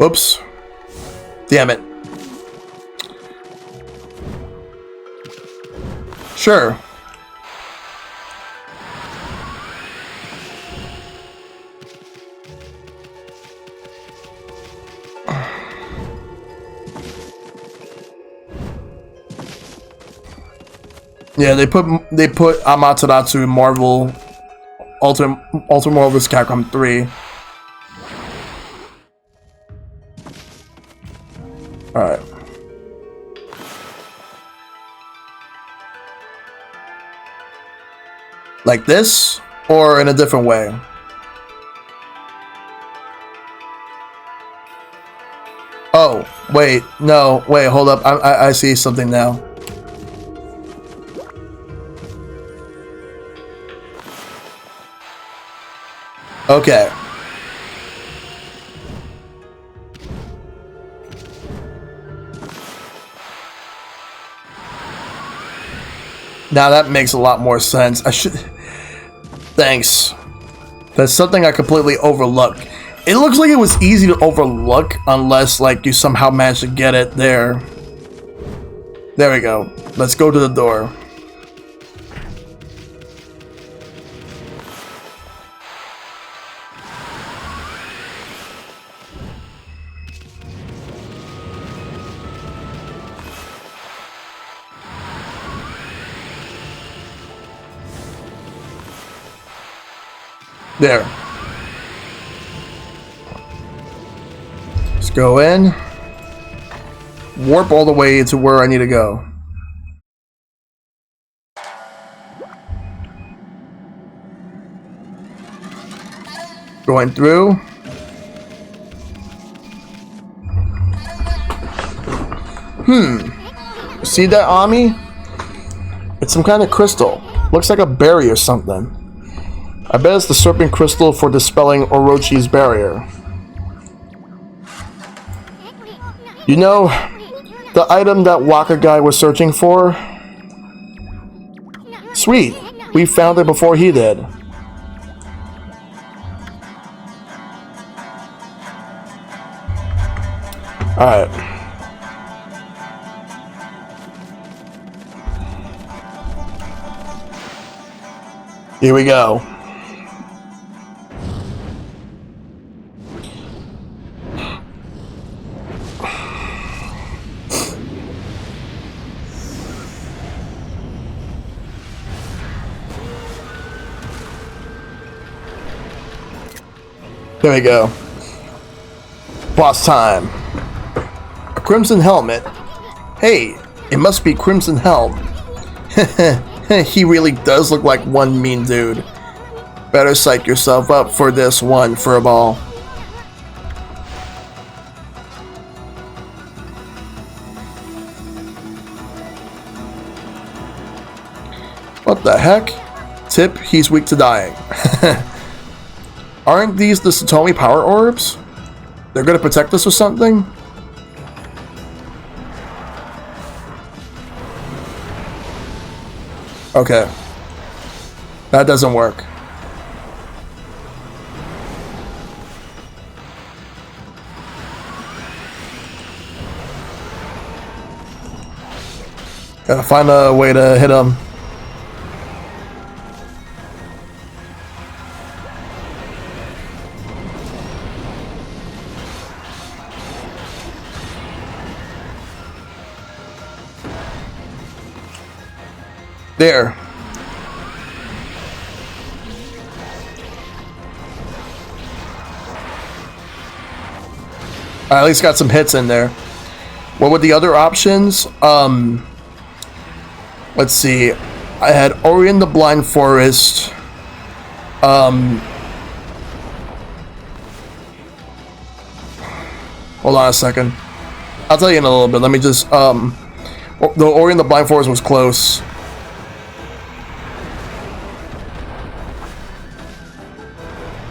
Oops. Damn it. Sure. Yeah, they put Amaterasu in Marvel Ultimate Marvel vs. Capcom 3. Alright. Like this? Or in a different way? Oh, wait. No, wait, hold up. I see something now. Okay. Now that makes a lot more sense. I should... Thanks. That's something I completely overlooked. It looks like it was easy to overlook unless, like, you somehow managed to get it there. There we go. Let's go to the door. There. Let's go in. Warp all the way to where I need to go. Going through. See that, Ami? It's some kind of crystal. Looks like a berry or something. I bet it's the serpent crystal for dispelling Orochi's barrier. You know, the item that Waka guy was searching for? Sweet. We found it before he did. Alright. Here we go. There we go. Boss time. A crimson helmet. Hey, it must be Crimson Helm. He really does look like one mean dude. Better psych yourself up for this one for a ball. What the heck? Tip, he's weak to dying. Aren't these the Satomi power orbs? They're gonna protect us or something? Okay. That doesn't work. Gotta find a way to hit him. There. I at least got some hits in there. What were the other options? Let's see. I had Ori in the Blind Forest. Hold on a second. I'll tell you in a little bit. Let me just, the Ori in the Blind Forest was close.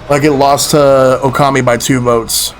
Like it lost to Okami by 2 votes.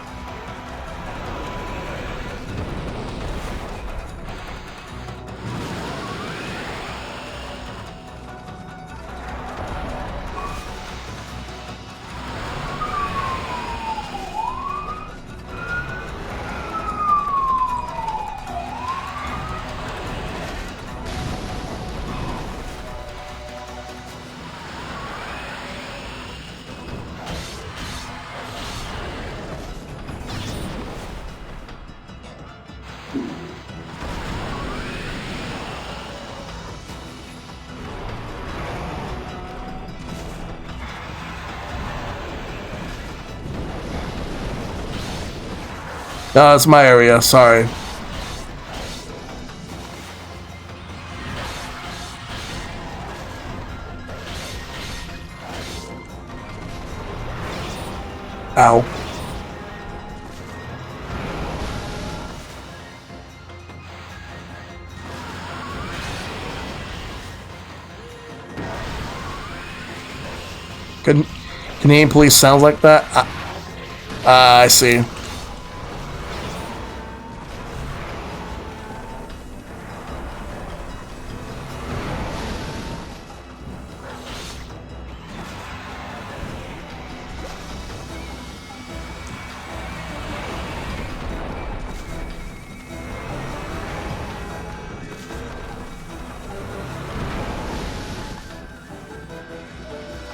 No, it's my area, sorry. Ow. Canadian police sounds like that? I see.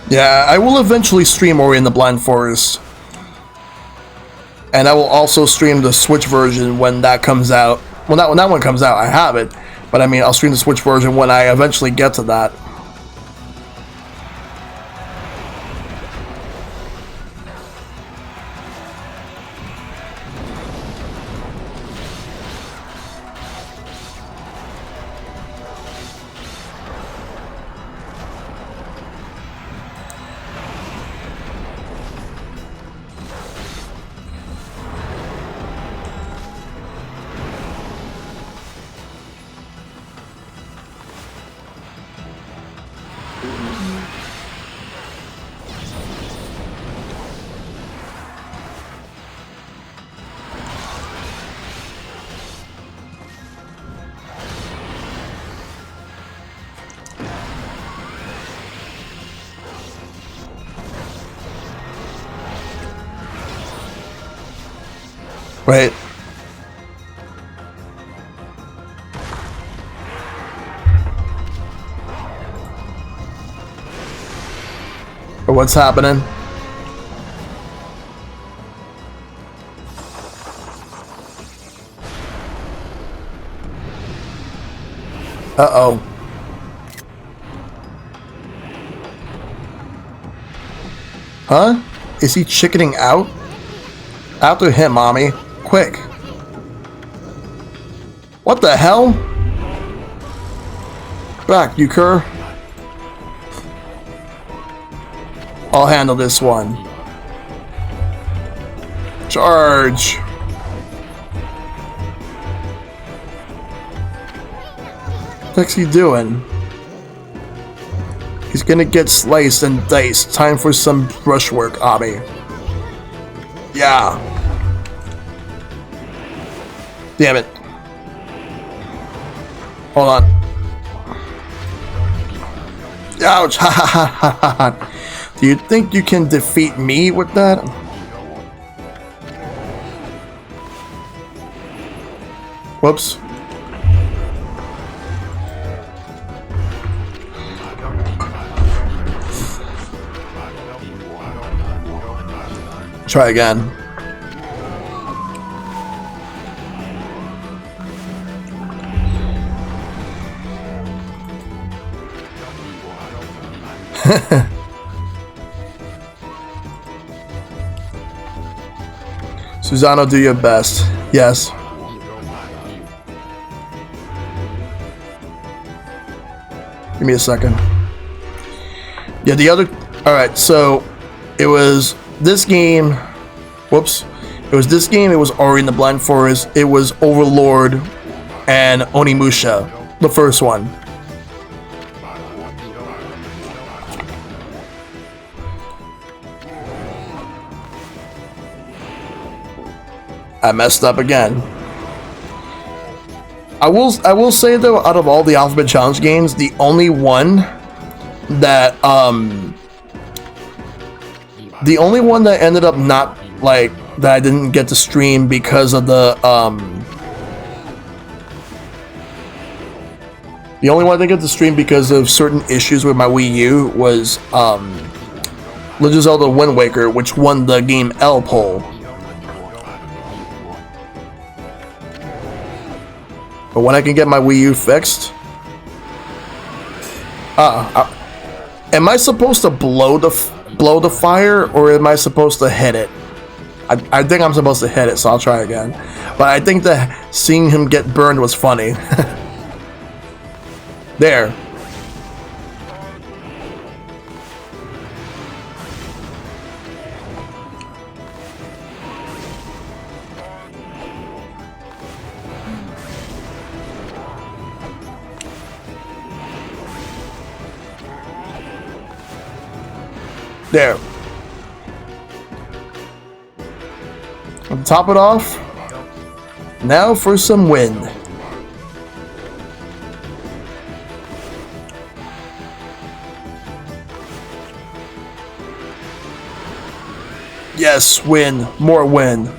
Yeah, I will eventually stream Ori in the Blind Forest. And I will also stream the Switch version when that comes out. Well, not when that one comes out, I have it. But I mean, I'll stream the Switch version when I eventually get to that. Right? Or what's happening? Uh-oh. Huh? Is he chickening out? After him, mommy. Quick. What the hell? Back, you cur. I'll handle this one. Charge. What's he doing? He's gonna get sliced and diced. Time for some brushwork, Abi. Yeah. Damn it. Hold on. Ouch. Ha ha ha ha ha. Do you think you can defeat me with that? Whoops. Try again. Susano, do your best. Yes. Give me a second. Yeah, the other... Alright, so... It was this game... Whoops. It was this game, it was Ori in the Blind Forest, it was Overlord, and Onimusha. The first one. I messed up again. I will say though, out of all the Alphabet Challenge games, the only one that ended up not like that I didn't get to stream because of the only one I didn't get to stream because of certain issues with my Wii U was Legend of Zelda Wind Waker, which won the Game L poll. But when I can get my Wii U fixed... am I supposed to blow the fire, or am I supposed to hit it? I think I'm supposed to hit it, so I'll try again. But I think that seeing him get burned was funny. There. There. I'll top it off. Now for some wind. Yes, wind. More wind.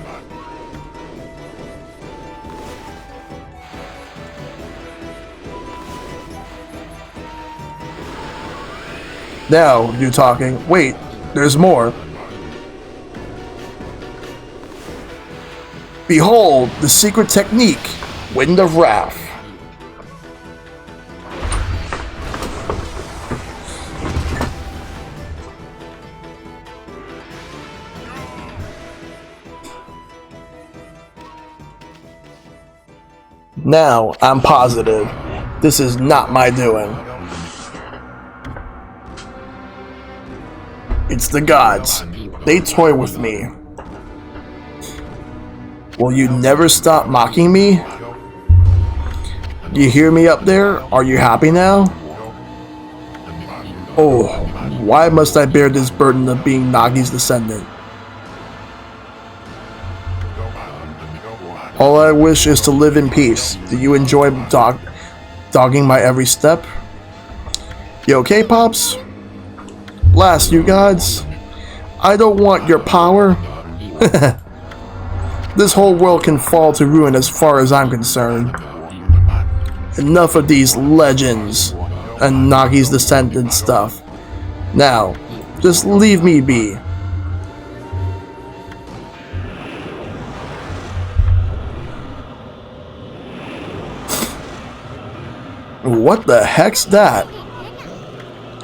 Now you're talking. Wait, there's more. Behold, the secret technique, Wind of Wrath. Now, I'm positive, this is not my doing. It's the gods. They toy with me. Will you never stop mocking me? Do you hear me up there? Are you happy now? Oh, why must I bear this burden of being Nagi's descendant? All I wish is to live in peace. Do you enjoy dogging my every step? You okay, Pops? Blast you gods. I don't want your power. This whole world can fall to ruin as far as I'm concerned. Enough of these legends and Nagi's descendant stuff. Now, just leave me be. What the heck's that?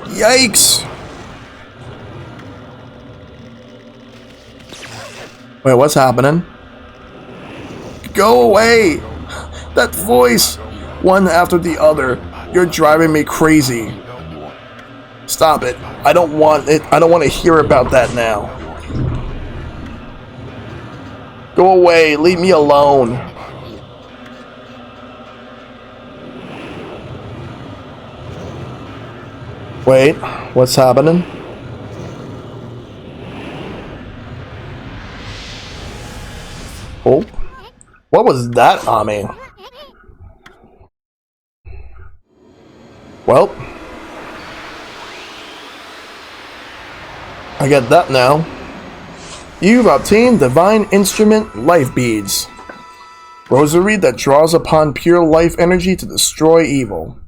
Yikes! Wait, what's happening? Go away! That voice! One after the other. You're driving me crazy. Stop it. I don't want it. I don't want to hear about that now. Go away. Leave me alone. Wait, what's happening? Oh, what was that, Ami? Well, I get that now. You've obtained Divine Instrument Life Beads. Rosary that draws upon pure life energy to destroy evil.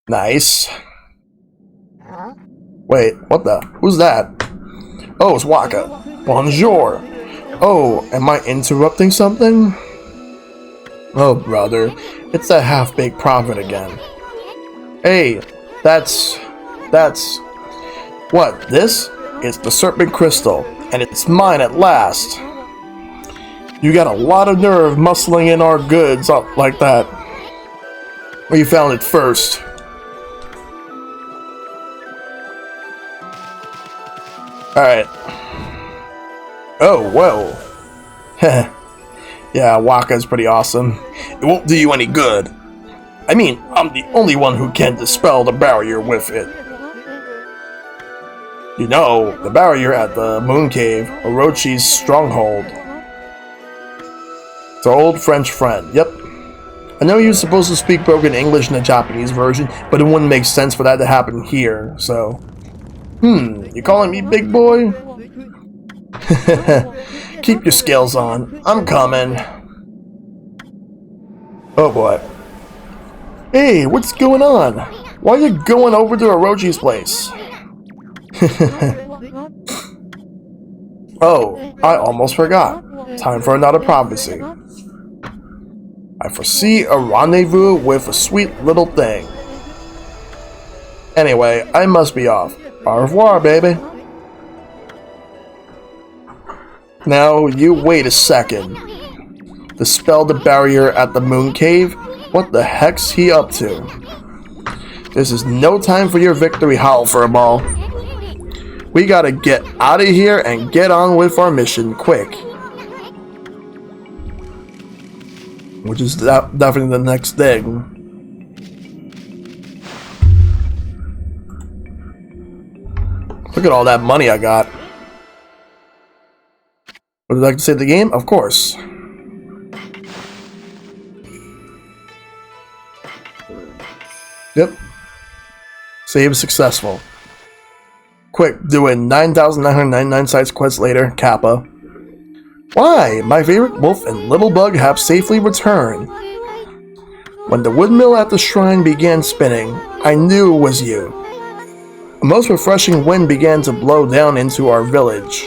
Nice. Wait, what the? Who's that? Oh, it's Waka. Bonjour. Oh, am I interrupting something? Oh, brother. It's that half-baked prophet again. Hey, that's... What, this? It's the Serpent Crystal, and it's mine at last. You got a lot of nerve muscling in our goods up like that. Well, you found it first. Alright. Oh, whoa. Yeah, Waka's pretty awesome. It won't do you any good. I mean, I'm the only one who can dispel the barrier with it. You know, the barrier at the Moon Cave, Orochi's stronghold. It's our old French friend, yep. I know you're supposed to speak broken English in the Japanese version, but it wouldn't make sense for that to happen here, so... You calling me big boy? Keep your scales on. I'm coming. Oh boy. Hey, what's going on? Why are you going over to Orochi's place? Oh, I almost forgot. Time for another prophecy. I foresee a rendezvous with a sweet little thing. Anyway, I must be off. Au revoir, baby. Now, you wait a second. Dispel the barrier at the Moon Cave? What the heck's he up to? This is no time for your victory howl for a ball. We gotta get out of here and get on with our mission quick. Which is definitely the next thing. Look at all that money I got. Would you like to save the game? Of course. Yep. Save successful. Quick, doing 9,999 sites quests later, Kappa. Why? My favorite wolf and little bug have safely returned. When the woodmill at the shrine began spinning, I knew it was you. A most refreshing wind began to blow down into our village.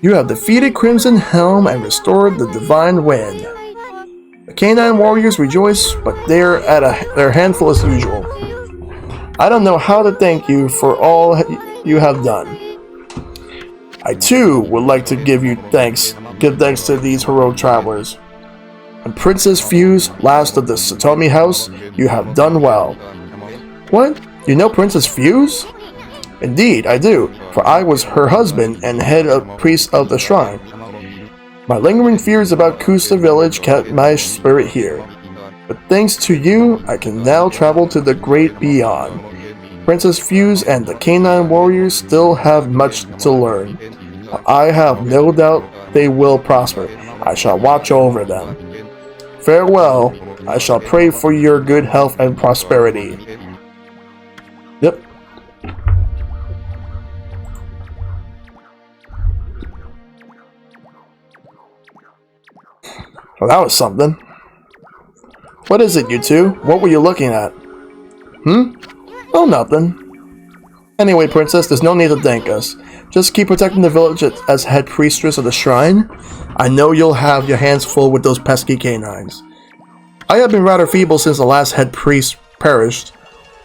You have defeated Crimson Helm and restored the Divine Wind. The canine warriors rejoice, but they're at their handful as usual. I don't know how to thank you for all you have done. I too would like to give thanks to these heroic travelers. And Princess Fuse, last of the Satomi house, you have done well. What? You know Princess Fuse? Indeed, I do, for I was her husband and head priest of the shrine. My lingering fears about Kusa village kept my spirit here. But thanks to you, I can now travel to the great beyond. Princess Fuse and the canine warriors still have much to learn. I have no doubt they will prosper. I shall watch over them. Farewell. I shall pray for your good health and prosperity. Yep. Well, that was something. What is it, you two? What were you looking at? Oh, nothing. Anyway, Princess, there's no need to thank us. Just keep protecting the village as head priestess of the shrine. I know you'll have your hands full with those pesky canines. I have been rather feeble since the last head priest perished,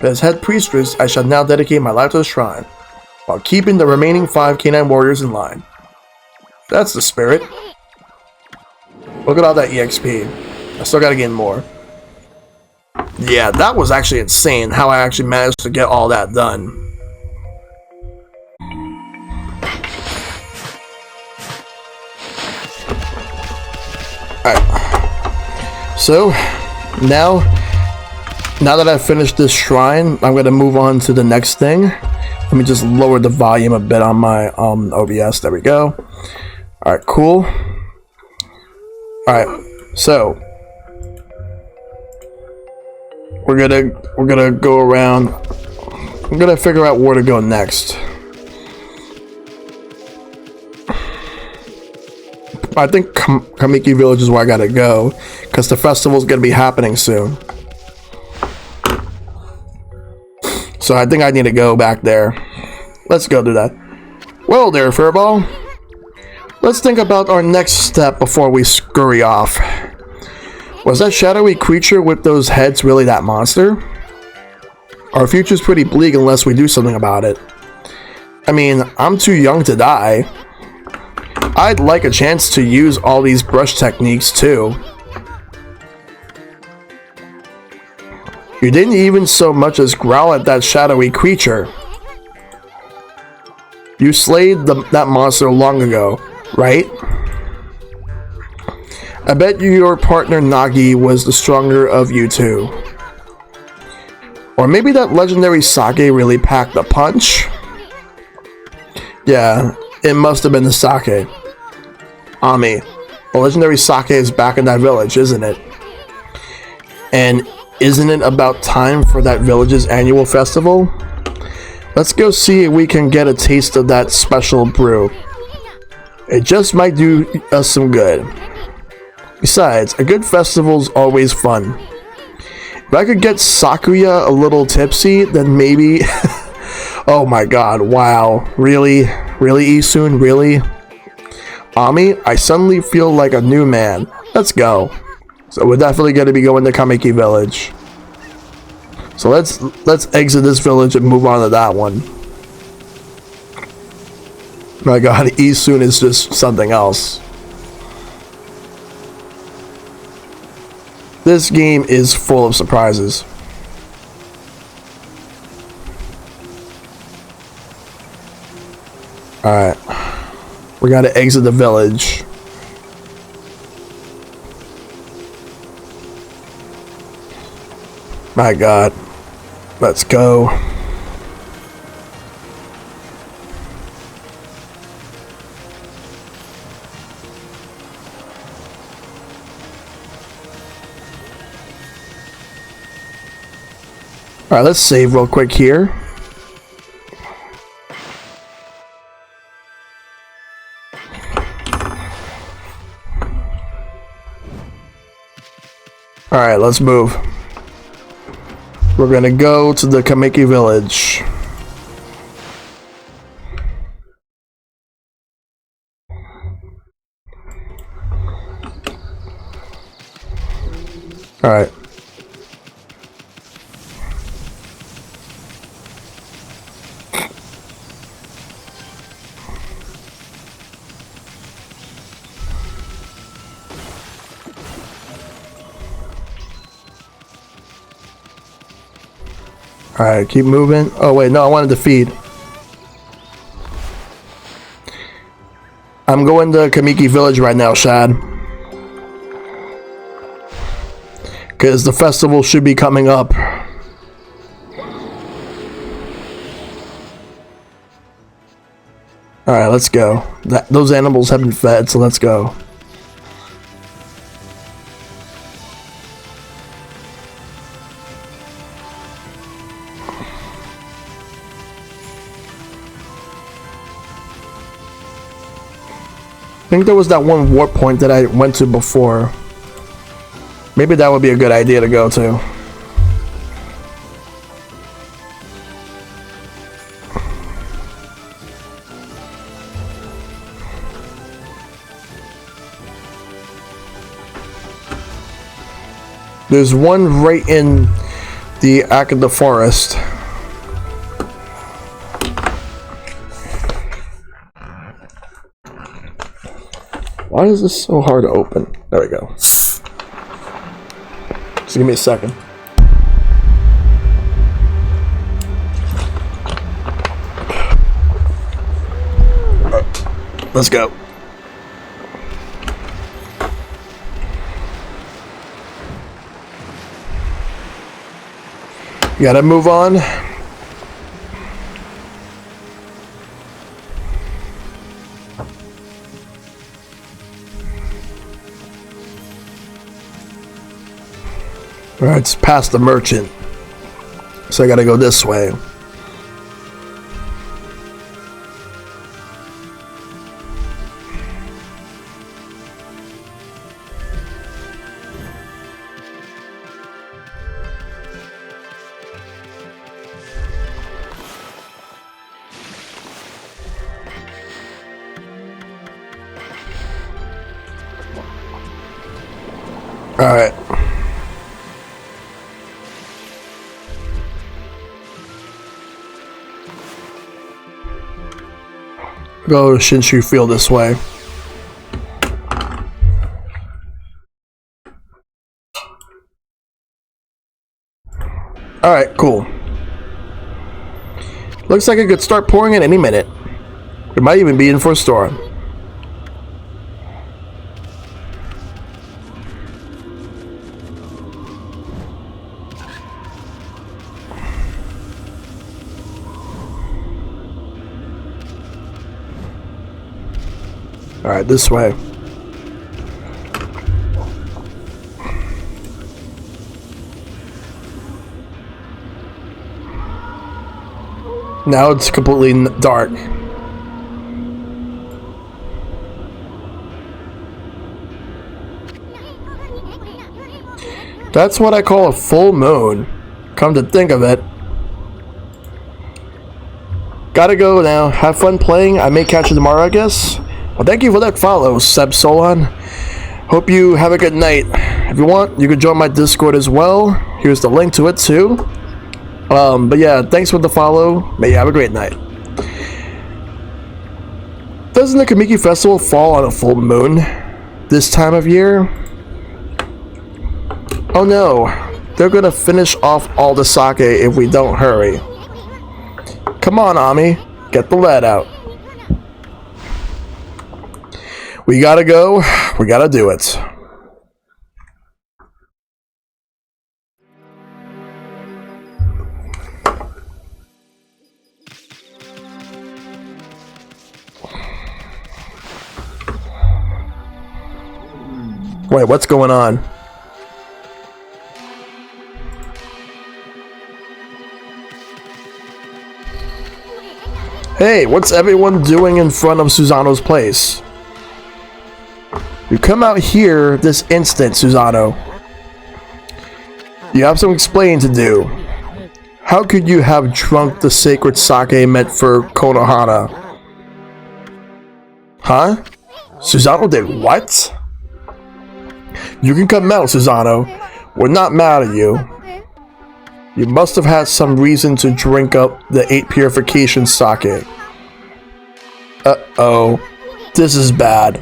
but as head priestess, I shall now dedicate my life to the shrine, while keeping the remaining 5 canine warriors in line. That's the spirit. Look at all that EXP. I still gotta gain more. Yeah, that was actually insane how I actually managed to get all that done. Alright. So, now that I've finished this shrine, I'm gonna move on to the next thing. Let me just lower the volume a bit on my OBS. There we go. Alright, cool. Alright, so we're gonna go around. I'm gonna figure out where to go next. I think Kamiki Village is where I gotta go, because the festival's gonna be happening soon. So I think I need to go back there. Let's go do that. Well there, Furball. Let's think about our next step before we scurry off. Was that shadowy creature with those heads really that monster? Our future's pretty bleak unless we do something about it. I mean, I'm too young to die. I'd like a chance to use all these brush techniques too. You didn't even so much as growl at that shadowy creature. You slayed that monster long ago, right? I bet your partner Nagi was the stronger of you two. Or maybe that legendary sake really packed a punch? Yeah, it must have been the sake. Ami, the legendary sake is back in that village, isn't it? And isn't it about time for that village's annual festival? Let's go see if we can get a taste of that special brew. It just might do us some good. Besides, a good festival's always fun. If I could get Sakuya a little tipsy, then maybe... Oh my god, wow. Really? Really, Isun? Really? Ami, I suddenly feel like a new man. Let's go. So we're definitely going to be going to Kamiki Village. So let's exit this village and move on to that one. My god, Isun is just something else. This game is full of surprises. Alright. We gotta exit the village. My god. Let's go. Alright, let's save real quick here. Alright, let's move. We're gonna go to the Kamiki Village. Alright. Alright, keep moving. Oh wait, no, I wanted to feed. I'm going to Kamiki Village right now, Shad. Because the festival should be coming up. Alright, let's go. Those animals have been fed, so let's go. I think there was that one warp point that I went to before. Maybe that would be a good idea to go to. There's one right in the Akita forest. Why is this so hard to open? There we go. Just give me a second. Alright, let's go. Gotta move on. Alright, it's past the merchant. So I gotta go this way. Alright. Go Shinshu Field this way. Alright, cool. Looks like it could start pouring in any minute. It might even be in for a storm. Alright, this way. Now it's completely dark. That's what I call a full moon. Come to think of it. Gotta go now. Have fun playing. I may catch you tomorrow, I guess. Well, thank you for that follow, Seb Solon. Hope you have a good night. If you want, you can join my Discord as well. Here's the link to it too. But yeah, thanks for the follow. May you have a great night. Doesn't the Kamiki Festival fall on a full moon this time of year? Oh no, they're gonna finish off all the sake if we don't hurry. Come on, Ami, get the lead out. We gotta go, we gotta do it. Wait, what's going on? Hey, what's everyone doing in front of Susano's place? You come out here this instant, Susano. You have some explaining to do. How could you have drunk the sacred sake meant for Konohana? Huh? Susano did what? You can come out, Susano. We're not mad at you. You must have had some reason to drink up the 8 purification sake. Uh-oh. This is bad.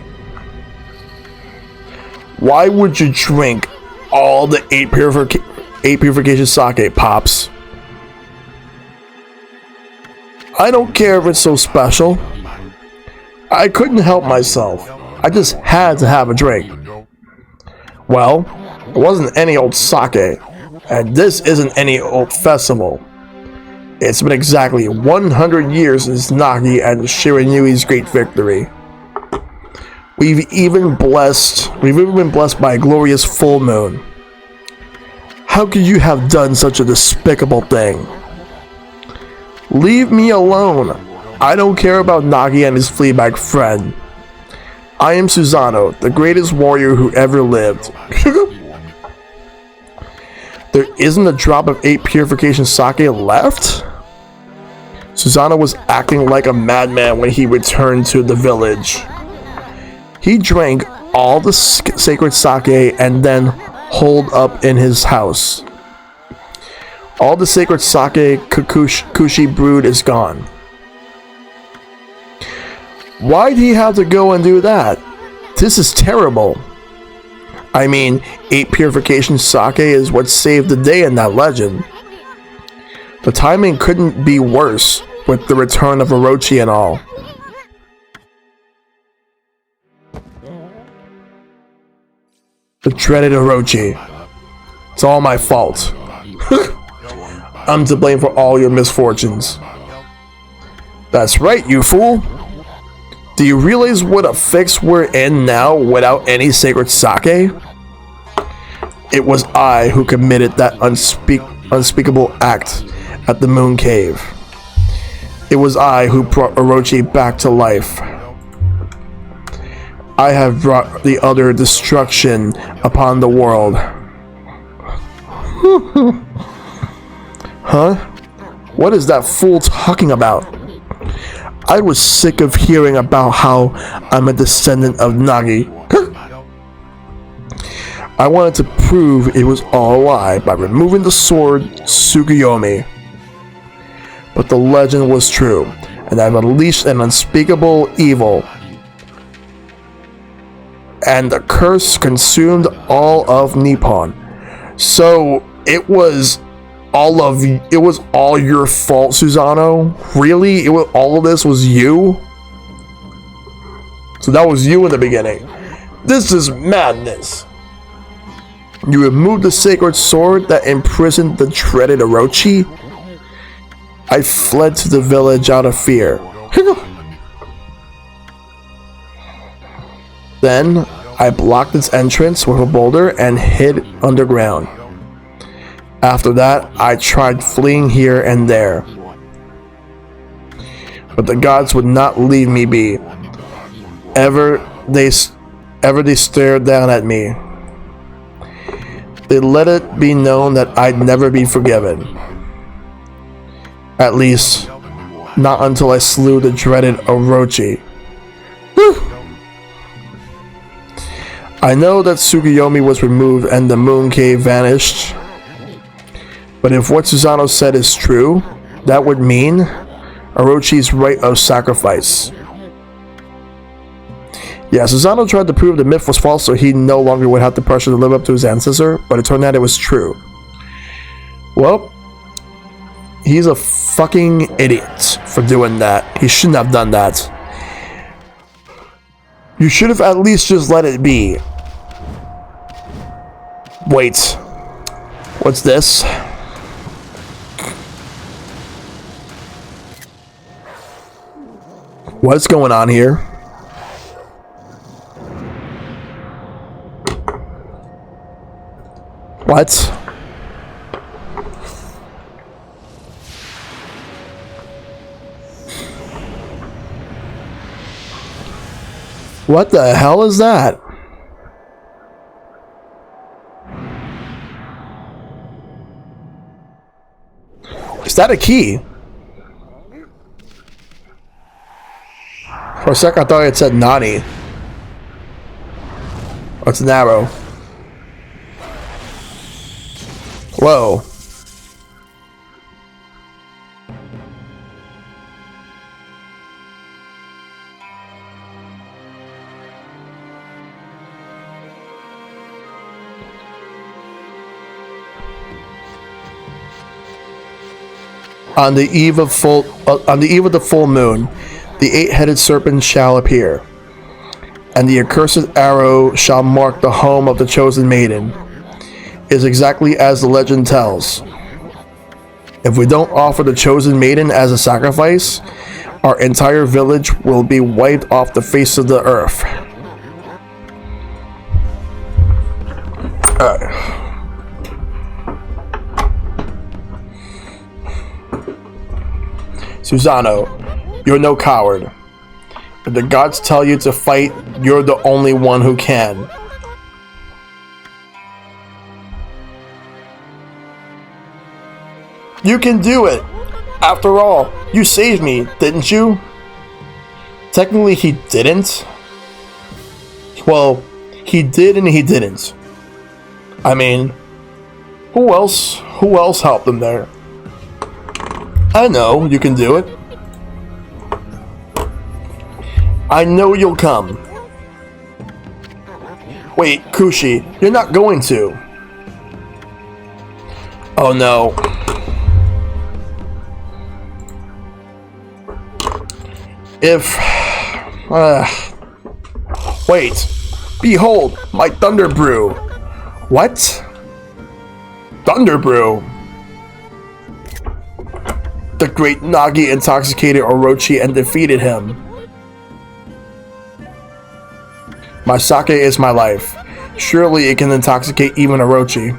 Why would you drink all the 8 purification sake, Pops? I don't care if it's so special. I couldn't help myself. I just had to have a drink. Well, it wasn't any old sake, and this isn't any old festival. It's been exactly 100 years since Nagi and Shiranui's great victory. We've even been blessed by a glorious full moon. How could you have done such a despicable thing? Leave me alone. I don't care about Nagi and his fleabag friend. I am Susano, the greatest warrior who ever lived. There isn't a drop of 8 purification sake left? Susanoo was acting like a madman when he returned to the village. He drank all the sacred sake and then holed up in his house. All the sacred sake Kushi brewed is gone. Why did he have to go and do that? This is terrible. I mean, 8 purification sake is what saved the day in that legend. The timing couldn't be worse with the return of Orochi and all. The dreaded Orochi. It's all my fault. I'm to blame for all your misfortunes. That's right, you fool. Do you realize what a fix we're in now without any sacred sake? It was I who committed that unspeakable act at the Moon Cave. It was I who brought Orochi back to life. I have brought the utter destruction upon the world. Huh? What is that fool talking about? I was sick of hearing about how I'm a descendant of Nagi. I wanted to prove it was all a lie by removing the sword Tsukuyomi. But the legend was true, and I've unleashed an unspeakable evil. And the curse consumed all of Nippon. So it was all your fault, Susanoo? Really? All of this was you? So that was you in the beginning. This is madness. You removed the sacred sword that imprisoned the dreaded Orochi? I fled to the village out of fear. Then, I blocked its entrance with a boulder and hid underground. After that, I tried fleeing here and there. But the gods would not leave me be. Ever they stared down at me. They let it be known that I'd never be forgiven. At least, not until I slew the dreaded Orochi. I know that Tsukuyomi was removed and the Moon Cave vanished. But if what Susanoo said is true, that would mean Orochi's rite of sacrifice. Yeah, Susanoo tried to prove the myth was false so he no longer would have the pressure to live up to his ancestor, but it turned out it was true. Well, he's a fucking idiot for doing that. He shouldn't have done that. You should have at least just let it be. Wait. What's this? What's going on here? What? What the hell is that? Is that a key? For a second I thought it said Nani. Oh, it's an arrow. Whoa. On the eve of the full moon, the 8-headed serpent shall appear, and the accursed arrow shall mark the home of the chosen maiden. It is exactly as the legend tells. If we don't offer the chosen maiden as a sacrifice, our entire village will be wiped off the face of the earth. Susanoo, you're no coward. If the gods tell you to fight, you're the only one who can. You can do it! After all, you saved me, didn't you? Technically, he didn't. Well, he did and he didn't. I mean, who else helped him there? I know you can do it. I know you'll come. Wait, Kushi, you're not going to. Oh no. If... wait. Behold, my Thunder Brew. What? Thunder Brew? The great Nagi intoxicated Orochi and defeated him. My sake is my life. Surely it can intoxicate even Orochi.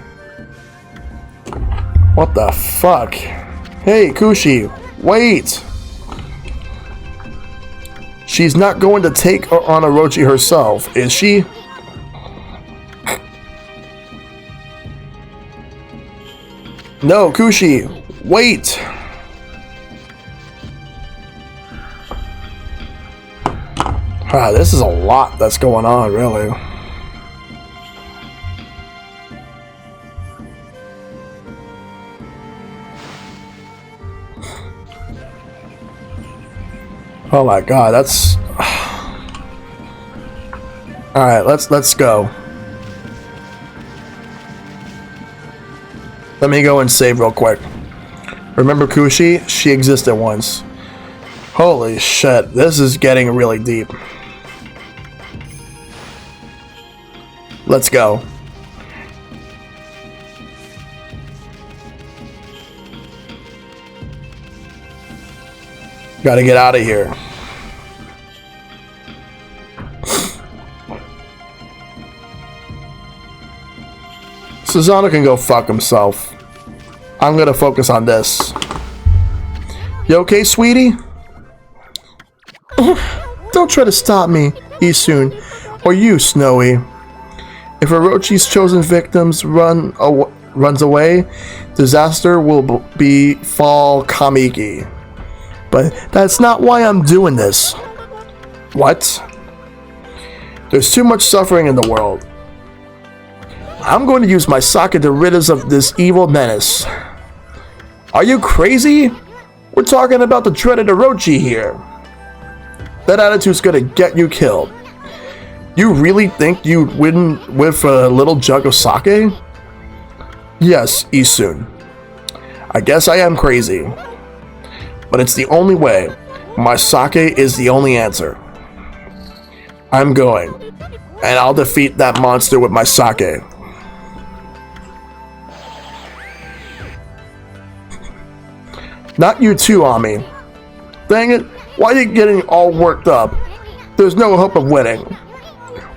What the fuck? Hey, Kushi, wait! She's not going to take on Orochi herself, is she? No, Kushi, wait! This is a lot that's going on, really. Oh my god, that's... Alright, let's go. Let me go and save real quick. Remember Kushi? She existed once. Holy shit, this is getting really deep. Let's go. Gotta get out of here. Susanoo can go fuck himself. I'm gonna focus on this. You okay, sweetie? Don't try to stop me, Isun, or you, Snowy. If Orochi's chosen victims runs away, disaster will befall Kamiki. But that's not why I'm doing this. What? There's too much suffering in the world. I'm going to use my sake to rid us of this evil menace. Are you crazy? We're talking about the dreaded Orochi here. That attitude's gonna get you killed. You really think you'd win with a little jug of sake? Yes, Isun. I guess I am crazy. But it's the only way. My sake is the only answer. I'm going. And I'll defeat that monster with my sake. Not you too, Ami. Dang it, why are you getting all worked up? There's no hope of winning.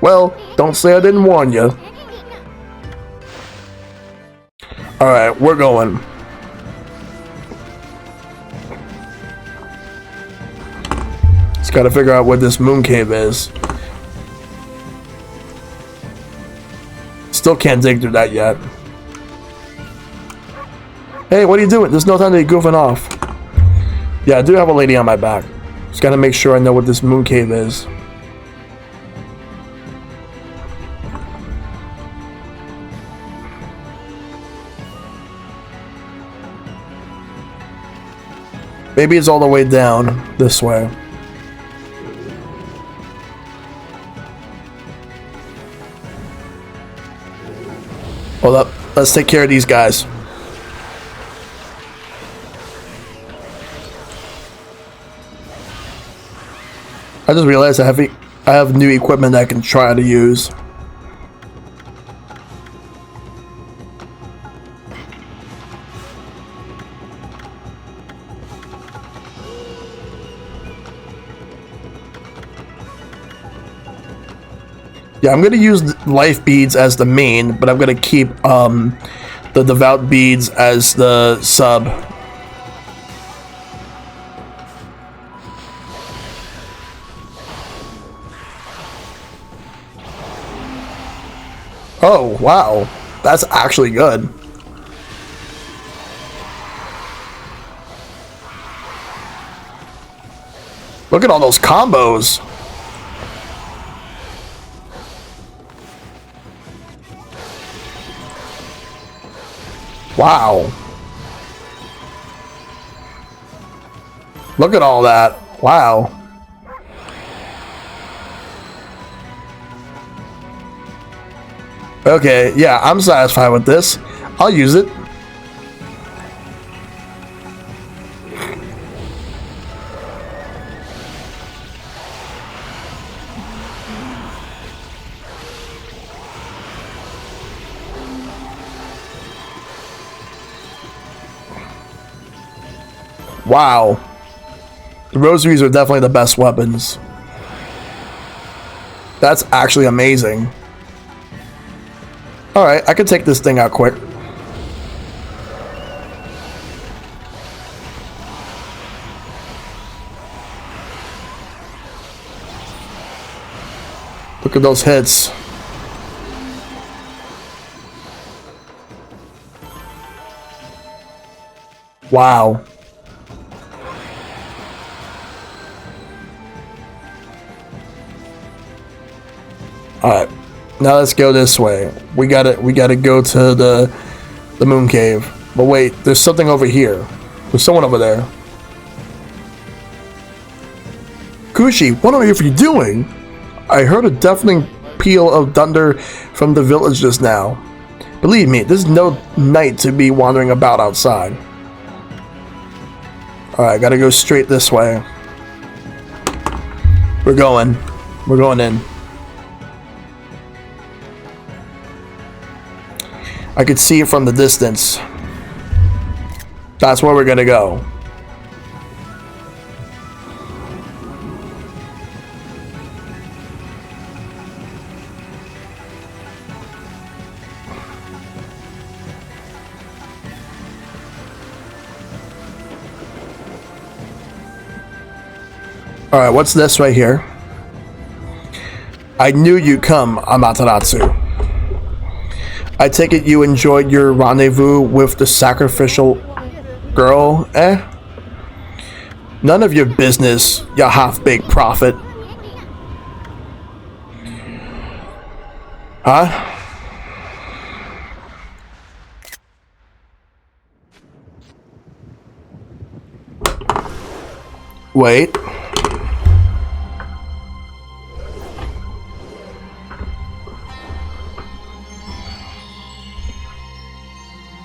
Well, don't say I didn't warn you. Alright, we're going. Just gotta figure out what this moon cave is. Still can't dig through that yet. Hey, what are you doing? There's no time to be goofing off. Yeah, I do have a lady on my back. Just gotta make sure I know what this moon cave is. Maybe it's all the way down this way. Hold up. Let's take care of these guys. I just realized I have new equipment I can try to use. Yeah, I'm gonna use life beads as the main, but I'm gonna keep the devout beads as the sub. Oh, wow. That's actually good. Look at all those combos. Wow. Look at all that. Wow. Okay, yeah, I'm satisfied with this. I'll use it. Wow. The rosaries are definitely the best weapons. That's actually amazing. Alright, I can take this thing out quick. Look at those hits. Wow. Alright. Now let's go this way. We gotta go to the moon cave. But wait, there's something over here. There's someone over there. Kushi, what are you doing? I heard a deafening peal of thunder from the village just now. Believe me, this is no night to be wandering about outside. Alright, gotta go straight this way. We're going in. I could see it from the distance. That's where we're gonna go. Alright, what's this right here? I knew you'd come, Amaterasu. I take it you enjoyed your rendezvous with the sacrificial girl, eh? None of your business, you half-baked prophet. Huh? Wait.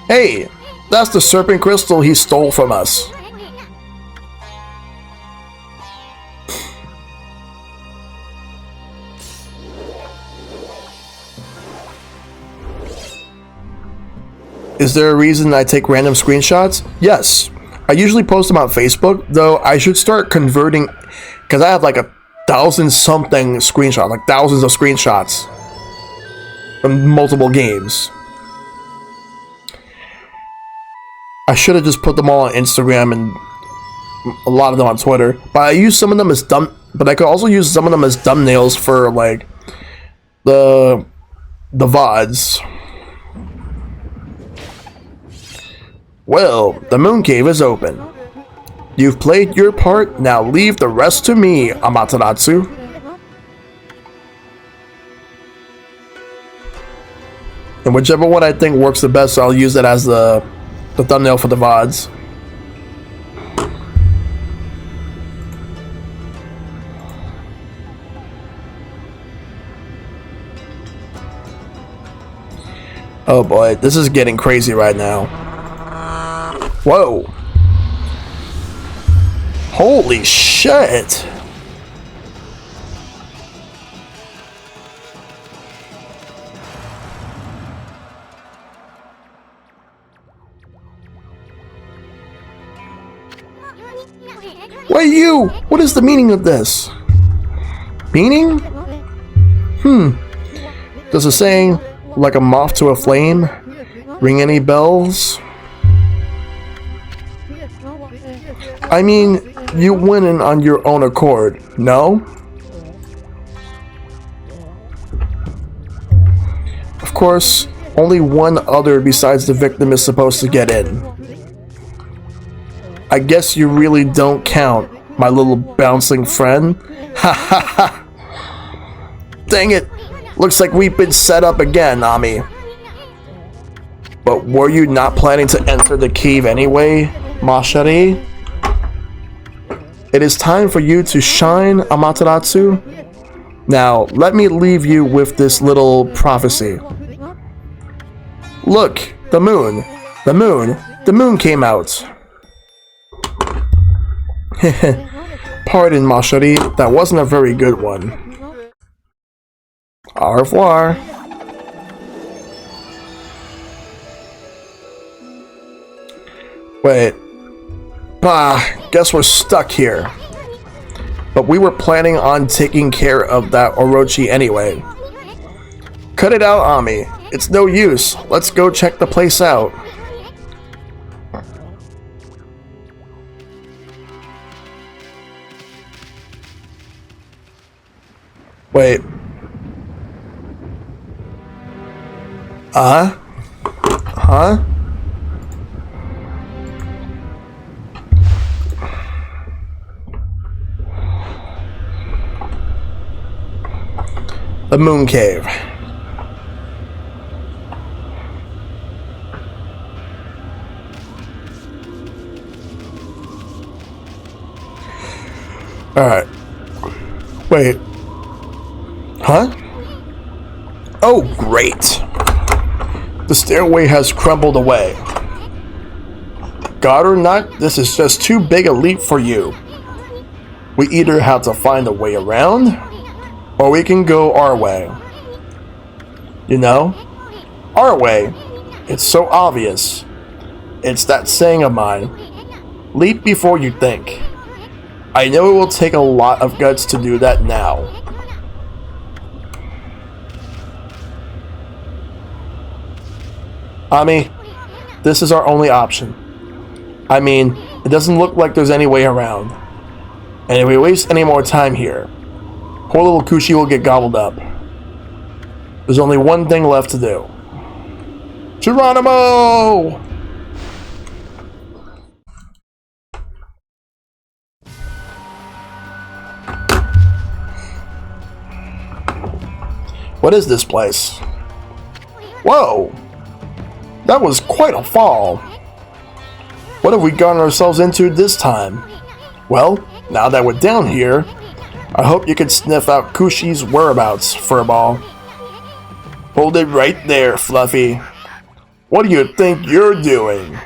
Hey, that's the serpent crystal he stole from us. Is there a reason I take random screenshots? Yes. I usually post them on Facebook, though I should start converting, because I have like 1,000-something screenshots, like thousands of screenshots from multiple games. I should have just put them all on Instagram and a lot of them on Twitter. But I use some of them as but I could also use some of them as thumbnails for like the VODs. Well, the moon cave is open. You've played your part, now leave the rest to me, Amaterasu. And whichever one I think works the best, I'll use it as the thumbnail for the VODs. Oh boy, this is getting crazy right now. Whoa. Holy shit. Wait, you! What is the meaning of this? Meaning? Does the saying, like a moth to a flame, ring any bells? I mean, you went in on your own accord, no? Of course, only one other besides the victim is supposed to get in. I guess you really don't count, my little bouncing friend. Ha ha ha! Dang it! Looks like we've been set up again, Ami. But were you not planning to enter the cave anyway, ma chérie? It is time for you to shine, Amaterasu. Now, let me leave you with this little prophecy. Look, the moon. The moon came out. Pardon, ma chérie, that wasn't a very good one. Au revoir. Wait. Guess we're stuck here. But we were planning on taking care of that Orochi anyway. Cut it out, Ami. It's no use. Let's go check the place out. Wait. Huh? The Moon Cave. Alright. Wait. Huh? Oh, great. The stairway has crumbled away. God or not, this is just too big a leap for you. We either have to find a way around, or we can go our way. You know? Our way. It's so obvious. It's that saying of mine. Leap before you think. I know it will take a lot of guts to do that now. Ami, this is our only option. I mean, it doesn't look like there's any way around. And if we waste any more time here, poor little Kushi will get gobbled up. There's only one thing left to do. Geronimo! What is this place? Whoa! That was quite a fall. What have we gotten ourselves into this time? Well, now that we're down here, I hope you can sniff out Kushi's whereabouts, Furball. Hold it right there, Fluffy. What do you think you're doing?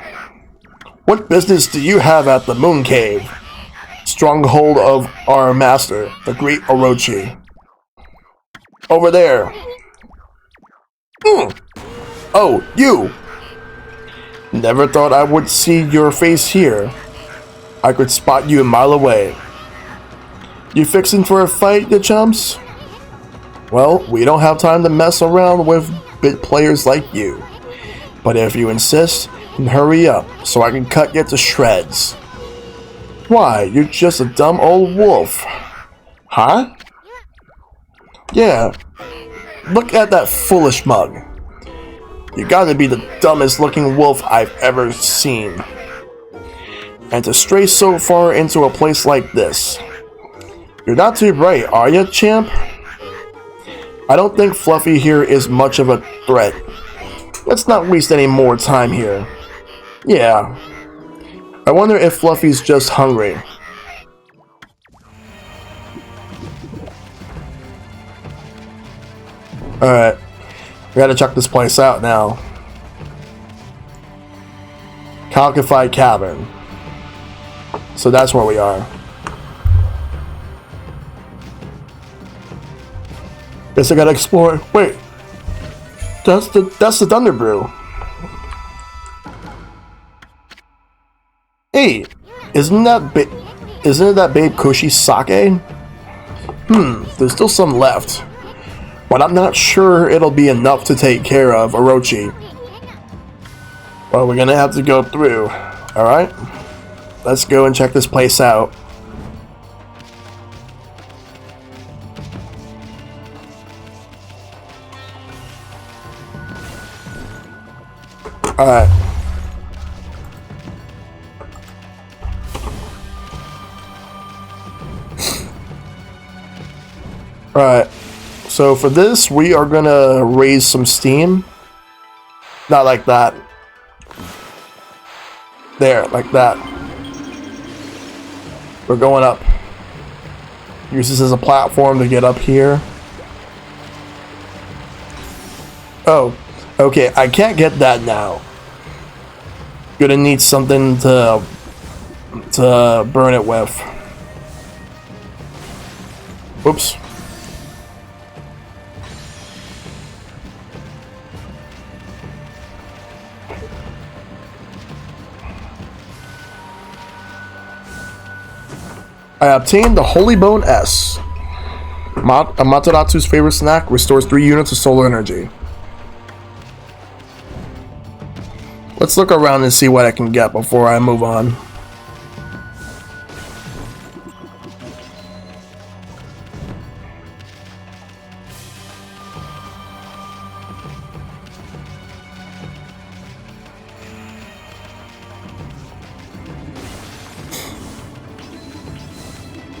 What business do you have at the Moon Cave? Stronghold of our master, the great Orochi. Over there. Oh, you! Never thought I would see your face here. I could spot you a mile away. You fixing for a fight, you chumps? Well, we don't have time to mess around with bit players like you. But if you insist, then hurry up so I can cut you to shreds. Why, you're just a dumb old wolf. Huh? Yeah. Look at that foolish mug. You gotta be the dumbest looking wolf I've ever seen. And to stray so far into a place like this. You're not too bright, are you, champ? I don't think Fluffy here is much of a threat. Let's not waste any more time here. Yeah. I wonder if Fluffy's just hungry. Alright. We gotta check this place out now. Calcified Cavern. So that's where we are. Guess I gotta explore. Wait. That's the Thunder Brew. Hey, isn't it that Babe Kushi's sake? There's still some left. But I'm not sure it'll be enough to take care of Orochi. Well, we're gonna have to go through. Alright? Let's go and check this place out. Alright. Alright, so for this, we are gonna raise some steam. Not like that. There, like that. We're going up. Use this as a platform to get up here. Oh, okay, I can't get that now. Gonna need something to burn it with. Oops. I obtained the Holy Bone S. Amaterasu's favorite snack, restores 3 units of solar energy. Let's look around and see what I can get before I move on.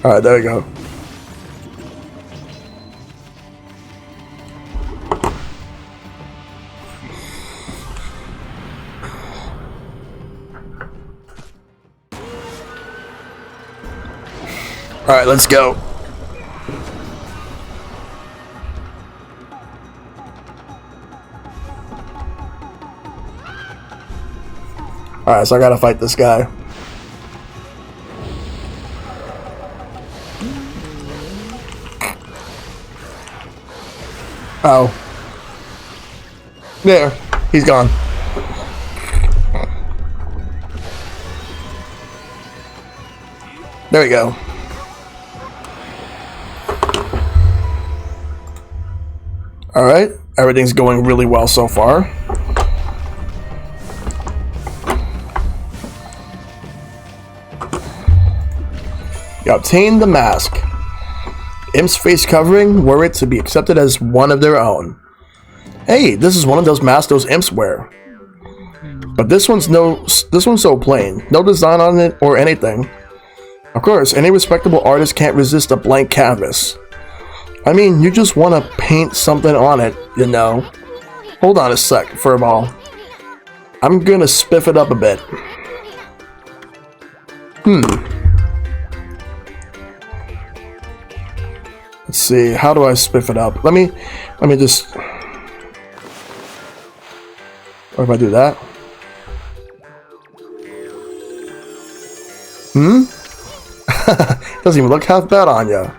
Alright, there we go. Alright, let's go. Alright, so I gotta fight this guy. Oh. There. He's gone. There we go. Alright. Everything's going really well so far. You obtained the mask. Imp's face covering were it to be accepted as one of their own. Hey, this is one of those masks those imps wear. But this one's so plain. No design on it or anything. Of course, any respectable artist can't resist a blank canvas. I mean, you just want to paint something on it, you know. Hold on a sec, Furball. I'm gonna spiff it up a bit. Let's see, how do I spiff it up? Let me just... What if I do that? Doesn't even look half bad on you.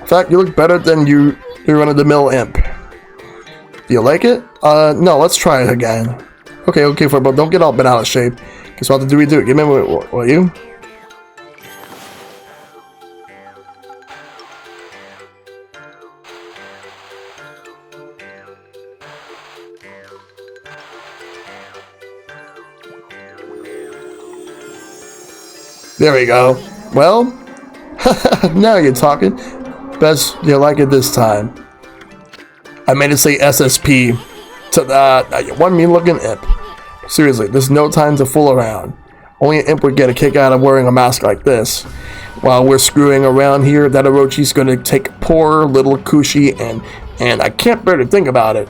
In fact, you look better than your run-of-the-mill imp. Do you like it? No, let's try it again. Okay, Furball, don't get all bent out of shape. Guess what do we do? Give me what you? There we go. Well, now you're talking. Best you like it this time. I made it say SSP to that one mean-looking imp. Seriously, there's no time to fool around. Only an imp would get a kick out of wearing a mask like this. While we're screwing around here, that Orochi's gonna take poor little Kushi and I can't bear to think about it.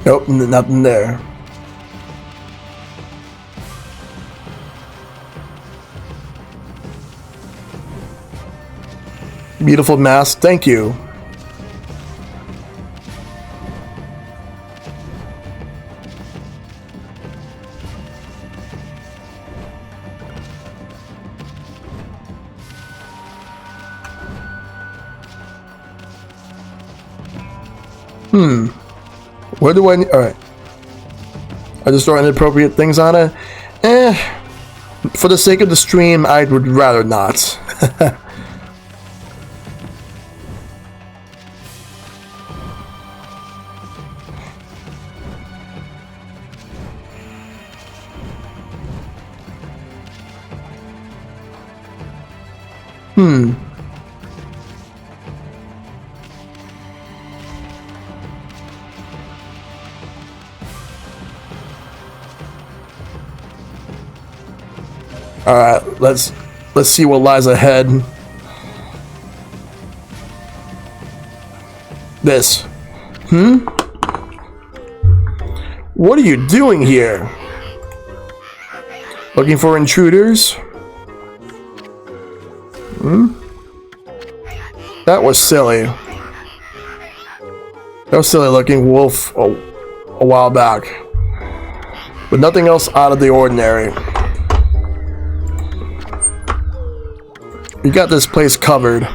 Nope, nothing there. Beautiful mask, thank you. Where do I need? Alright. I just throw inappropriate things on it? For the sake of the stream, I would rather not. Alright, let's see what lies ahead. This. What are you doing here? Looking for intruders? That was silly. That was silly looking wolf a while back. But nothing else out of the ordinary. We got this place covered.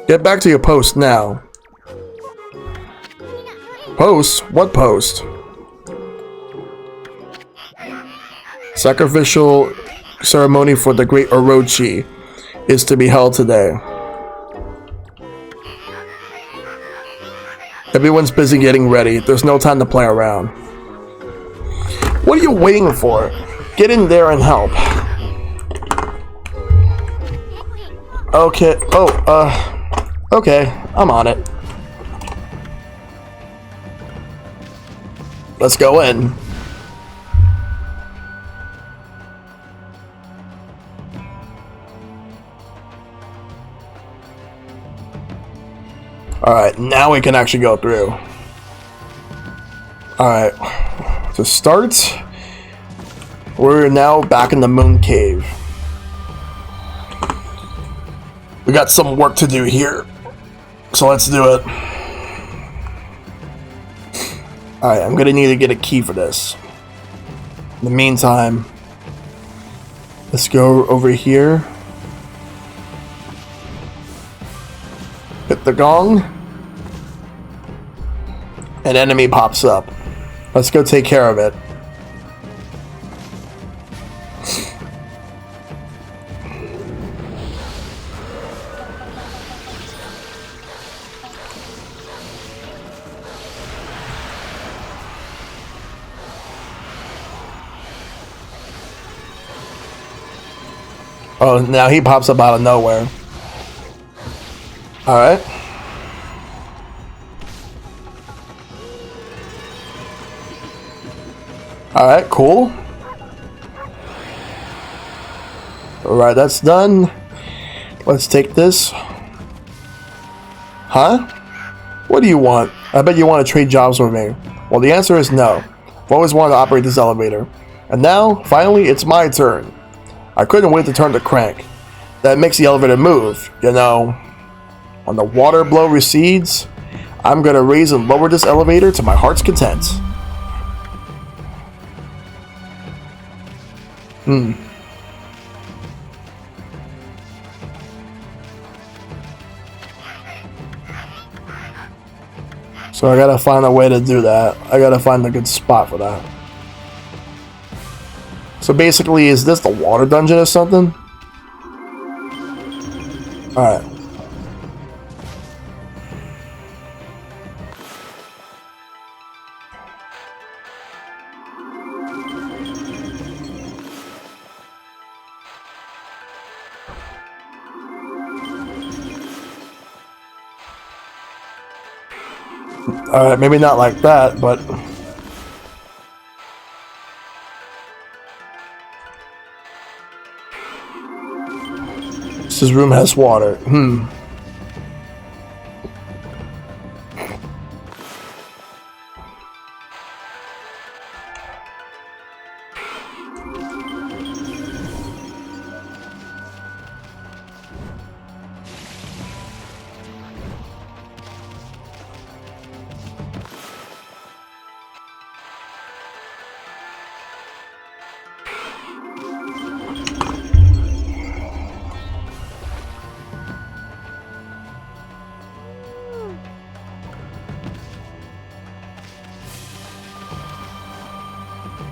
Get back to your post now. Post? What post? Sacrificial ceremony for the great Orochi is to be held today. Everyone's busy getting ready. There's no time to play around. What are you waiting for? Get in there and help. Okay. Okay. I'm on it. Let's go in. Alright, now we can actually go through. Alright, to start, we're now back in the moon cave. We got some work to do here, so let's do it. Alright, I'm gonna need to get a key for this. In the meantime, let's go over here. Hit the gong. An enemy pops up. Let's go take care of it. Oh, now he pops up out of nowhere. Alright. Alright, cool. Alright, that's done. Let's take this. Huh? What do you want? I bet you want to trade jobs with me. Well, the answer is no. I've always wanted to operate this elevator. And now, finally, it's my turn. I couldn't wait to turn the crank. That makes the elevator move, you know. When the water blow recedes, I'm gonna raise and lower this elevator to my heart's content. So I gotta find a way to do that. I gotta find a good spot for that. So basically, is this the water dungeon or something? Alright. Alright, maybe not like that, but... This room has water.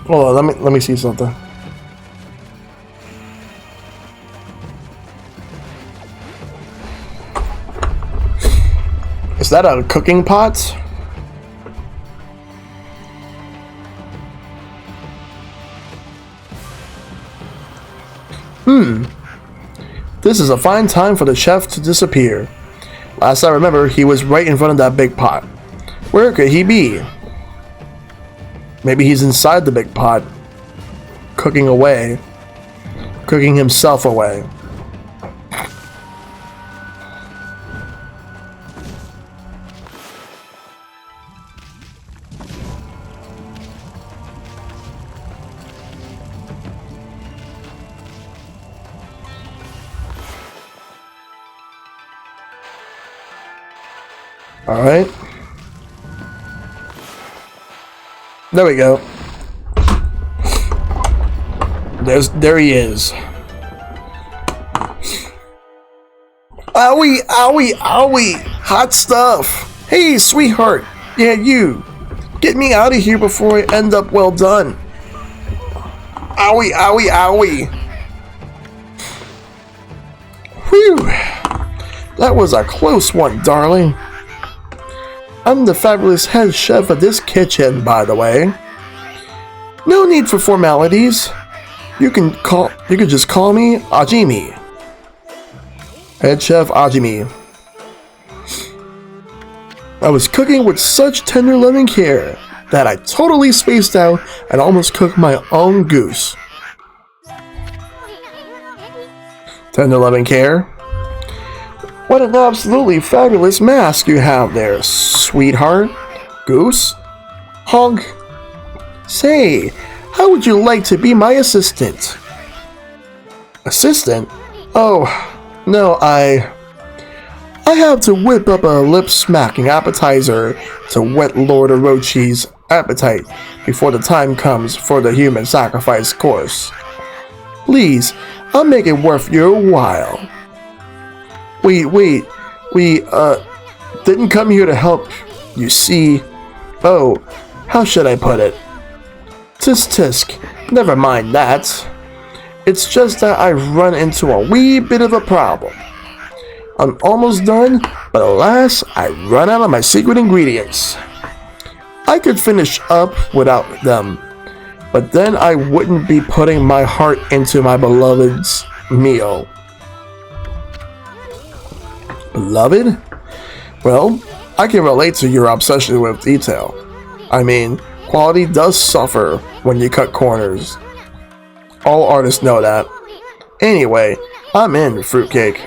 Hold on, let me see something. Is that a cooking pot? This is a fine time for the chef to disappear. Last I remember, he was right in front of that big pot. Where could he be? Maybe he's inside the big pot, cooking away, cooking himself away. All right. There we go. There he is. Owie, owie, owie. Hot stuff. Hey, sweetheart. Yeah, you. Get me out of here before I end up well done. Owie, owie, owie. Whew. That was a close one, darling. I'm the fabulous head chef of this kitchen, by the way. No need for formalities. You can just call me Ajimi. Head chef Ajimi. I was cooking with such tender loving care that I totally spaced out and almost cooked my own goose. Tender loving care? What an absolutely fabulous mask you have there, sweetheart. Goose? Honk. Say, how would you like to be my assistant? Assistant? Oh, no, I have to whip up a lip-smacking appetizer to whet Lord Orochi's appetite before the time comes for the human sacrifice course. Please, I'll make it worth your while. We didn't come here to help, you see. Oh, how should I put it? Tisk, never mind that. It's just that I've run into a wee bit of a problem. I'm almost done, but alas, I run out of my secret ingredients. I could finish up without them, but then I wouldn't be putting my heart into my beloved's meal. Beloved? Well, I can relate to your obsession with detail. I mean, quality does suffer when you cut corners. All artists know that. Anyway, I'm in, fruitcake.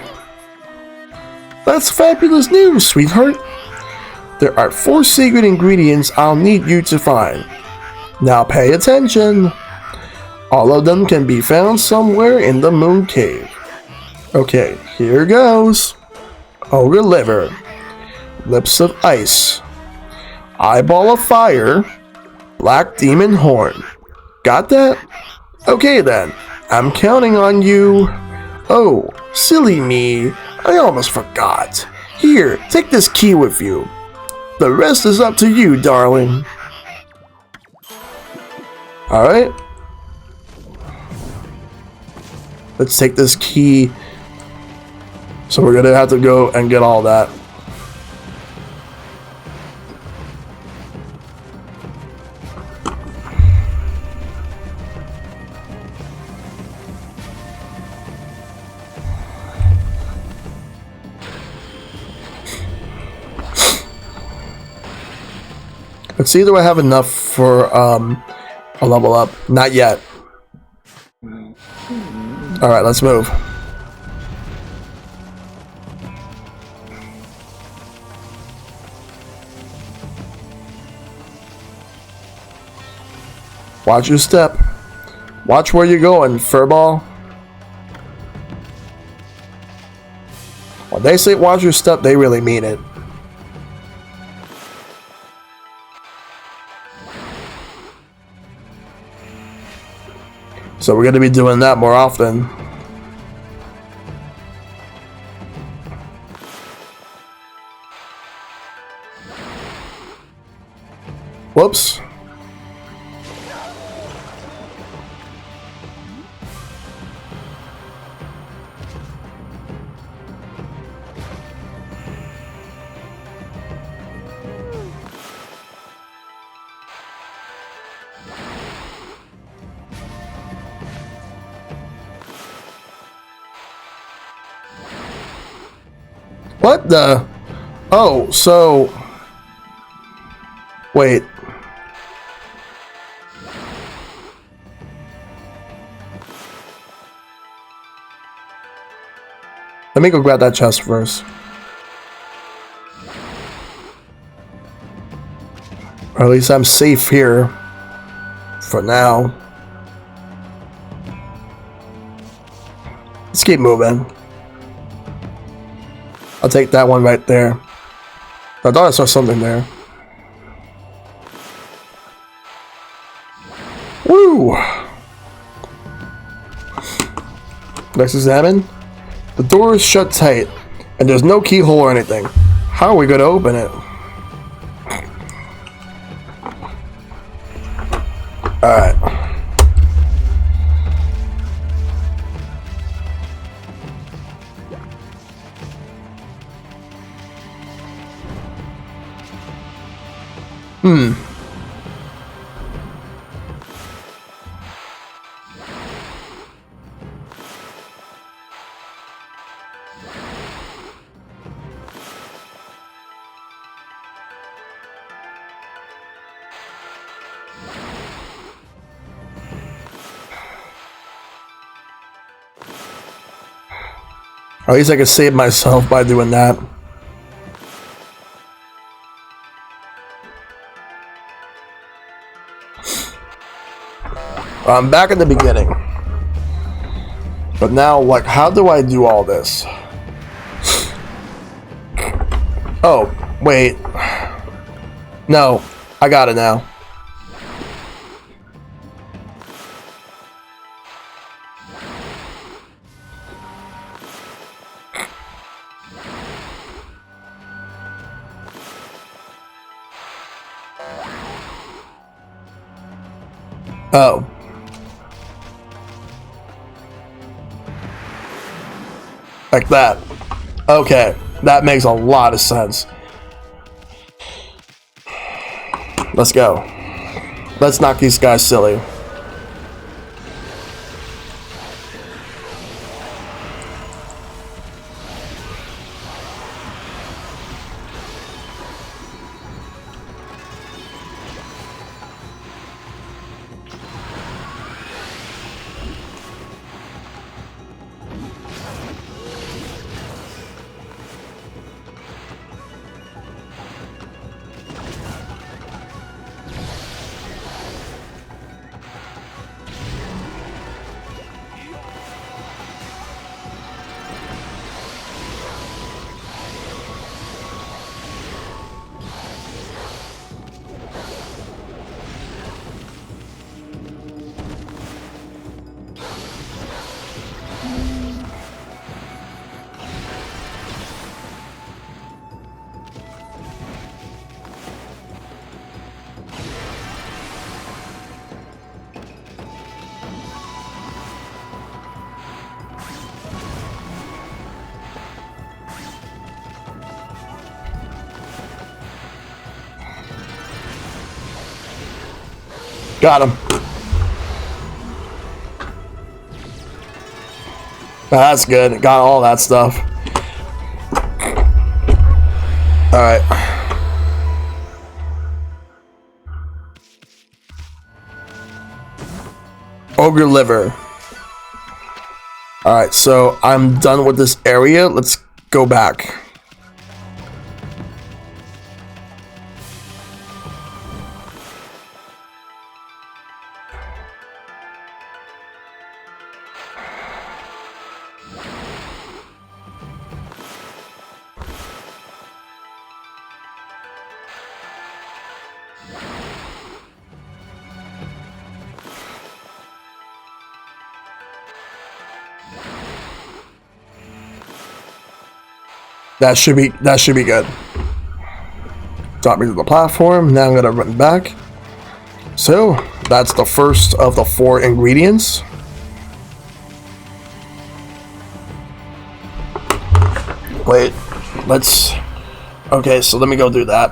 That's fabulous news, sweetheart. There are 4 secret ingredients I'll need you to find. Now pay attention. All of them can be found somewhere in the Moon Cave. Okay, here goes. Ogre liver, lips of ice, eyeball of fire, black demon horn. Got that? Okay then, I'm counting on you. Oh, silly me, I almost forgot. Here, take this key with you. The rest is up to you, darling. Alright. Let's take this key. So we're gonna have to go and get all that. Let's see, do I have enough for a level up? Not yet. Alright, let's move. Watch your step. Watch where you're going, furball. When they say watch your step, they really mean it. So we're going to be doing that more often. Whoops. What the? Oh, so... Wait. Let me go grab that chest first. Or at least I'm safe here. For now. Let's keep moving. I'll take that one right there. I thought I saw something there. Woo! Let's examine. The door is shut tight, and there's no keyhole or anything. How are we going to open it? Alright. At least I can save myself by doing that. I'm back at the beginning. But now, like, how do I do all this? Oh, wait. No, I got it now. Oh. Like that. Okay, that makes a lot of sense. Let's go. Let's knock these guys silly. Got him. That's good. Got all that stuff. Alright. Ogre liver. Alright, so I'm done with this area. Let's go back. That should be good. Drop me to the platform. Now I'm gonna run back. So that's the first of the 4 ingredients. Wait, let's. Okay, so let me go do that.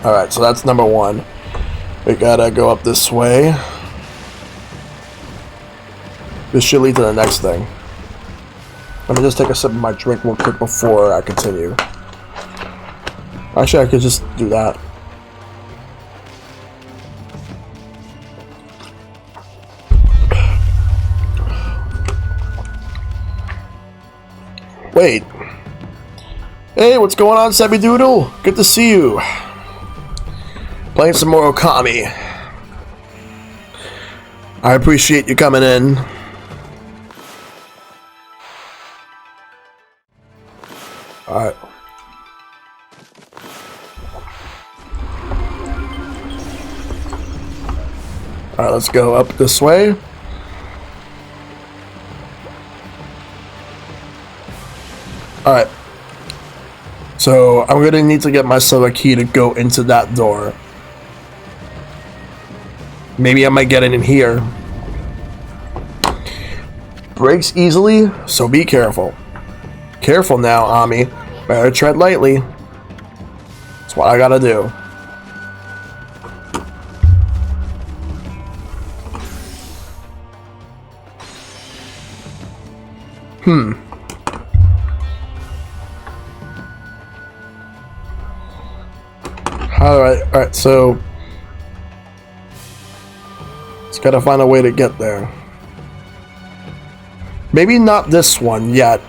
Alright, so that's number 1. We gotta go up this way. This should lead to the next thing. Let me just take a sip of my drink real quick before I continue. Actually, I could just do that. Wait. Hey, what's going on, Sebby Doodle? Good to see you. Playing some more Okami. I appreciate you coming in. Alright. Alright, let's go up this way. Alright. So, I'm gonna need to get myself a key to go into that door. Maybe I might get it in here. Breaks easily, so be careful. Careful now, Ami. Better tread lightly. That's what I gotta do. Alright, so just gotta find a way to get there. Maybe not this one yet.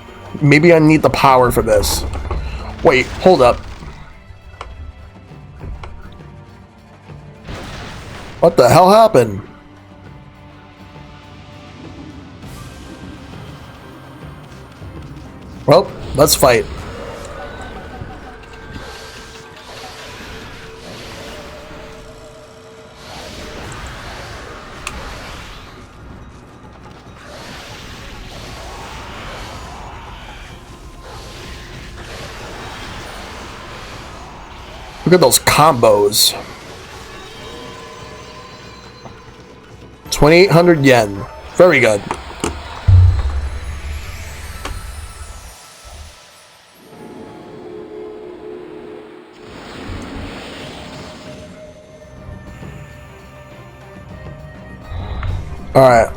Maybe I need the power for this. Wait, hold up. What the hell happened? Well, let's fight. Look at those combos. 2,800 yen. Very good. Alright.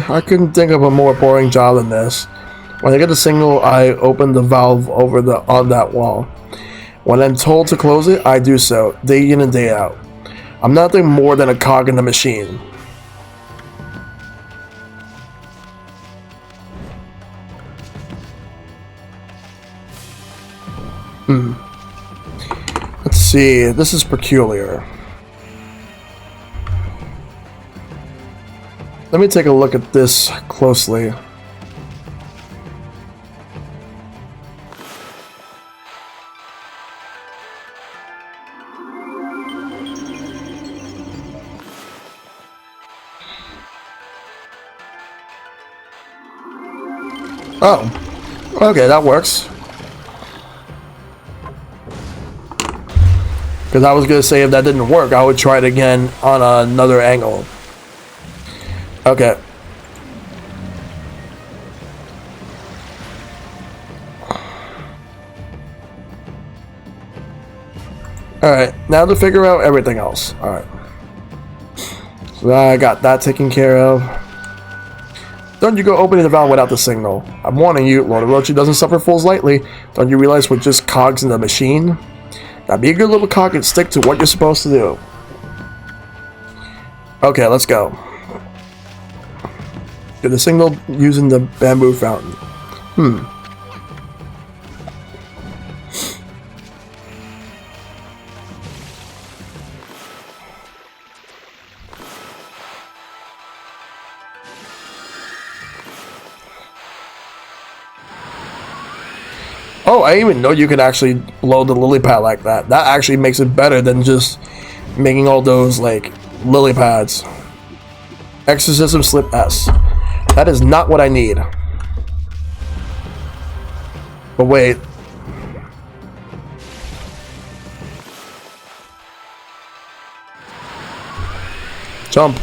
I couldn't think of a more boring job than this. When I get the signal, I open the valve on that wall. When I'm told to close it, I do so, day in and day out. I'm nothing more than a cog in the machine. Let's see, this is peculiar. Let me take a look at this closely. Oh, okay, that works. Because I was going to say if that didn't work, I would try it again on another angle. Okay. Alright, now to figure out everything else. Alright. So I got that taken care of. Don't you go opening the valve without the signal. I'm warning you, Lord Orochi doesn't suffer fools lightly. Don't you realize we're just cogs in the machine? Now be a good little cog and stick to what you're supposed to do. Okay, let's go. Get the signal using the bamboo fountain. Oh, I didn't even know you could actually blow the lily pad like that. That actually makes it better than just making all those, like, lily pads. Exorcism Slip S. That is not what I need. But wait. Jump.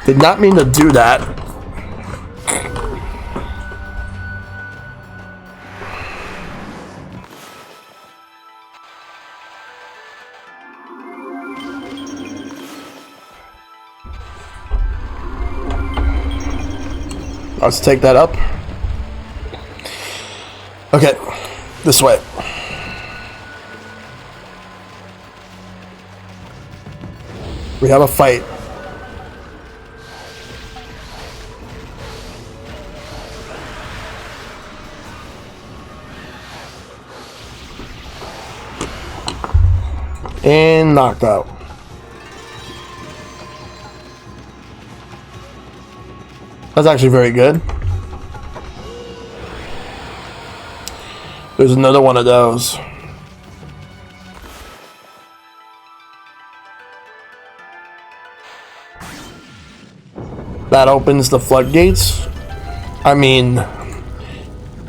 Did not mean to do that. Let's take that up. Okay, this way. We have a fight. And knocked out. That's actually very good. There's another one of those. That opens the floodgates. I mean,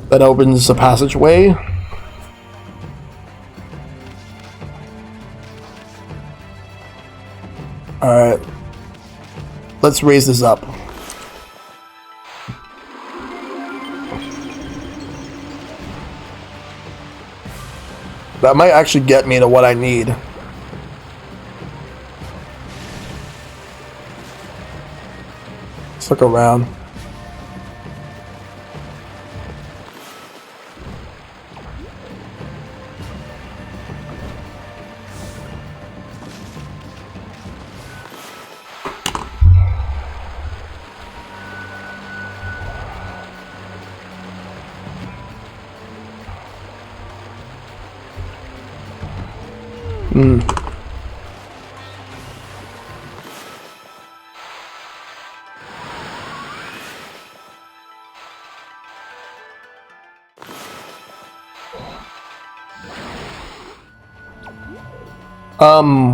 that opens the passageway. Alright. Let's raise this up. That might actually get me to what I need. Let's look around.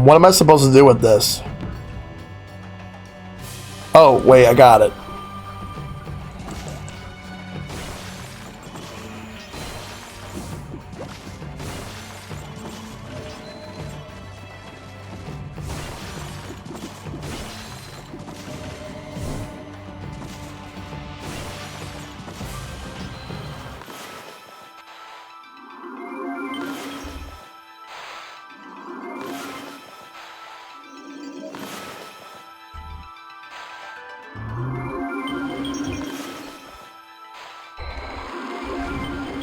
What am I supposed to do with this? Oh, wait, I got it.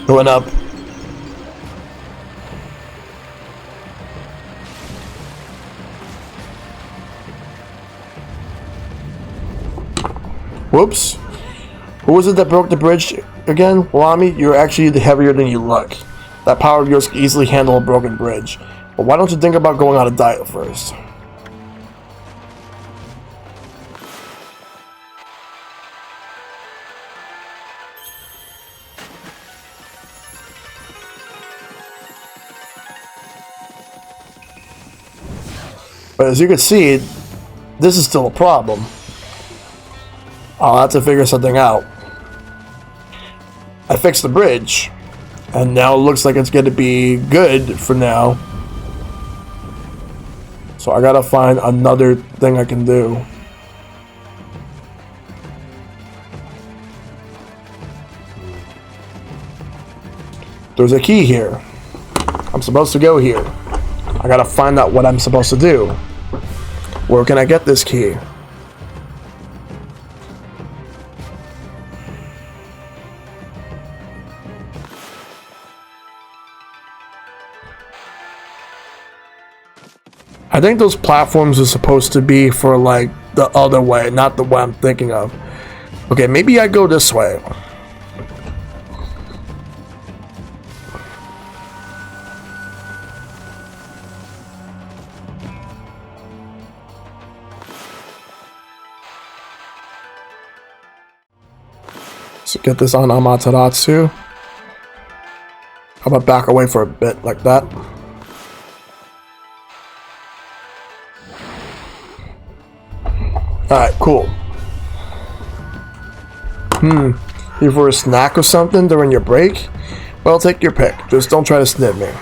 Going up. Whoops. Who was it that broke the bridge again? Okami, you're actually heavier than you look. That power of yours can easily handle a broken bridge. But why don't you think about going on a diet first? But as you can see, this is still a problem. I'll have to figure something out. I fixed the bridge, and now it looks like it's going to be good for now. So I gotta find another thing I can do. There's a key here. I'm supposed to go here. I gotta find out what I'm supposed to do. Where can I get this key? I think those platforms are supposed to be for like the other way, not the way I'm thinking of. Okay, maybe I go this way. So get this on Amaterasu. How about back away for a bit like that? Alright, cool. You for a snack or something during your break? Well, take your pick. Just don't try to snip me.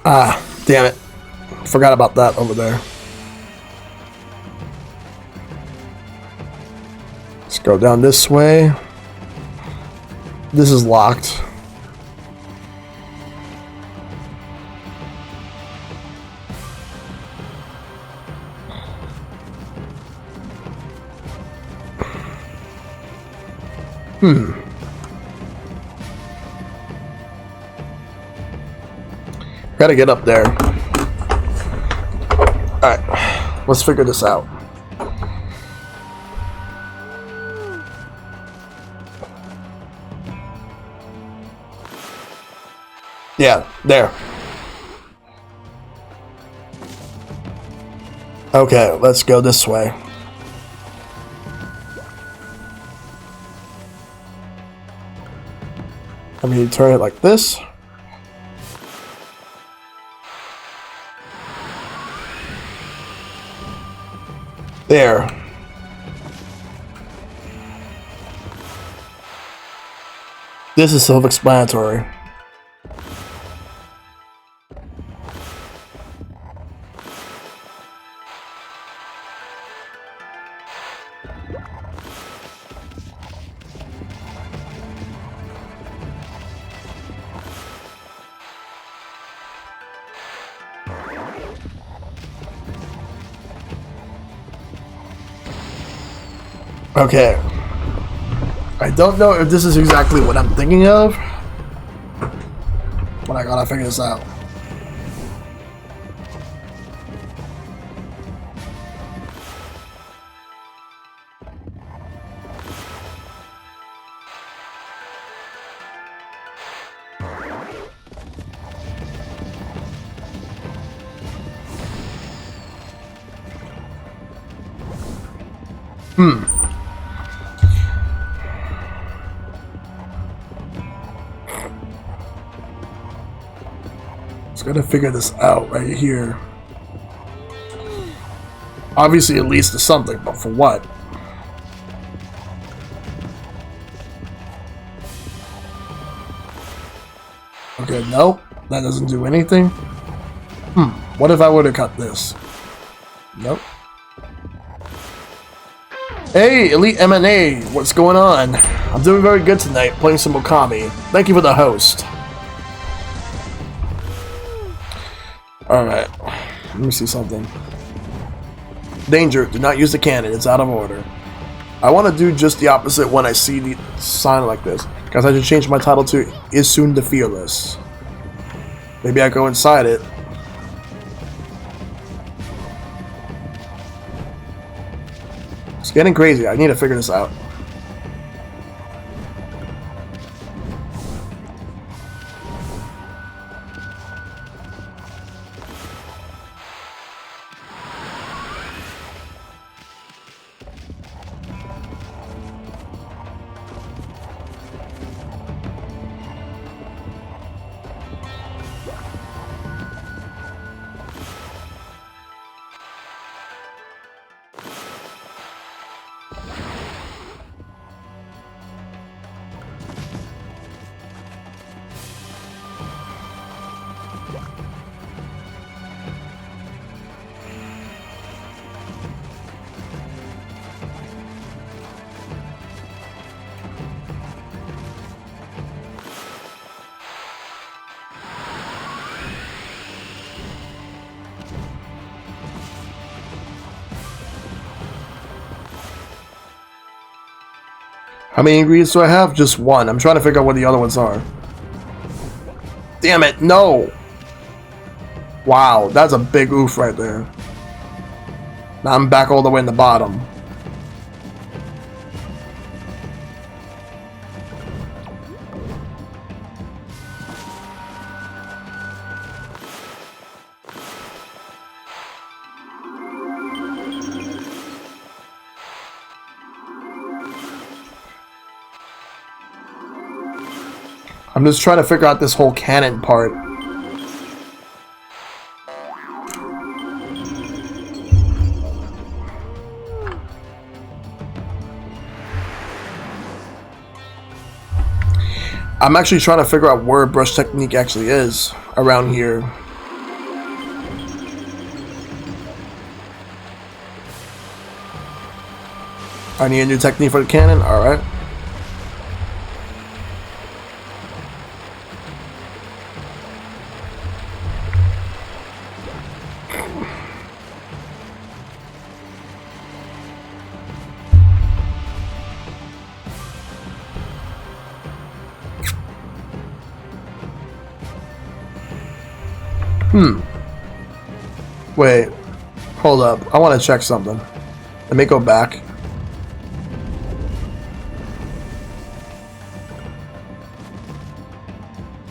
Ah, damn it. Forgot about that over there. Let's go down this way. This is locked. Gotta get up there. Alright, let's figure this out. Yeah, there. Okay, let's go this way. I mean, turn it like this. There. This is self-explanatory. Okay. I don't know if this is exactly what I'm thinking of, but I gotta figure this out. Gotta figure this out right here. Obviously, it leads to something, but for what? Okay, nope. That doesn't do anything. What if I would have cut this? Nope. Hey, Elite M&A, what's going on? I'm doing very good tonight, playing some Okami. Thank you for the host. Alright, let me see something. Danger, do not use the cannon, it's out of order. I want to do just the opposite when I see the sign like this. Guys, I should change my title to Is Soon the Fearless. Maybe I go inside it. It's getting crazy, I need to figure this out. How many ingredients do I have? Just one. I'm trying to figure out what the other ones are. Damn it, no! Wow, that's a big oof right there. Now I'm back all the way in the bottom. I'm just trying to figure out this whole cannon part. I'm actually trying to figure out where brush technique actually is around here. I need a new technique for the cannon. Alright. Wait. Hold up. I want to check something. Let me go back.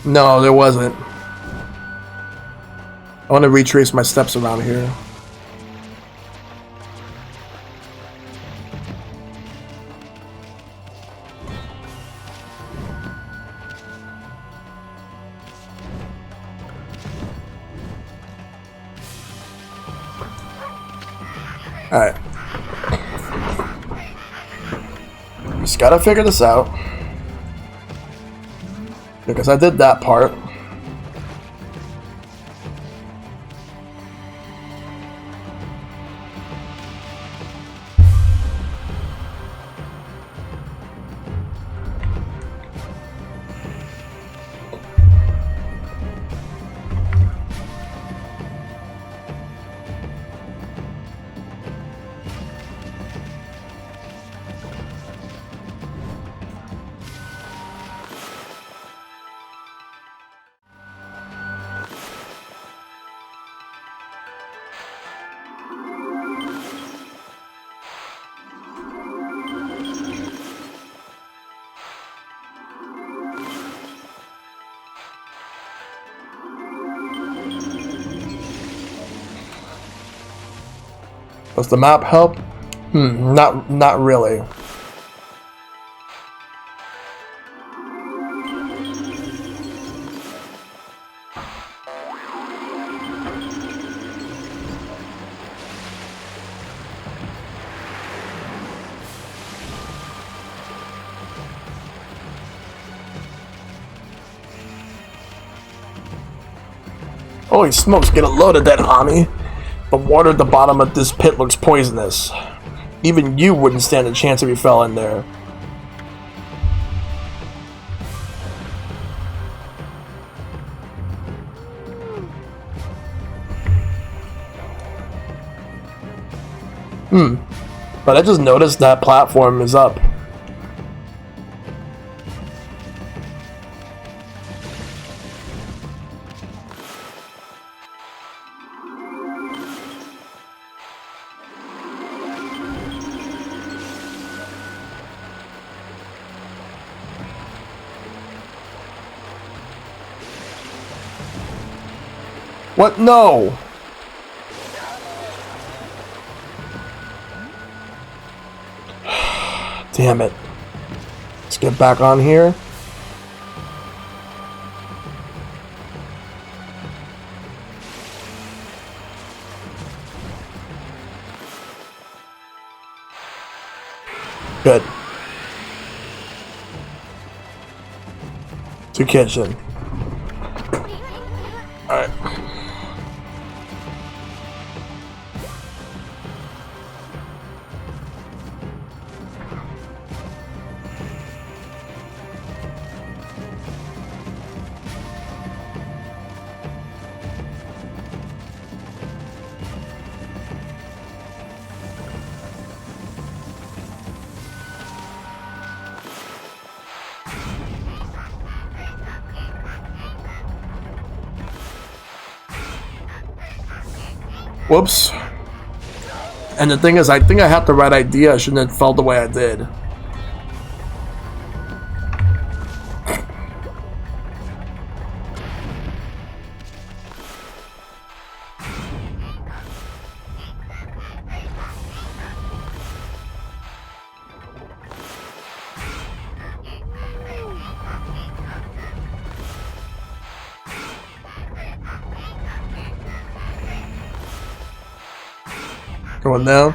No, there wasn't. I want to retrace my steps around here. Alright. Just gotta figure this out. Because I did that part. Does the map help? Not really. Holy smokes, get a load of that, homie. The water at the bottom of this pit looks poisonous. Even you wouldn't stand a chance if you fell in there. But I just noticed that platform is up. What? No! Damn it. Let's get back on here. Good. To kitchen. Alright. Whoops. And the thing is, I think I had the right idea. I shouldn't have felt the way I did. Going down.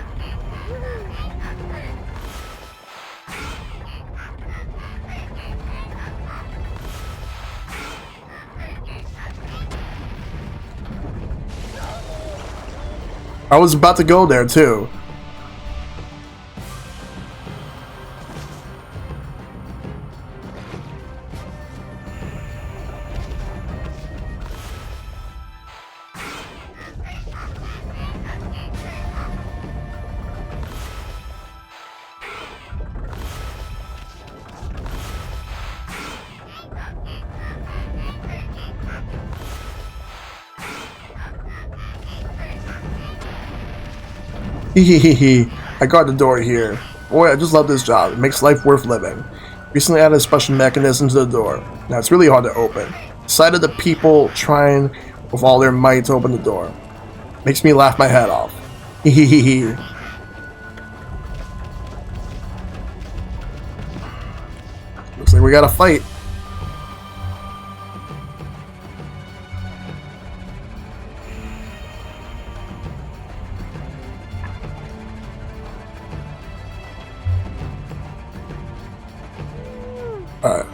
I was about to go there too. Hehehe. I got the door here. Boy, I just love this job. It makes life worth living. Recently added a special mechanism to the door. Now it's really hard to open. Sight of the people trying with all their might to open the door. Makes me laugh my head off. Hehehe. Looks like we got a fight. Alright.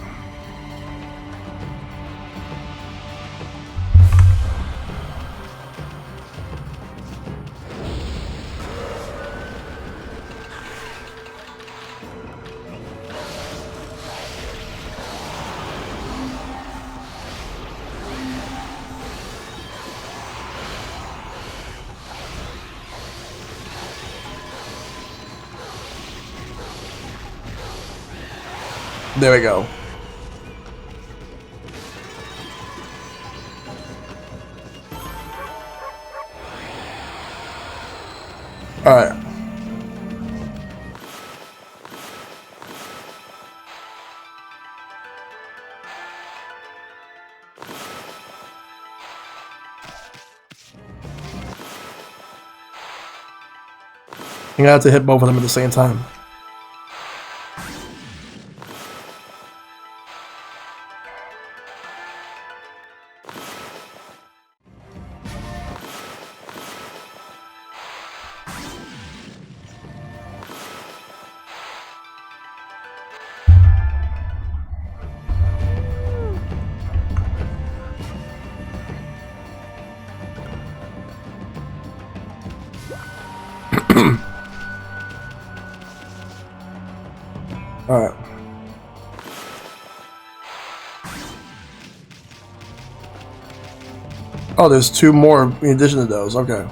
There we go. Alright. I'm gonna have to hit both of them at the same time. Alright. Oh, there's two more in addition to those. Okay.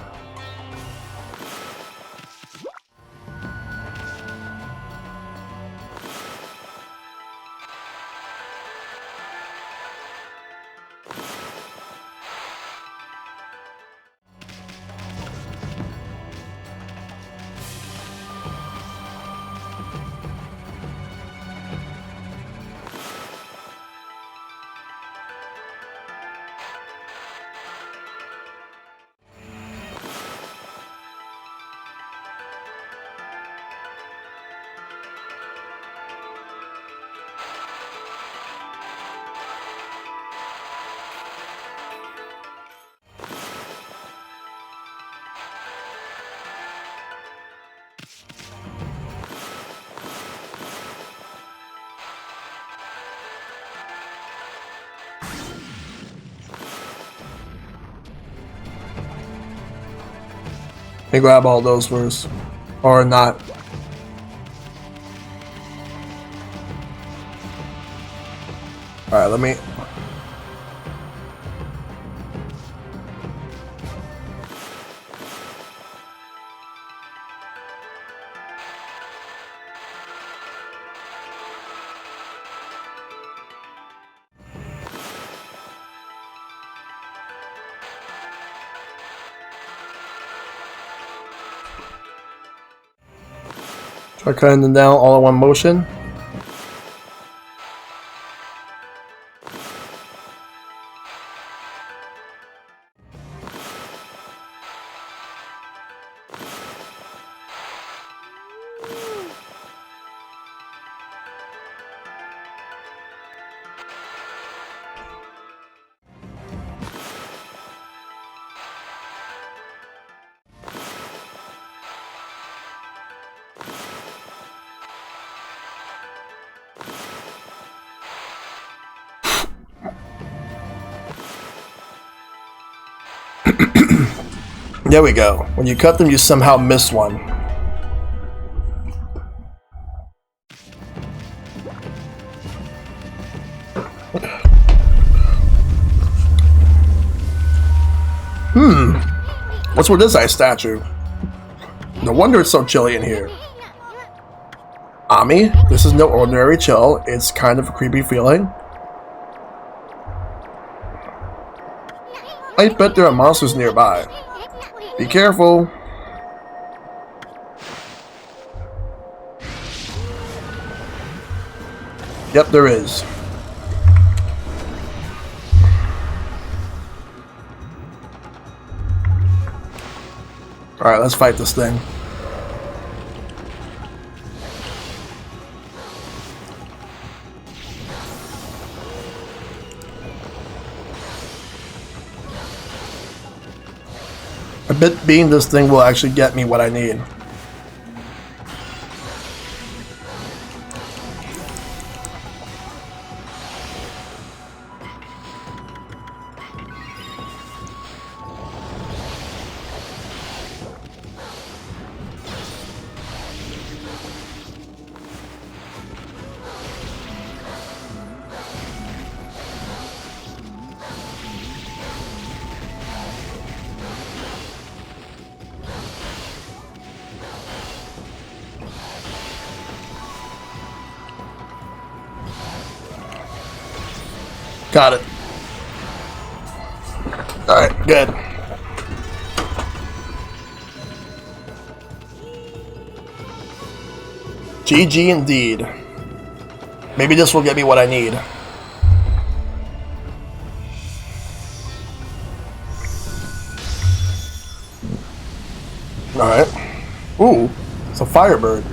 Let me grab all those first. Or not. Alright, let me... Try cutting them down all in one motion. There we go. When you cut them, you somehow miss one. What's with this ice statue? No wonder it's so chilly in here. Ami, this is no ordinary chill. It's kind of a creepy feeling. I bet there are monsters nearby. Be careful. Yep, there is. Alright, let's fight this thing. I bet being this thing will actually get me what I need. Got it. Alright, good. GG indeed. Maybe this will get me what I need. Alright. Ooh, it's a firebird.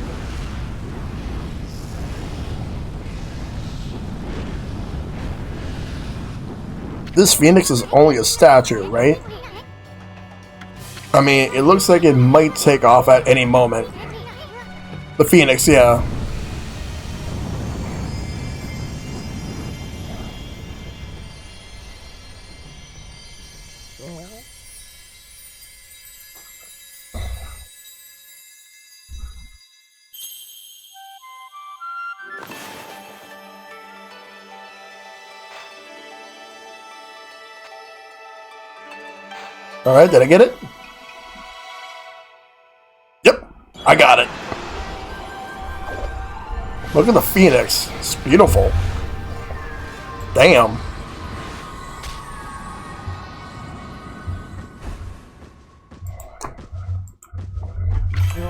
This phoenix is only a statue, right? I mean, it looks like it might take off at any moment. The phoenix, yeah. Alright, did I get it? Yep, I got it. Look at the phoenix. It's beautiful. Damn.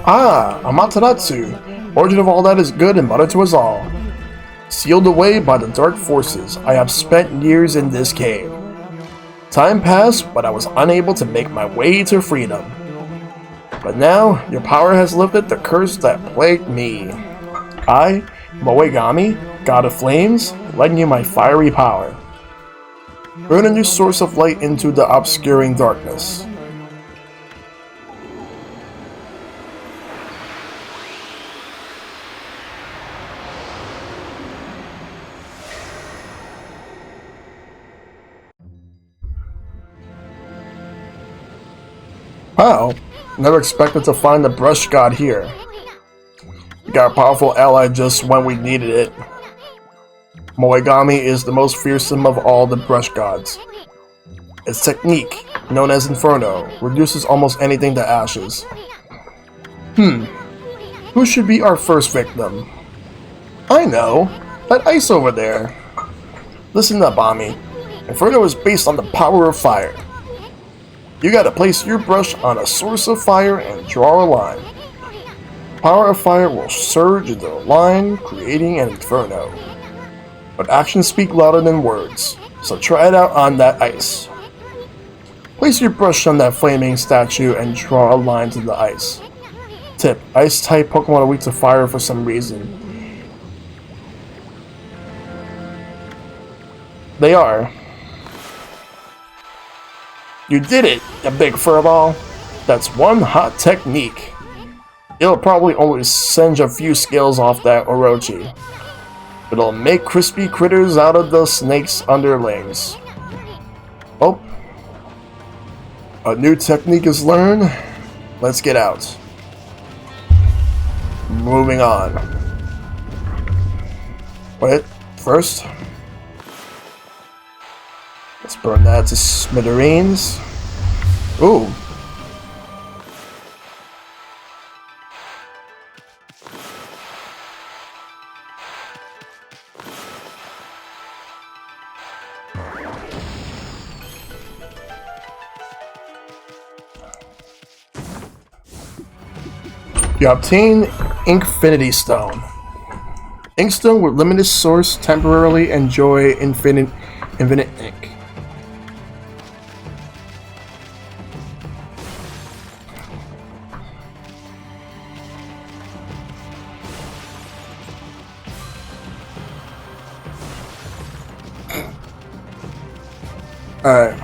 Ah, Amaterasu. Origin of all that is good and mother to us all. Sealed away by the dark forces, I have spent years in this cave. Time passed, but I was unable to make my way to freedom. But now, your power has lifted the curse that plagued me. I, Moegami, God of Flames, lend you my fiery power. Burn a new source of light into the obscuring darkness. Wow, never expected to find the brush god here. We got a powerful ally just when we needed it. Moegami is the most fearsome of all the brush gods. Its technique, known as Inferno, reduces almost anything to ashes. Who should be our first victim? I know! That ice over there! Listen up, Ami. Inferno is based on the power of fire. You gotta place your brush on a source of fire and draw a line. Power of fire will surge into a line, creating an inferno. But actions speak louder than words, so try it out on that ice. Place your brush on that flaming statue and draw a line to the ice. Tip: Ice-type Pokemon are weak to fire for some reason. They are. You did it, you big furball. That's one hot technique. It'll probably only singe a few scales off that Orochi. But it'll make crispy critters out of the snake's underlings. Oh. A new technique is learned. Let's get out. Moving on. Wait, first. Let's burn that to smithereens. Ooh. You obtain Infinity Stone. Inkstone with limited source, temporarily enjoy infinite ink. Alright.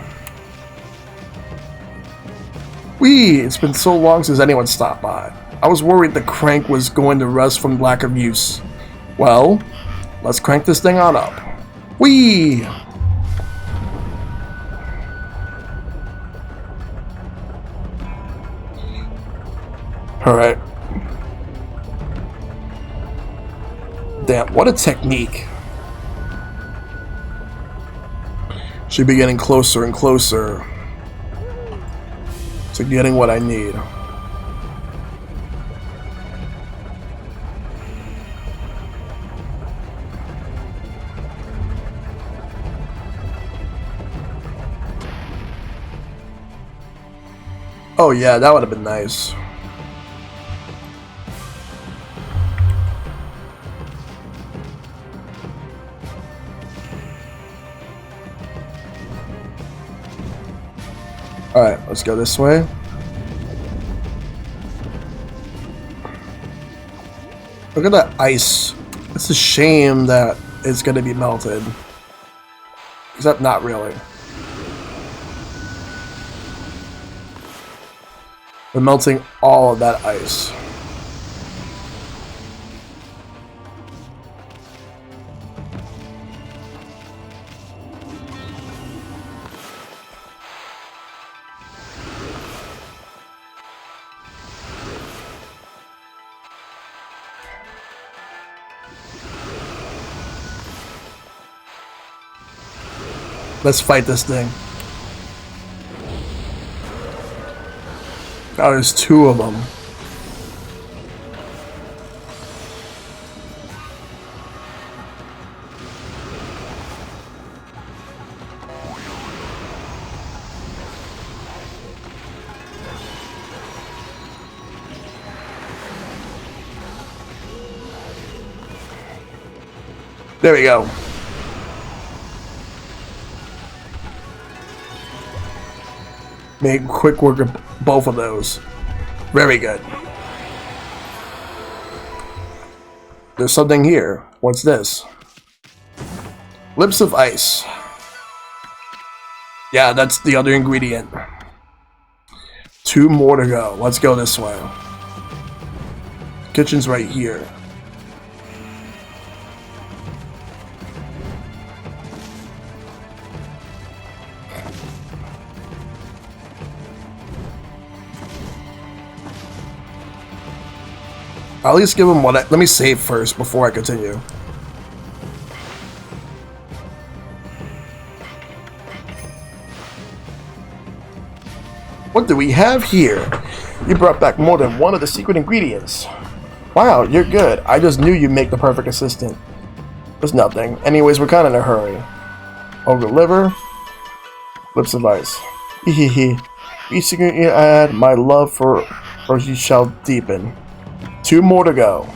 Whee! It's been so long since anyone stopped by. I was worried the crank was going to rust from lack of use. Well, let's crank this thing on up. Whee! Alright. Damn, what a technique. Should be getting closer and closer to getting what I need. Oh yeah, that would have been nice. Alright, let's go this way. Look at that ice. It's a shame that it's going to be melted. Except not really. We're melting all of that ice. Let's fight this thing. Oh, there's two of them. There we go. Make quick work of both of those. Very good. There's something here. What's this? Lips of ice. Yeah, that's the other ingredient. 2 more to go. Let's go this way. Kitchen's right here. I'll at least give him what let me save first before I continue. What do we have here? You brought back more than one of the secret ingredients. Wow, you're good. I just knew you'd make the perfect assistant. There's nothing. Anyways, we're kind of in a hurry. Ogre liver. Lips of ice. Hehehe. Each secret you add, my love for you shall deepen. 2 more to go.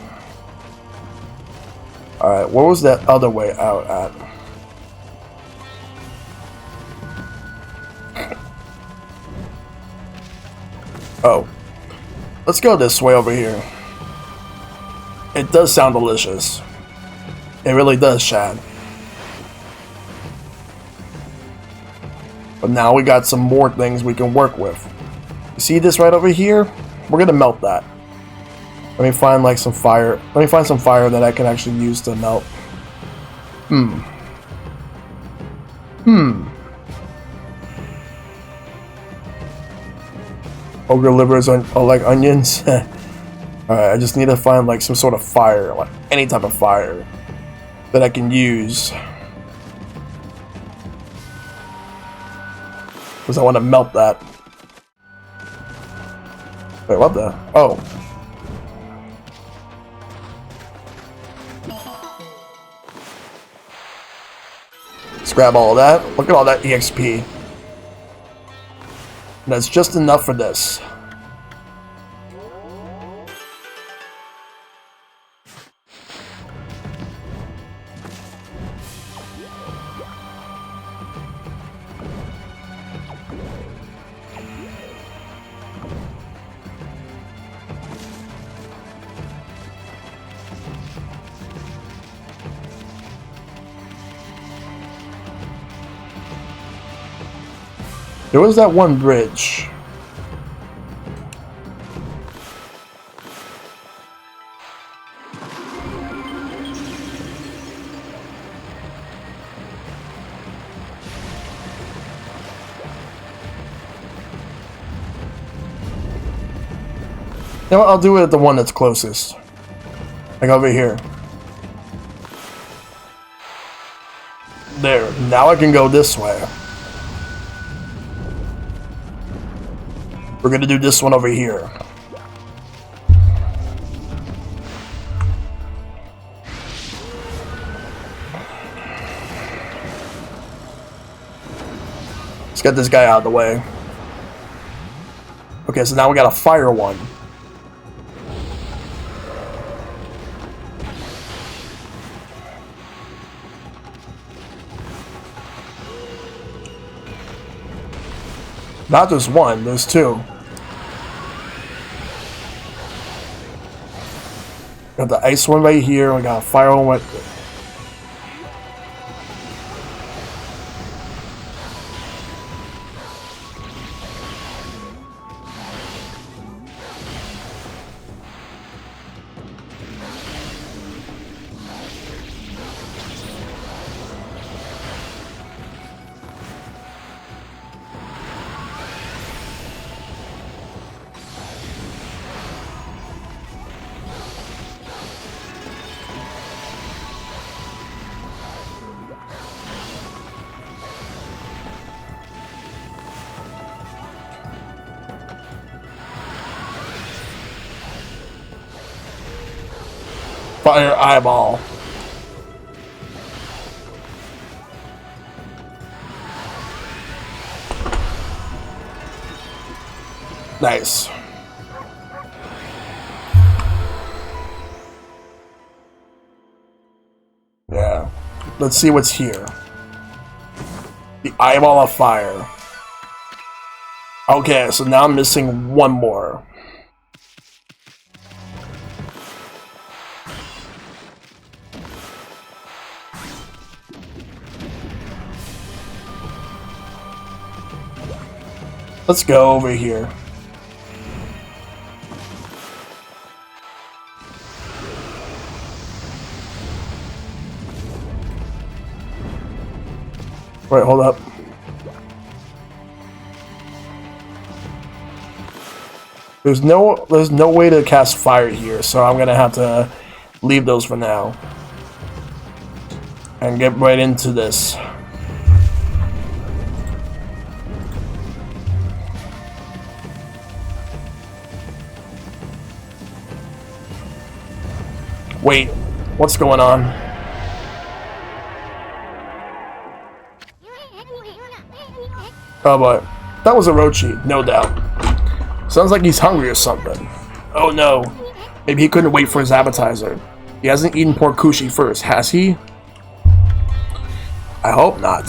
Alright, where was that other way out at? Oh. Let's go this way over here. It does sound delicious. It really does, Shad. But now we got some more things we can work with. You see this right over here? We're gonna melt that. Let me find like some fire. Let me find some fire that I can actually use to melt. Ogre livers are like onions. Alright, I just need to find like some sort of fire, like any type of fire that I can use. Because I want to melt that. Wait, what the? Oh. Let's grab all of that. Look at all that EXP. And that's just enough for this. There was that one bridge. You know what, I'll do it at the one that's closest. Like over here. There. Now I can go this way. We're gonna do this one over here. Let's get this guy out of the way. Okay, so now we got a fire one. Not just one, there's two. Got the ice one right here, we got a fire one right there. Fire eyeball. Nice. Yeah. Let's see what's here. The eyeball of fire. Okay, so now I'm missing one more. Let's go over here. Wait, hold up. There's no way to cast fire here, so I'm gonna have to leave those for now. And get right into this. Wait, what's going on? Oh boy, that was Orochi, no doubt. Sounds like he's hungry or something. Oh no, maybe he couldn't wait for his appetizer. He hasn't eaten pork kushi first, has he? I hope not.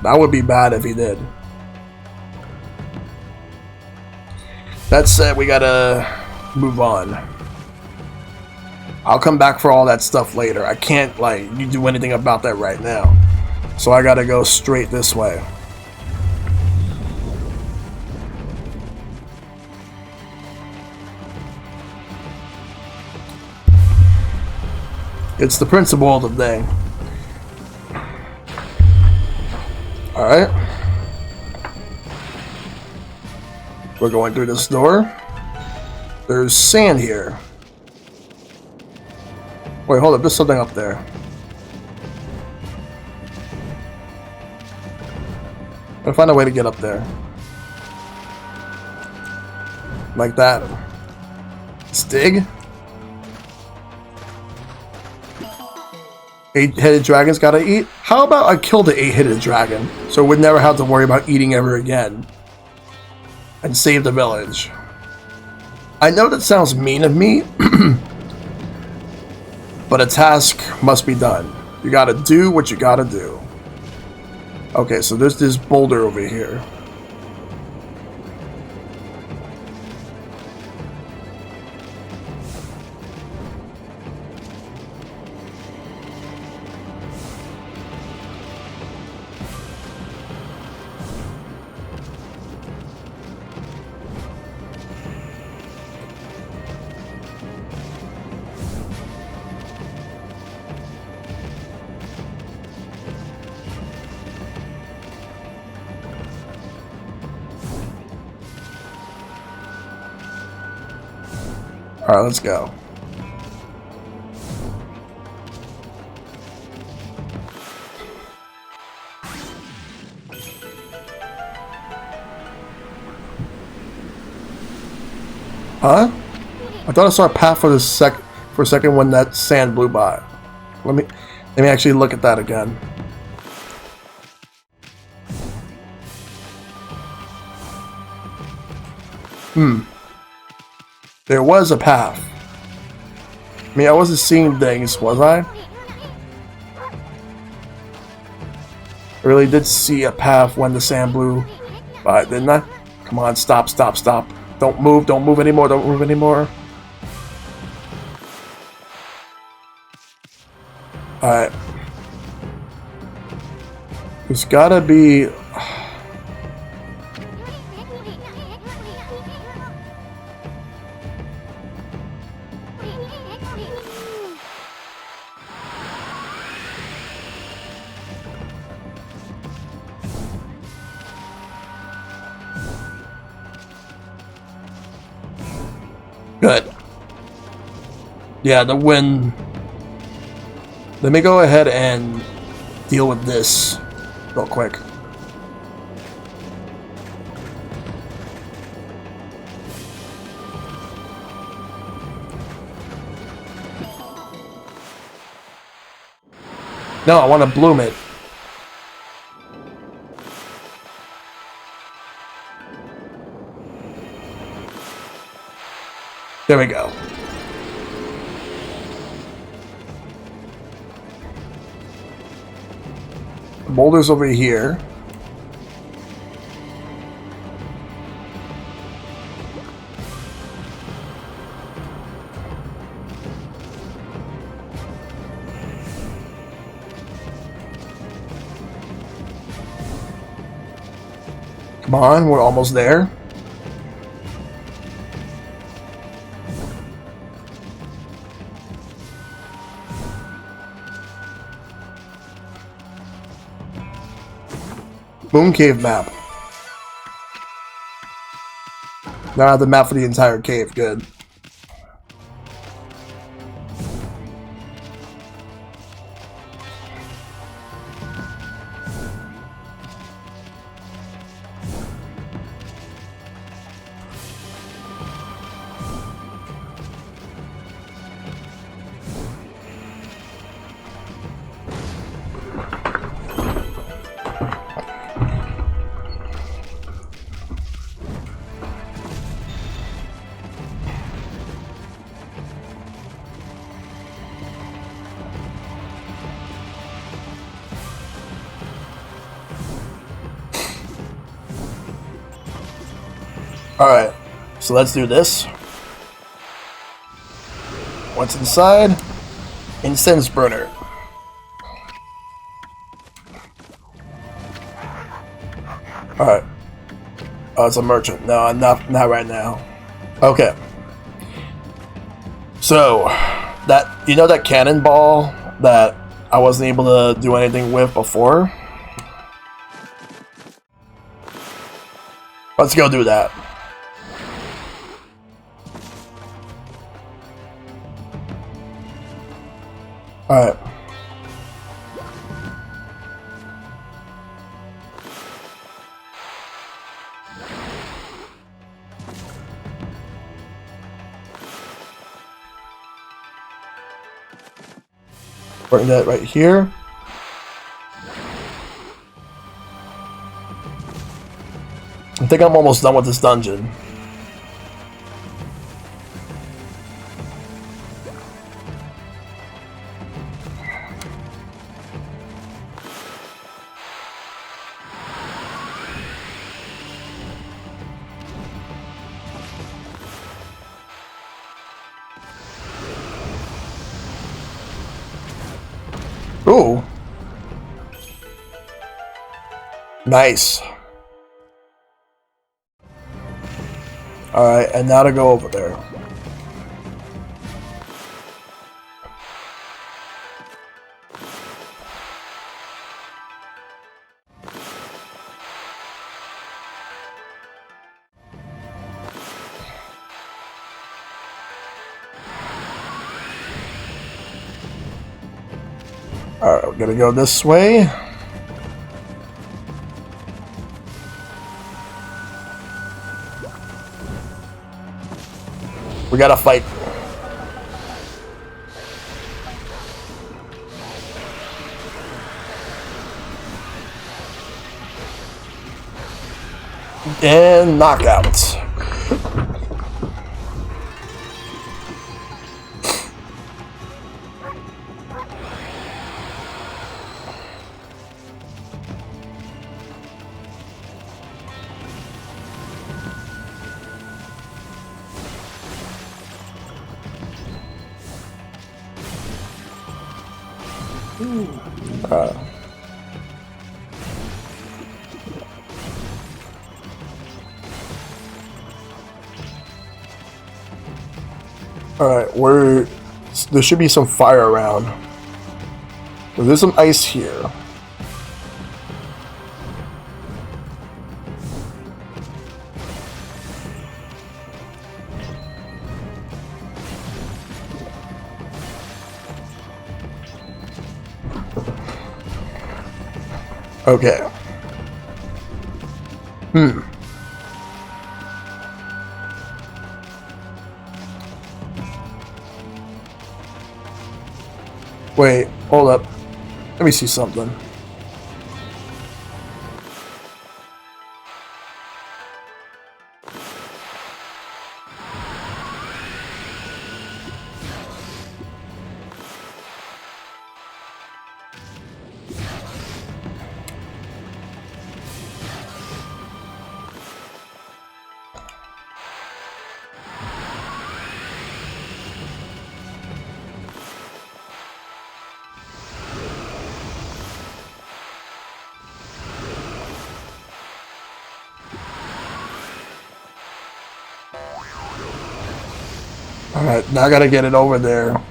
That would be bad if he did. That said, we gotta move on. I'll come back for all that stuff later. I can't, like, you do anything about that right now. So I gotta go straight this way. It's the principle of the day. Alright. We're going through this door. There's sand here. Wait, hold up, there's something up there. I'll find a way to get up there. Like that. Stig? 8-headed dragons gotta eat? How about I kill the 8-headed dragon, so we'd never have to worry about eating ever again. And save the village. I know that sounds mean of me, but a task must be done. You gotta do what you gotta do. Okay, so there's this boulder over here. Alright, let's go. Huh? I thought I saw a path for a second when that sand blew by. Let me actually look at that again. There was a path. I mean, I wasn't seeing things, was I? I really did see a path when the sand blew by, didn't I? Come on, stop, stop, stop. Don't move anymore, don't move anymore. Alright. There's gotta be... Good. Yeah, the wind. Let me go ahead and deal with this real quick. No, I want to bloom it. There we go. The boulder's over here. Come on, we're almost there. Moon Cave map. Now I have the map for the entire cave. Good. Alright, so let's do this. What's inside? Incense burner. Alright. Oh, it's a merchant. No, not right now. Okay. So, that cannonball that I wasn't able to do anything with before? Let's go do that. Alright. Putting that right here. I think I'm almost done with this dungeon. Ooh. Nice. Alright, and now to go over there. Alright, we're gonna go this way. We gotta fight. And knockout. Alright, there should be some fire around. There's some ice here. Okay. Wait, hold up. Let me see something. Alright, now I gotta get it over there.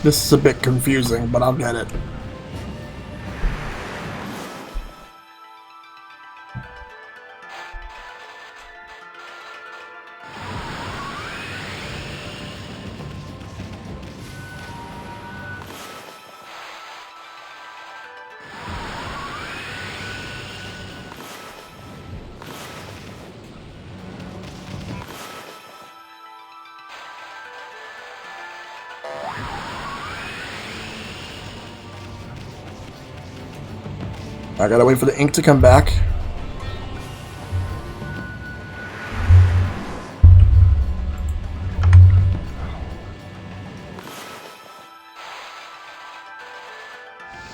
This is a bit confusing, but I'll get it. I gotta wait for the ink to come back.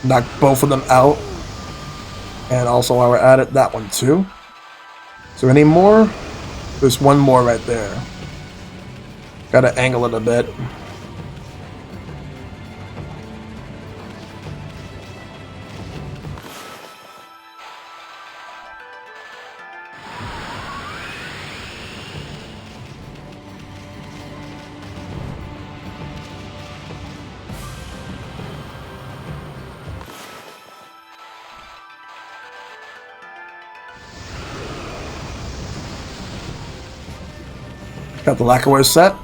Knock both of them out. And also while we're at it, that one too. Is there any more? There's one more right there. Gotta angle it a bit. Got the lacquerware set.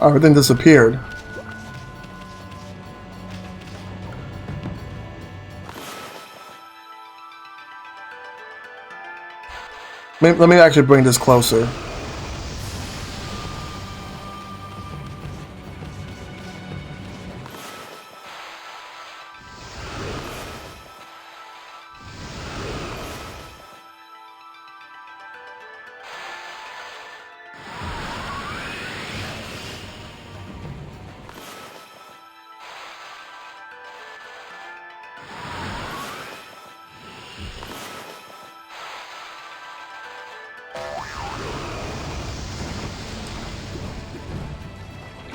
Oh, everything disappeared. Let me actually bring this closer.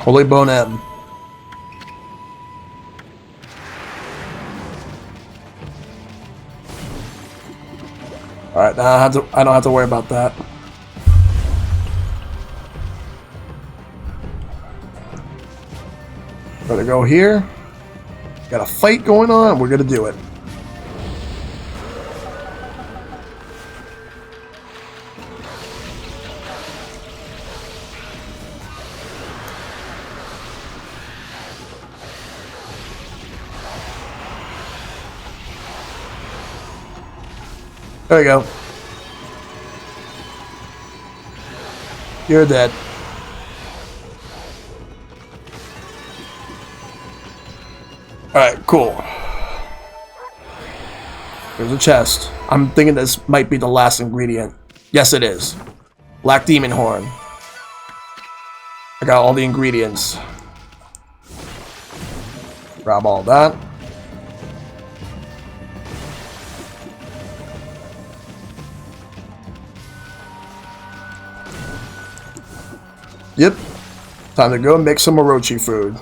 Holy Bone M. Alright, now I don't have to worry about that. Better go here. Got a fight going on, we're gonna do it. There we go. You're dead. Alright, cool. There's a chest. I'm thinking this might be the last ingredient. Yes, it is. Black Demon Horn. I got all the ingredients. Grab all that. Yep. Time to go make some Orochi food.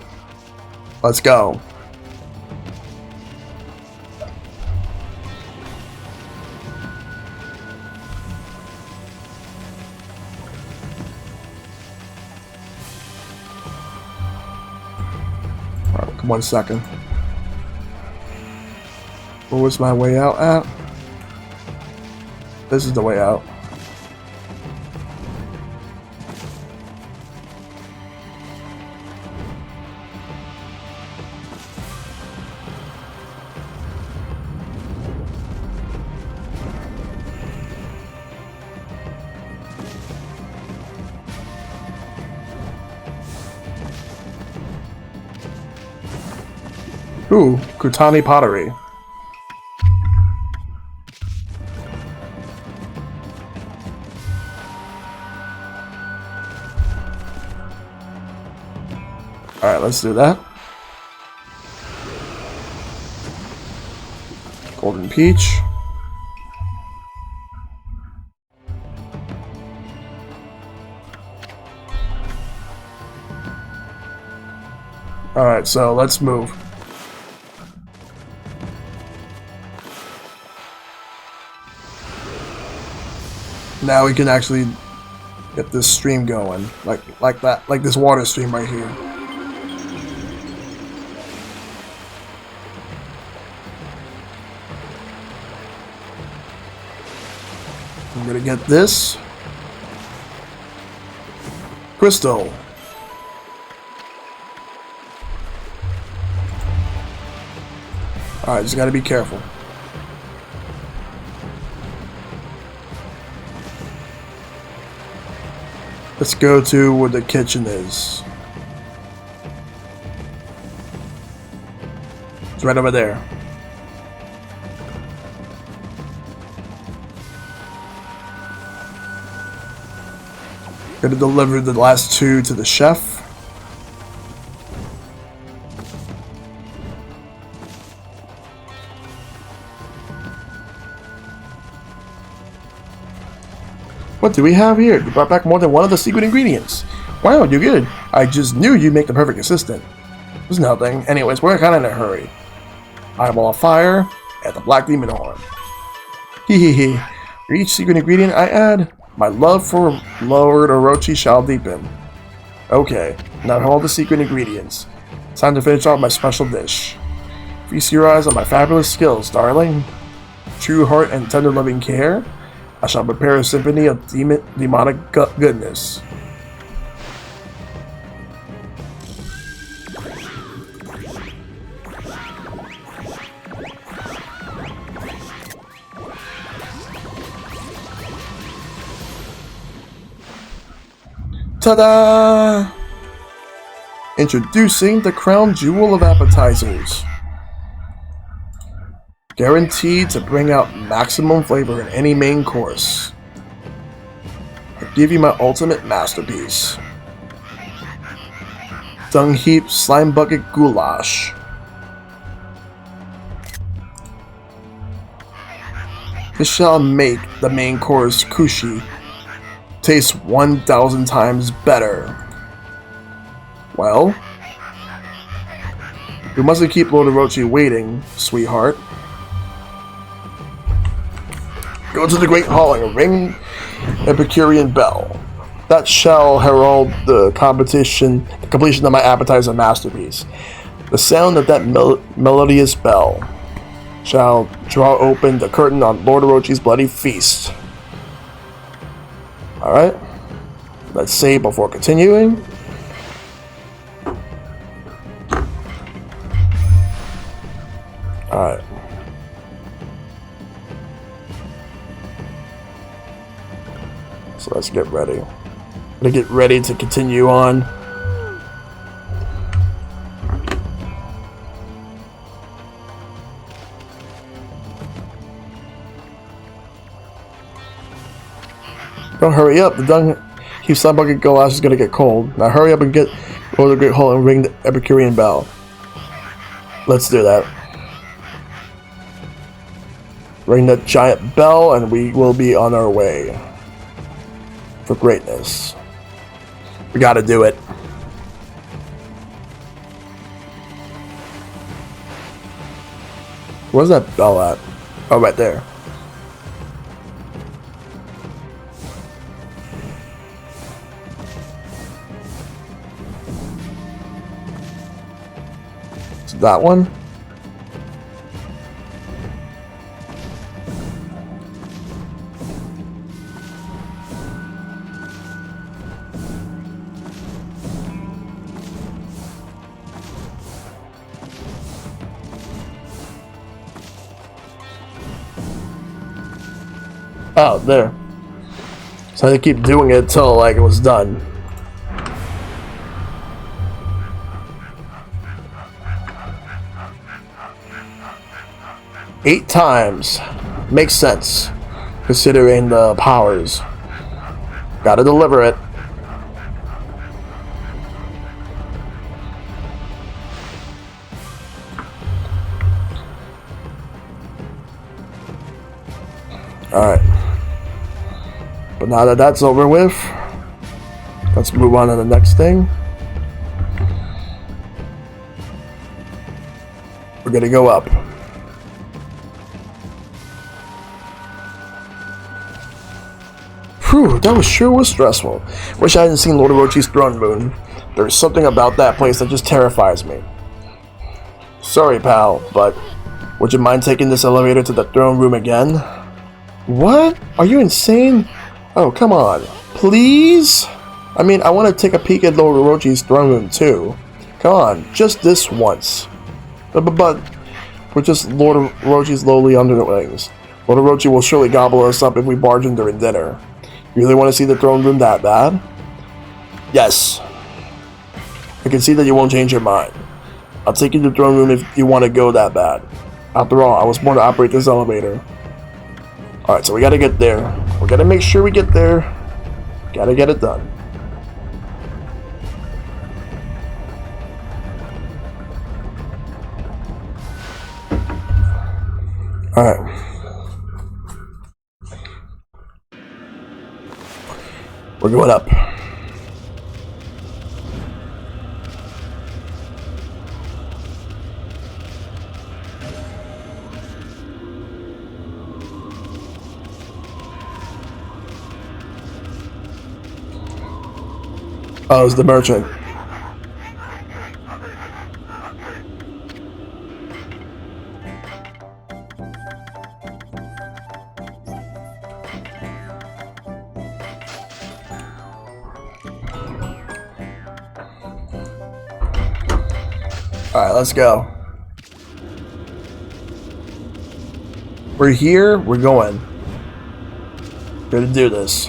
Let's go. Alright, 1 second. Where was my way out at? This is the way out. Ooh, Kutani pottery. Alright, let's do that. Golden peach. Alright, so let's move. Now we can actually get this stream going, like that, like this water stream right here. I'm gonna get this crystal. Alright, just gotta be careful. Let's go to where the kitchen is. It's right over there. Gonna deliver the last 2 to the chef. What do we have here? You brought back more than one of the secret ingredients. Wow, you're good. I just knew you'd make the perfect assistant. There's nothing. Anyways, we're kind of in a hurry. Eyeball of fire and the black demon horn. Hehehe. For each secret ingredient I add, my love for Lord Orochi shall deepen. Okay, now all the secret ingredients. Time to finish off my special dish. Feast your eyes on my fabulous skills, darling. True heart and tender loving care. I shall prepare a symphony of demonic goodness. Ta-da! Introducing the crown jewel of appetizers. Guaranteed to bring out maximum flavor in any main course. I'll give you my ultimate masterpiece. Dung heap slime bucket goulash. This shall make the main course kushi taste 1,000 times better. Well, we mustn't keep Lord Orochi waiting, sweetheart. Go to the Great Hall and ring Epicurean bell. That shall herald the completion of my appetizer masterpiece. The sound of that melodious bell shall draw open the curtain on Lord Orochi's bloody feast. Alright, let's save before continuing. Alright. So let's get ready. I'm gonna get ready to continue on. Don't hurry up, the dung heap slime bucket goulash is gonna get cold. Now hurry up and go to the Great Hall and ring the Epicurean bell. Let's do that. Ring that giant bell and we will be on our way for greatness. We gotta do it. Where's that bell at? Oh, right there. Is it that one? Oh, there. So I had to keep doing it till like it was done. Eight times. Makes sense, considering the powers. Gotta deliver it. Alright. But now that that's over with, let's move on to the next thing. We're gonna go up. Whew, that sure was stressful. Wish I hadn't seen Lord Orochi's throne room. There's something about that place that just terrifies me. Sorry, pal, but would you mind taking this elevator to the throne room again? What? Are you insane? Oh, come on. Please? I mean, I want to take a peek at Lord Orochi's throne room too. Come on, just this once. But we're just Lord Orochi's lowly underlings. Lord Orochi will surely gobble us up if we barge in during dinner. You really want to see the throne room that bad? Yes. I can see that you won't change your mind. I'll take you to the throne room if you want to go that bad. After all, I was born to operate this elevator. Alright, so we gotta get there. We gotta make sure we get there. Gotta get it done. Alright. We're going up. Oh, it's the merchant. Alright, let's go. We're here, we're going. We're gonna do this.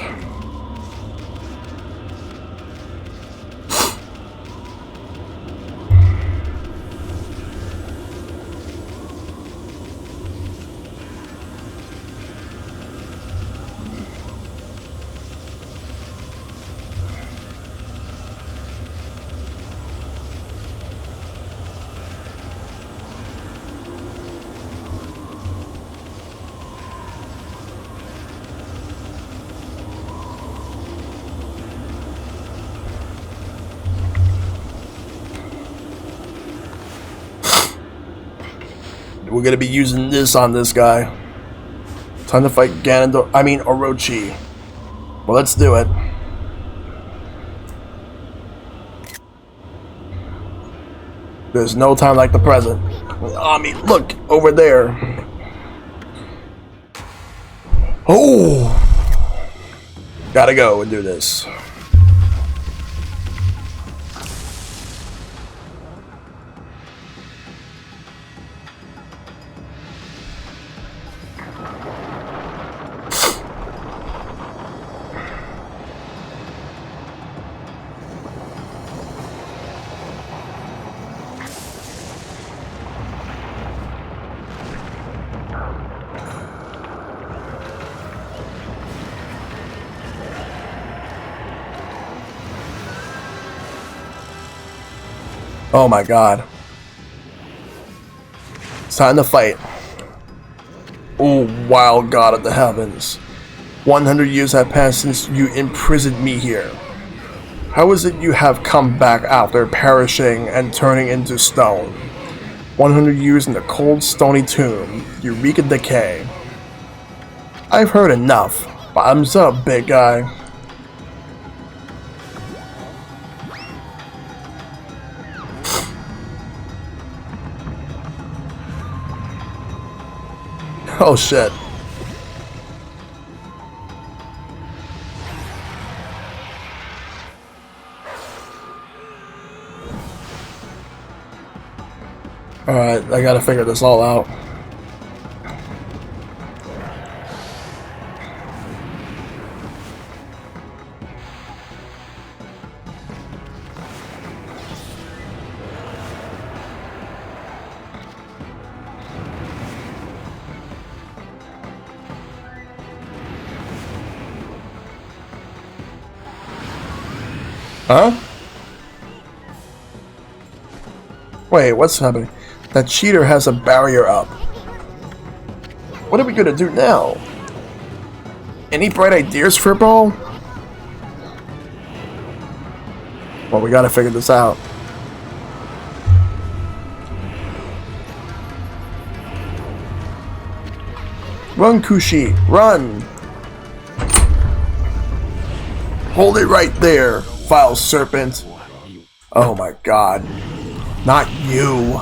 we're gonna be using this on this guy. Time to fight Orochi. Well, let's do it. There's no time like the present. Look over there. Oh, gotta go and do this. Oh my god. It's time to fight. Oh, wild god of the heavens. 100 years have passed since you imprisoned me here. How is it you have come back after perishing and turning into stone? 100 years in the cold, stony tomb. You reek of decay. I've heard enough. Bottoms up, big guy. Oh shit. Alright, I gotta figure this all out. Huh? Wait, what's happening? That cheater has a barrier up. What are we gonna do now? Any bright ideas for a ball? Well, we gotta figure this out. Run, Kushi, run! Hold it right there, vile serpent. Oh my god. Not you.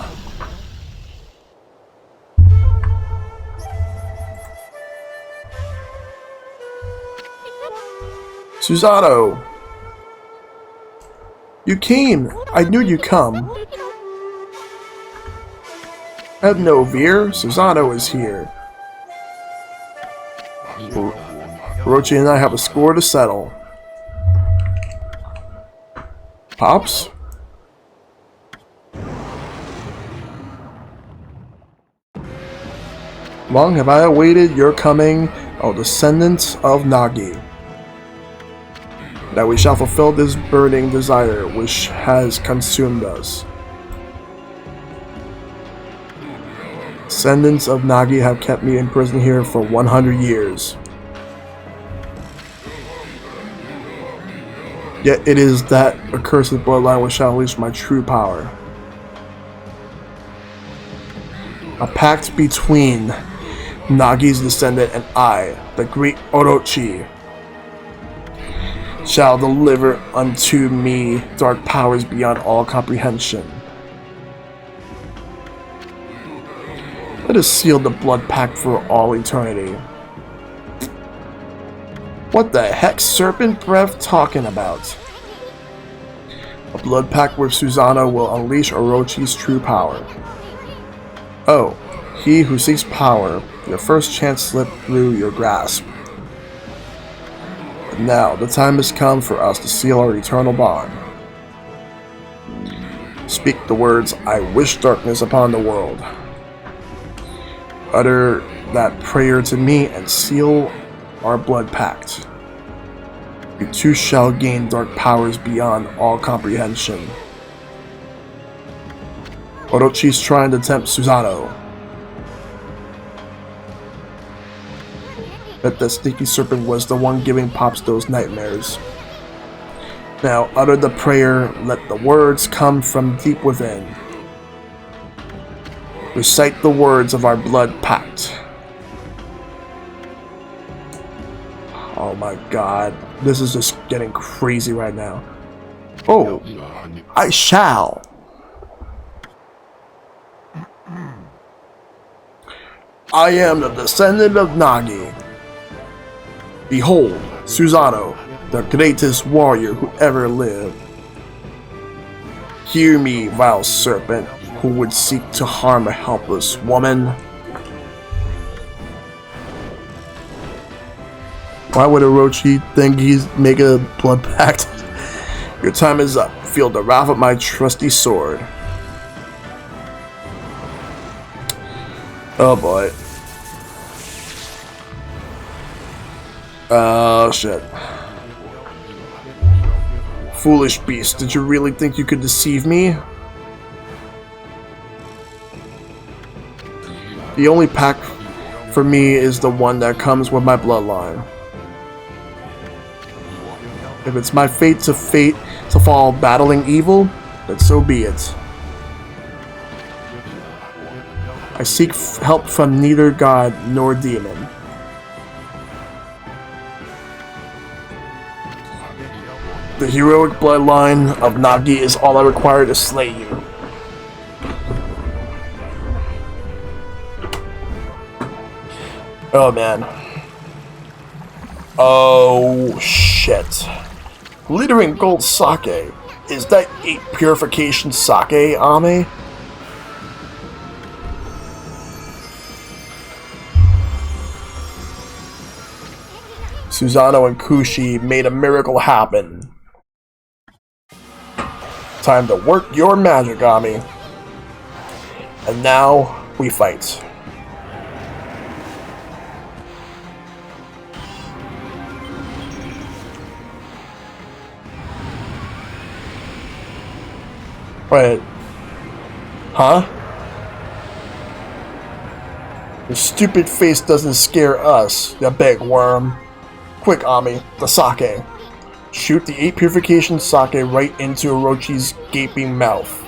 Susanoo! You came! I knew you'd come. Have no fear, Susanoo is here. Orochi and I have a score to settle. Pops? Long have I awaited your coming, O descendants of Nagi, that we shall fulfill this burning desire which has consumed us. Descendants of Nagi have kept me in prison here for 100 years. Yet it is that accursed bloodline which shall unleash my true power. A pact between Nagi's descendant and I, the great Orochi, shall deliver unto me dark powers beyond all comprehension. Let us seal the blood pact for all eternity. What the heck serpent breath talking about? A blood pact with Susanoo will unleash Orochi's true power. Oh, he who seeks power, your first chance slipped through your grasp. But now, the time has come for us to seal our eternal bond. Speak the words, I wish darkness upon the world. Utter that prayer to me and seal our blood pact. You two shall gain dark powers beyond all comprehension. Orochi's trying to tempt Susanoo. Bet that sneaky serpent was the one giving Pops those nightmares. Now utter the prayer, let the words come from deep within. Recite the words of our blood pact. Oh my god. This is just getting crazy right now. Oh, I shall. I am the descendant of Nagi. Behold, Susanoo, the greatest warrior who ever lived. Hear me, vile serpent, who would seek to harm a helpless woman. Why would Orochi think he's make a blood pact? Your time is up. Feel the wrath of my trusty sword. Oh boy. Oh shit. Foolish beast, did you really think you could deceive me? The only pact for me is the one that comes with my bloodline. If it's my fate to fall battling evil, then so be it. I seek help from neither god nor demon. The heroic bloodline of Nagi is all I require to slay you. Oh man. Oh shit. Glittering gold sake. Is that 8 purification sake, Ame? Susanoo and Kushi made a miracle happen. Time to work your magic, Ame. And now, we fight. Wait. Huh? Your stupid face doesn't scare us, you big worm. Quick, Ame, the sake. Shoot the 8 purification sake right into Orochi's gaping mouth.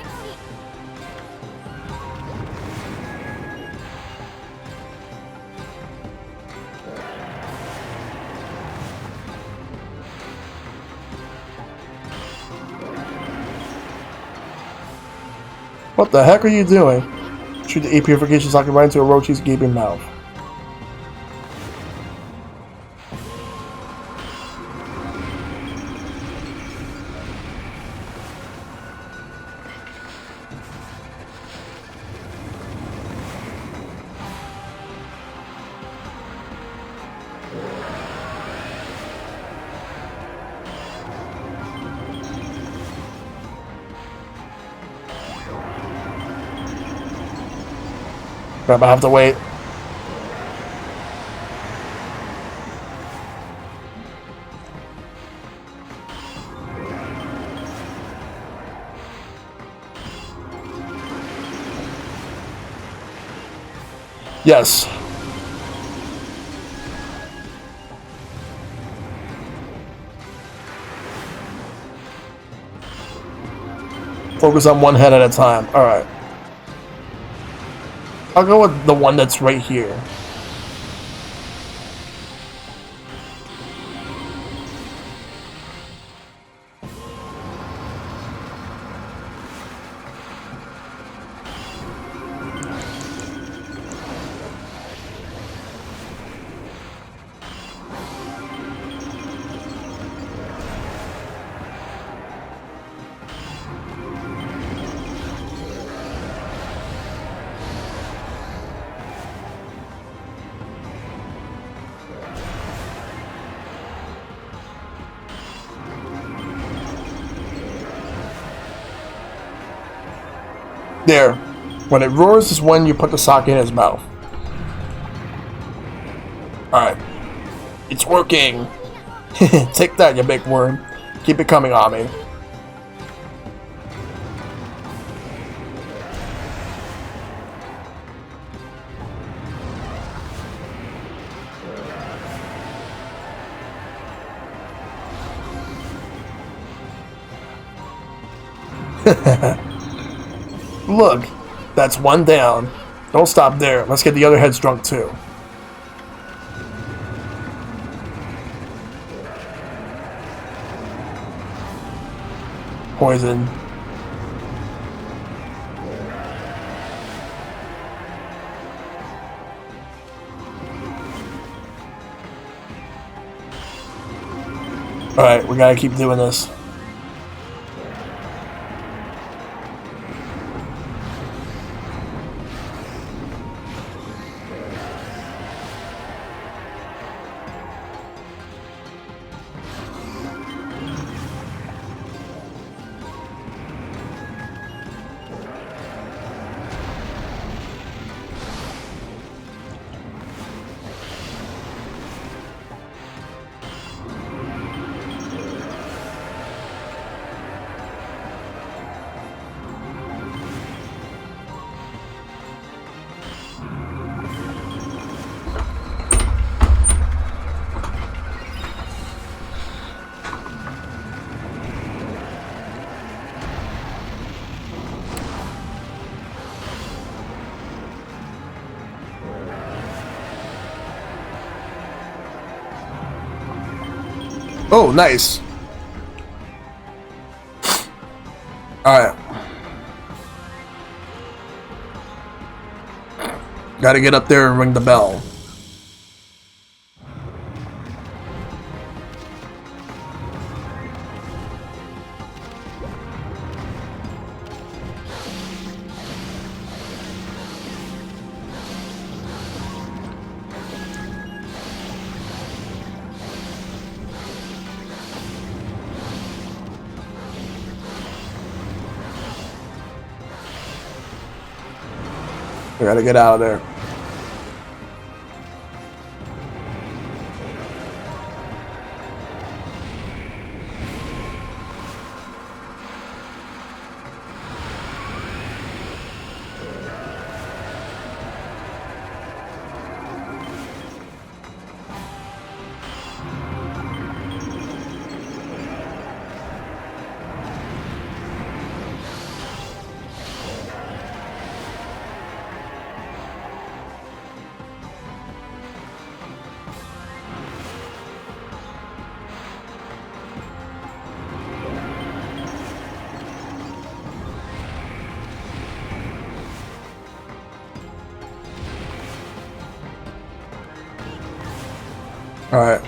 What the heck are you doing? Shoot the 8 purification sake right into Orochi's gaping mouth. Crap, I have to wait. Yes. Focus on one head at a time. Alright. I'll go with the one that's right here. There. When it roars is when you put the sake in his mouth. Alright. It's working. Take that, you big worm. Keep it coming, Ame. Look, that's one down. Don't stop there. Let's get the other heads drunk too. Poison. Alright, we gotta keep doing this. Oh, nice. Alright. Gotta get up there and ring the bell. We gotta get out of there. Alright.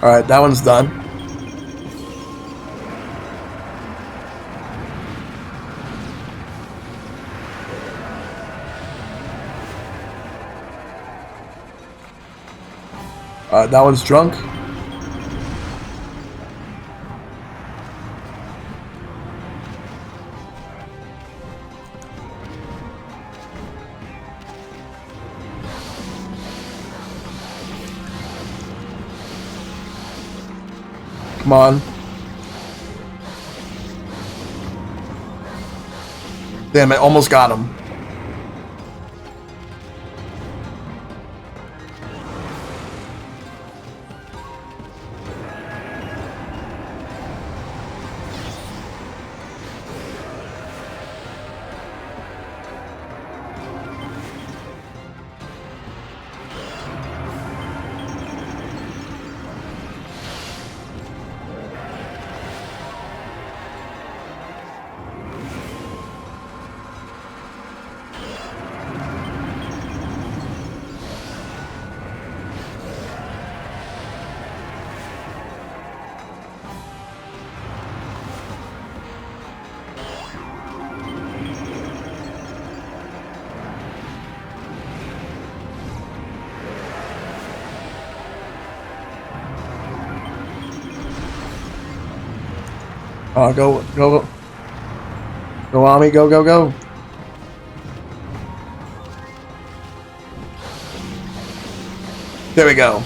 Alright, that one's done. That one's drunk. Come on. Damn, I almost got him. Go, Ami, go. There we go.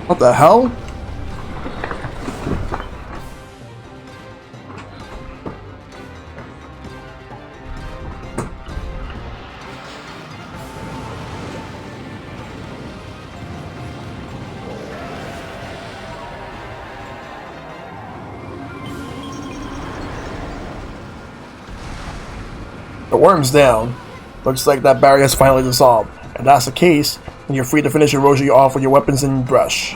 What the hell? The worm's down. Looks like that barrier is finally dissolved. If that's the case, then you're free to finish your Roshi off with your weapons and brush.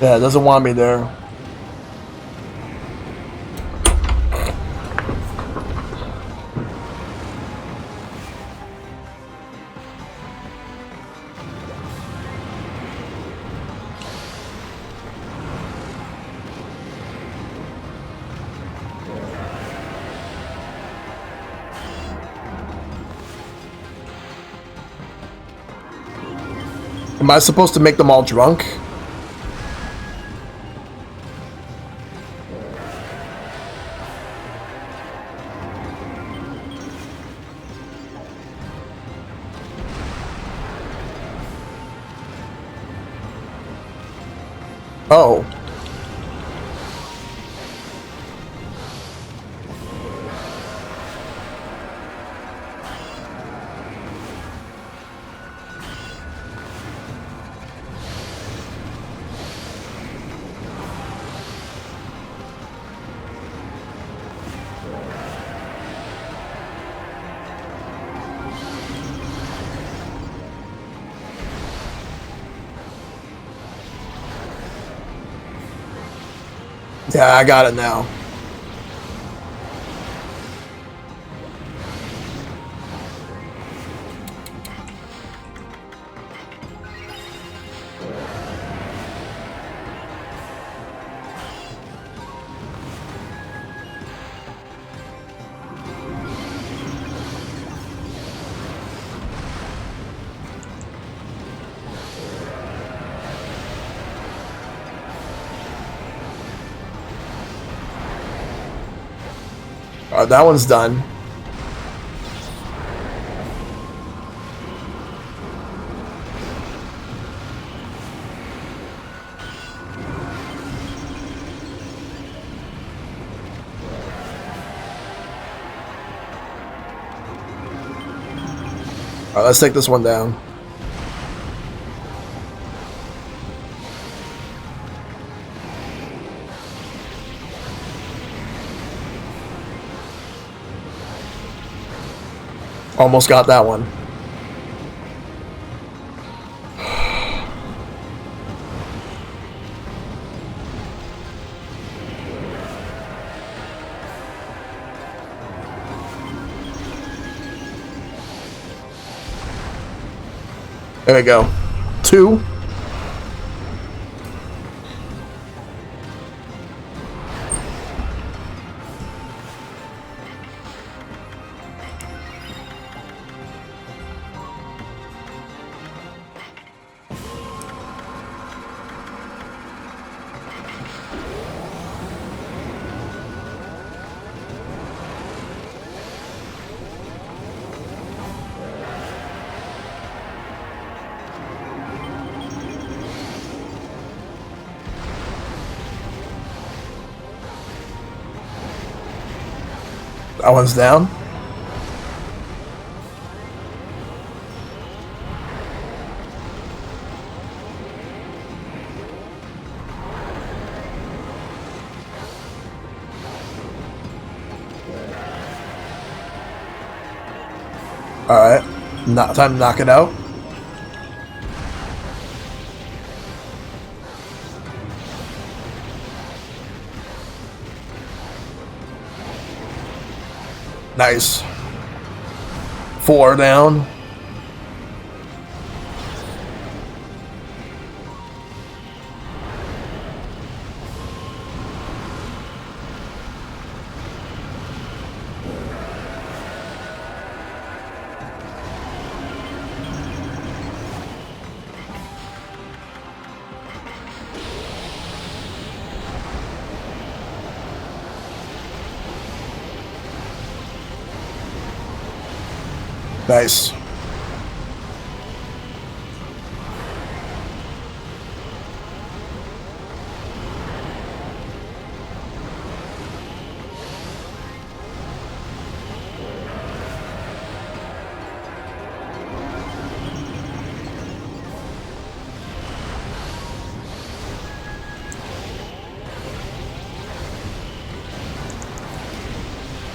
Yeah, it doesn't want me there. Am I supposed to make them all drunk? Oh. Yeah, I got it now. Alright, that one's done. Alright, let's take this one down. Almost got that one. There we go. 2. That one's down. Alright. Not time to knock it out. Nice. 4 down. Nice.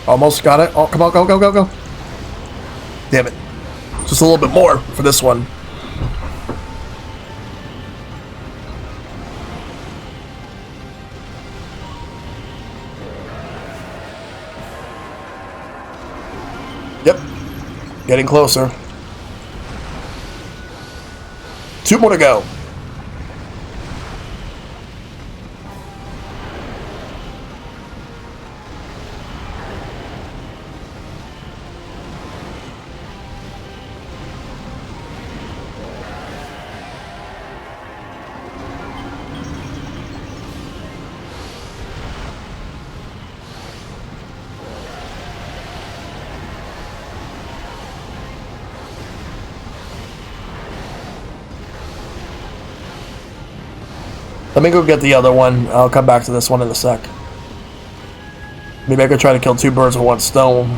Almost got it. Oh, come on, go, go, go, go. Damn it. Just a little bit more for this one. Yep. Getting closer. 2 more to go. Let me go get the other one. I'll come back to this one in a sec. Maybe I could try to kill 2 birds with 1 stone.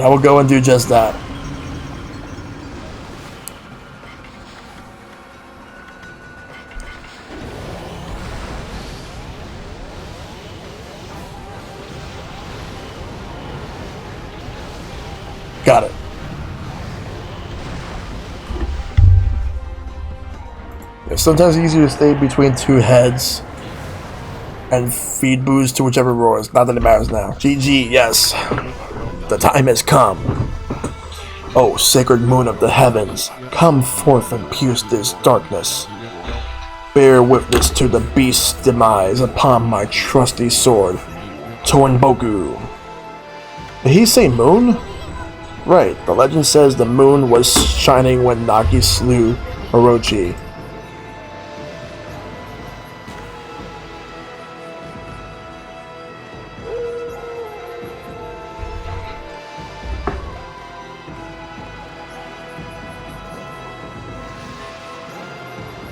I will go and do just that. Got it. It's sometimes easier to stay between 2 heads and feed booze to whichever roars. Not that it matters now. GG, yes. The time has come. Oh, sacred moon of the heavens, come forth and pierce this darkness. Bear witness to the beast's demise upon my trusty sword, Torenboku. Did he say moon? Right, the legend says the moon was shining when Nagi slew Orochi.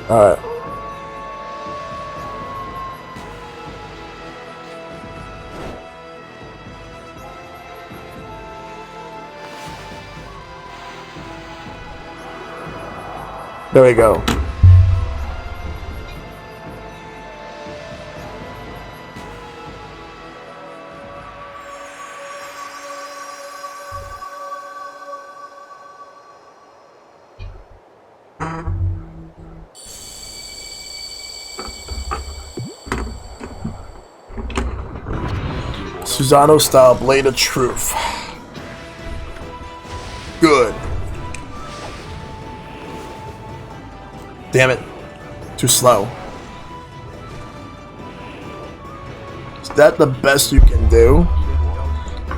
Alright. There we go. Susano style blade of truth. Good. Damn it. Too slow. Is that the best you can do?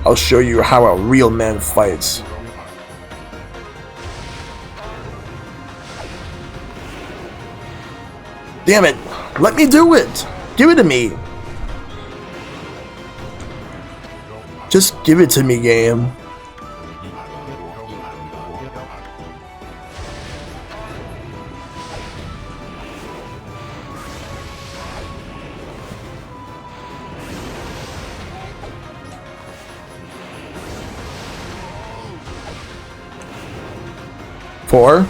I'll show you how a real man fights. Damn it. Let me do it. Give it to me. Just give it to me, game. 4,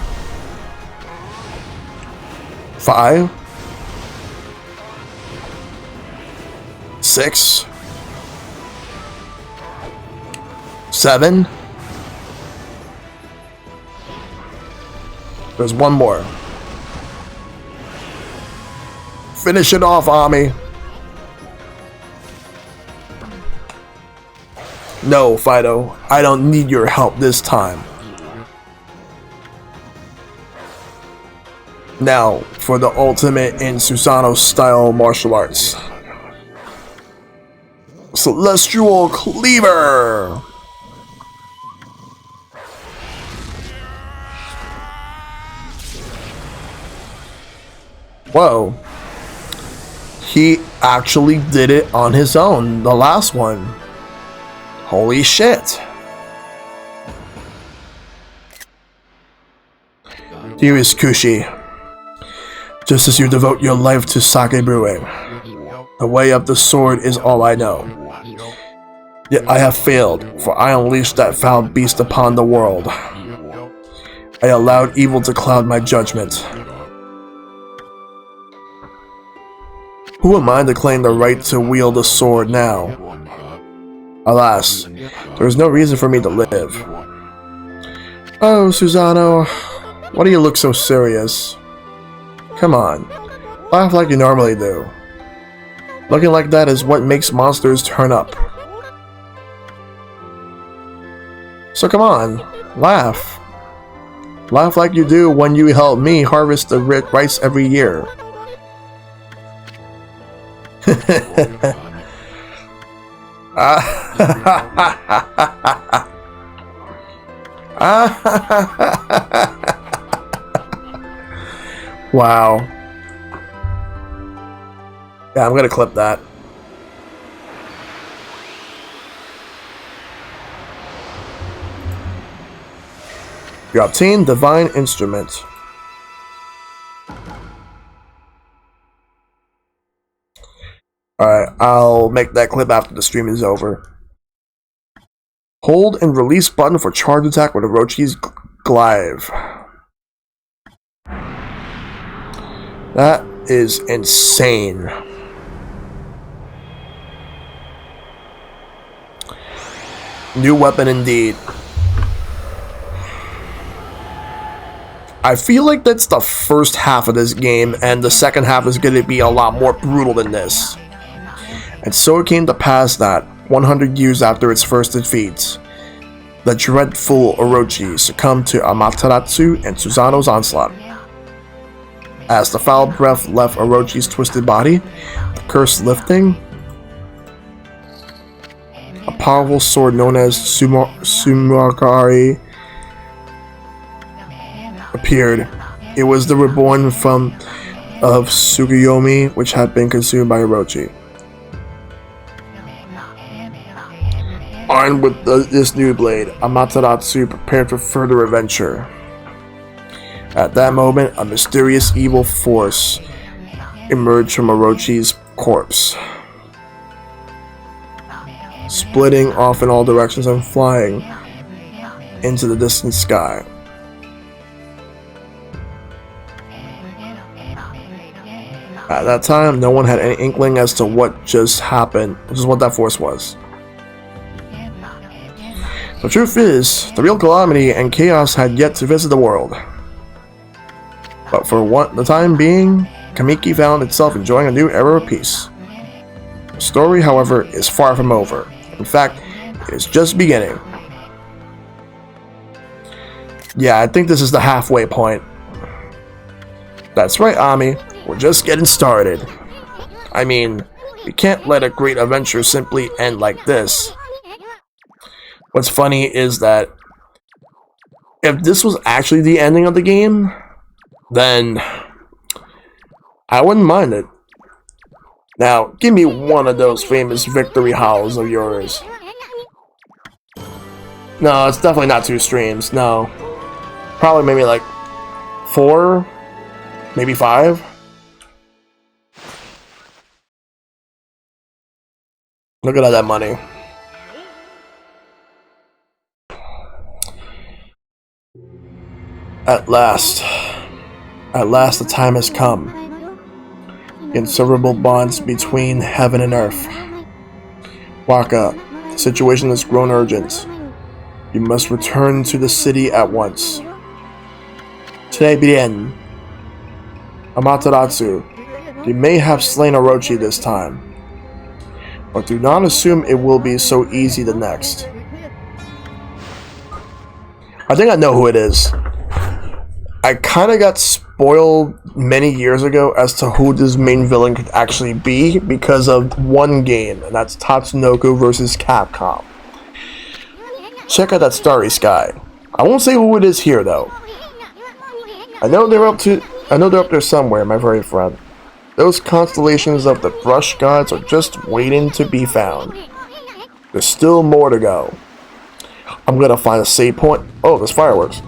5, 6, 7. There's one more. Finish it off, Ami. No, Fido. I don't need your help this time. Now, for the ultimate in Susano-style martial arts. Celestial Cleaver! Whoa. He actually did it on his own, the last one. Holy shit. Dearest Kushi, just as you devote your life to sake brewing, the way of the sword is all I know. Yet I have failed, for I unleashed that foul beast upon the world. I allowed evil to cloud my judgment. Who am I to claim the right to wield a sword now? Alas, there is no reason for me to live. Oh, Susano, why do you look so serious? Come on, laugh like you normally do. Looking like that is what makes monsters turn up. So come on, laugh. Laugh like you do when you help me harvest the rice every year. Wow. Yeah, I'm gonna clip that. You obtain Divine Instrument. Alright, I'll make that clip after the stream is over. Hold and release button for charge attack with Orochi's glaive. That is insane. New weapon indeed. I feel like that's the first half of this game, and the second half is going to be a lot more brutal than this. And so it came to pass that, 100 years after its first defeat, the dreadful Orochi succumbed to Amaterasu and Susano's onslaught. As the foul breath left Orochi's twisted body, the curse lifting, a powerful sword known as Sumagari appeared. It was the reborn of Tsukuyomi, which had been consumed by Orochi. Armed with this new blade, Amaterasu prepared for further adventure. At that moment, a mysterious evil force emerged from Orochi's corpse, splitting off in all directions and flying into the distant sky. At that time, no one had any inkling as to what just happened, which is what that force was. The truth is, the real calamity and chaos had yet to visit the world. But for the time being, Kamiki found itself enjoying a new era of peace. The story, however, is far from over. In fact, it is just beginning. Yeah, I think this is the halfway point. That's right, Ami. We're just getting started. I mean, we can't let a great adventure simply end like this. What's funny is that if this was actually the ending of the game, then I wouldn't mind it. Now, give me one of those famous victory howls of yours. No, it's definitely not 2 streams, no. Probably maybe like 4, maybe 5. Look at all that money. At last. At last the time has come. Inseparable bonds between heaven and earth. Waka, the situation has grown urgent. You must return to the city at once. Today begin. Amaterasu, you may have slain Orochi this time, but do not assume it will be so easy the next. I think I know who it is. I kind of got spoiled many years ago as to who this main villain could actually be because of one game, and that's Tatsunoko vs. Capcom. Check out that starry sky. I won't say who it is here though. I know they're up there somewhere, my very friend. Those constellations of the brush gods are just waiting to be found. There's still more to go. I'm gonna find a save point. Oh, there's fireworks.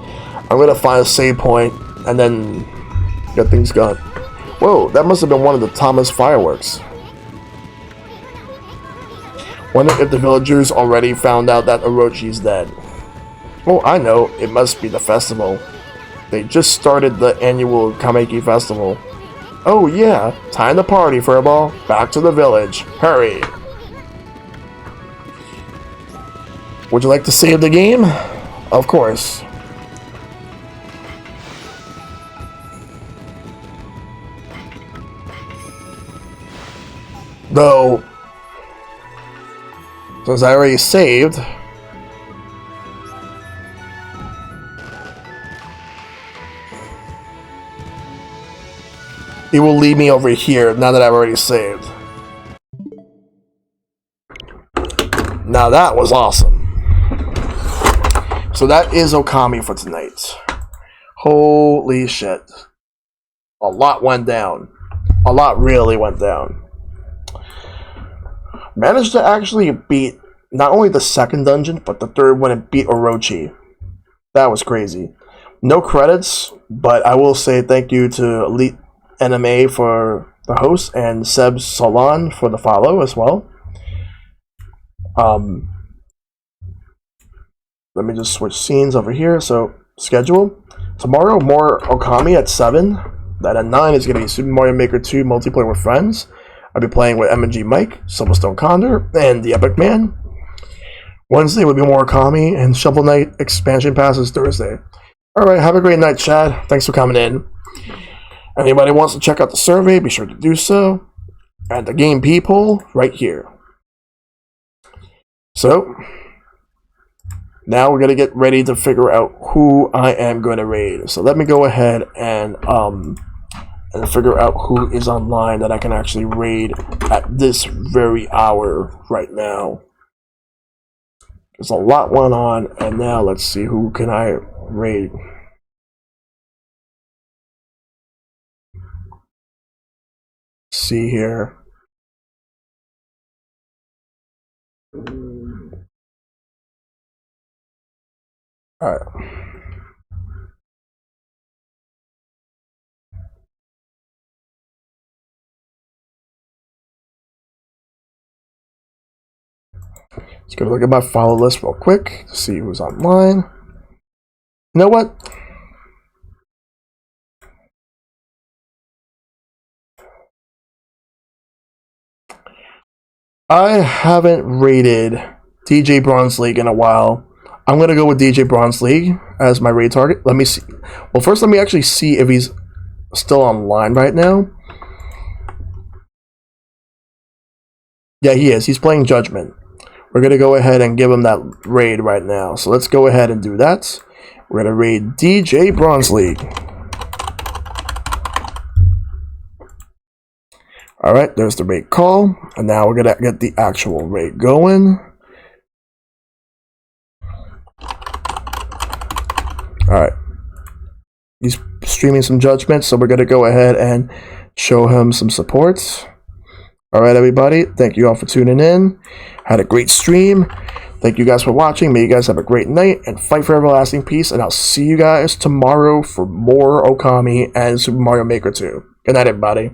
I'm gonna find a save point and then get things going. Whoa, that must have been one of the Thomas fireworks. Wonder if the villagers already found out that Orochi's dead. Oh, I know, it must be the festival. They just started the annual Kameki festival. Oh yeah, time to party, Furball. Back to the village. Hurry! Would you like to save the game? Of course. Though, since I already saved, it will lead me over here now that I've already saved. Now that was awesome. So that is Okami for tonight. Holy shit. A lot went down. A lot really went down. Managed to actually beat not only the second dungeon, but the third one and beat Orochi. That was crazy. No credits, but I will say thank you to Elite NMA for the host and Seb Solon for the follow as well. Let me just switch scenes over here. So, schedule. Tomorrow, more Okami at 7. Then at 9 is going to be Super Mario Maker 2 multiplayer with friends. I'll be playing with M&G Mike, Silverstone Condor, and the Epic Man. Wednesday will be more Okami, and Shovel Knight expansion passes Thursday. Alright, have a great night, Chad. Thanks for coming in. Anybody wants to check out the survey, be sure to do so. And the game people, right here. So, now we're going to get ready to figure out who I am going to raid. So let me go ahead and figure out who is online that I can actually raid at this very hour right now. There's a lot went on, and now let's see who can I raid. See here. Alright. Let's go look at my follow list real quick to see who's online. You know what? I haven't rated DJ Bronze League in a while. I'm going to go with DJ Bronze League as my raid target. Let me see. Well, first let me actually see if he's still online right now. Yeah, he is. He's playing Judgment. We're going to go ahead and give him that raid right now. So let's go ahead and do that. We're going to raid DJ Bronze League. Alright, there's the raid call. And now we're going to get the actual raid going. Alright. He's streaming some Judgment, so we're going to go ahead and show him some support. Alright, everybody. Thank you all for tuning in. Had a great stream. Thank you guys for watching. May you guys have a great night and fight for everlasting peace. And I'll see you guys tomorrow for more Okami and Super Mario Maker 2. Good night, everybody.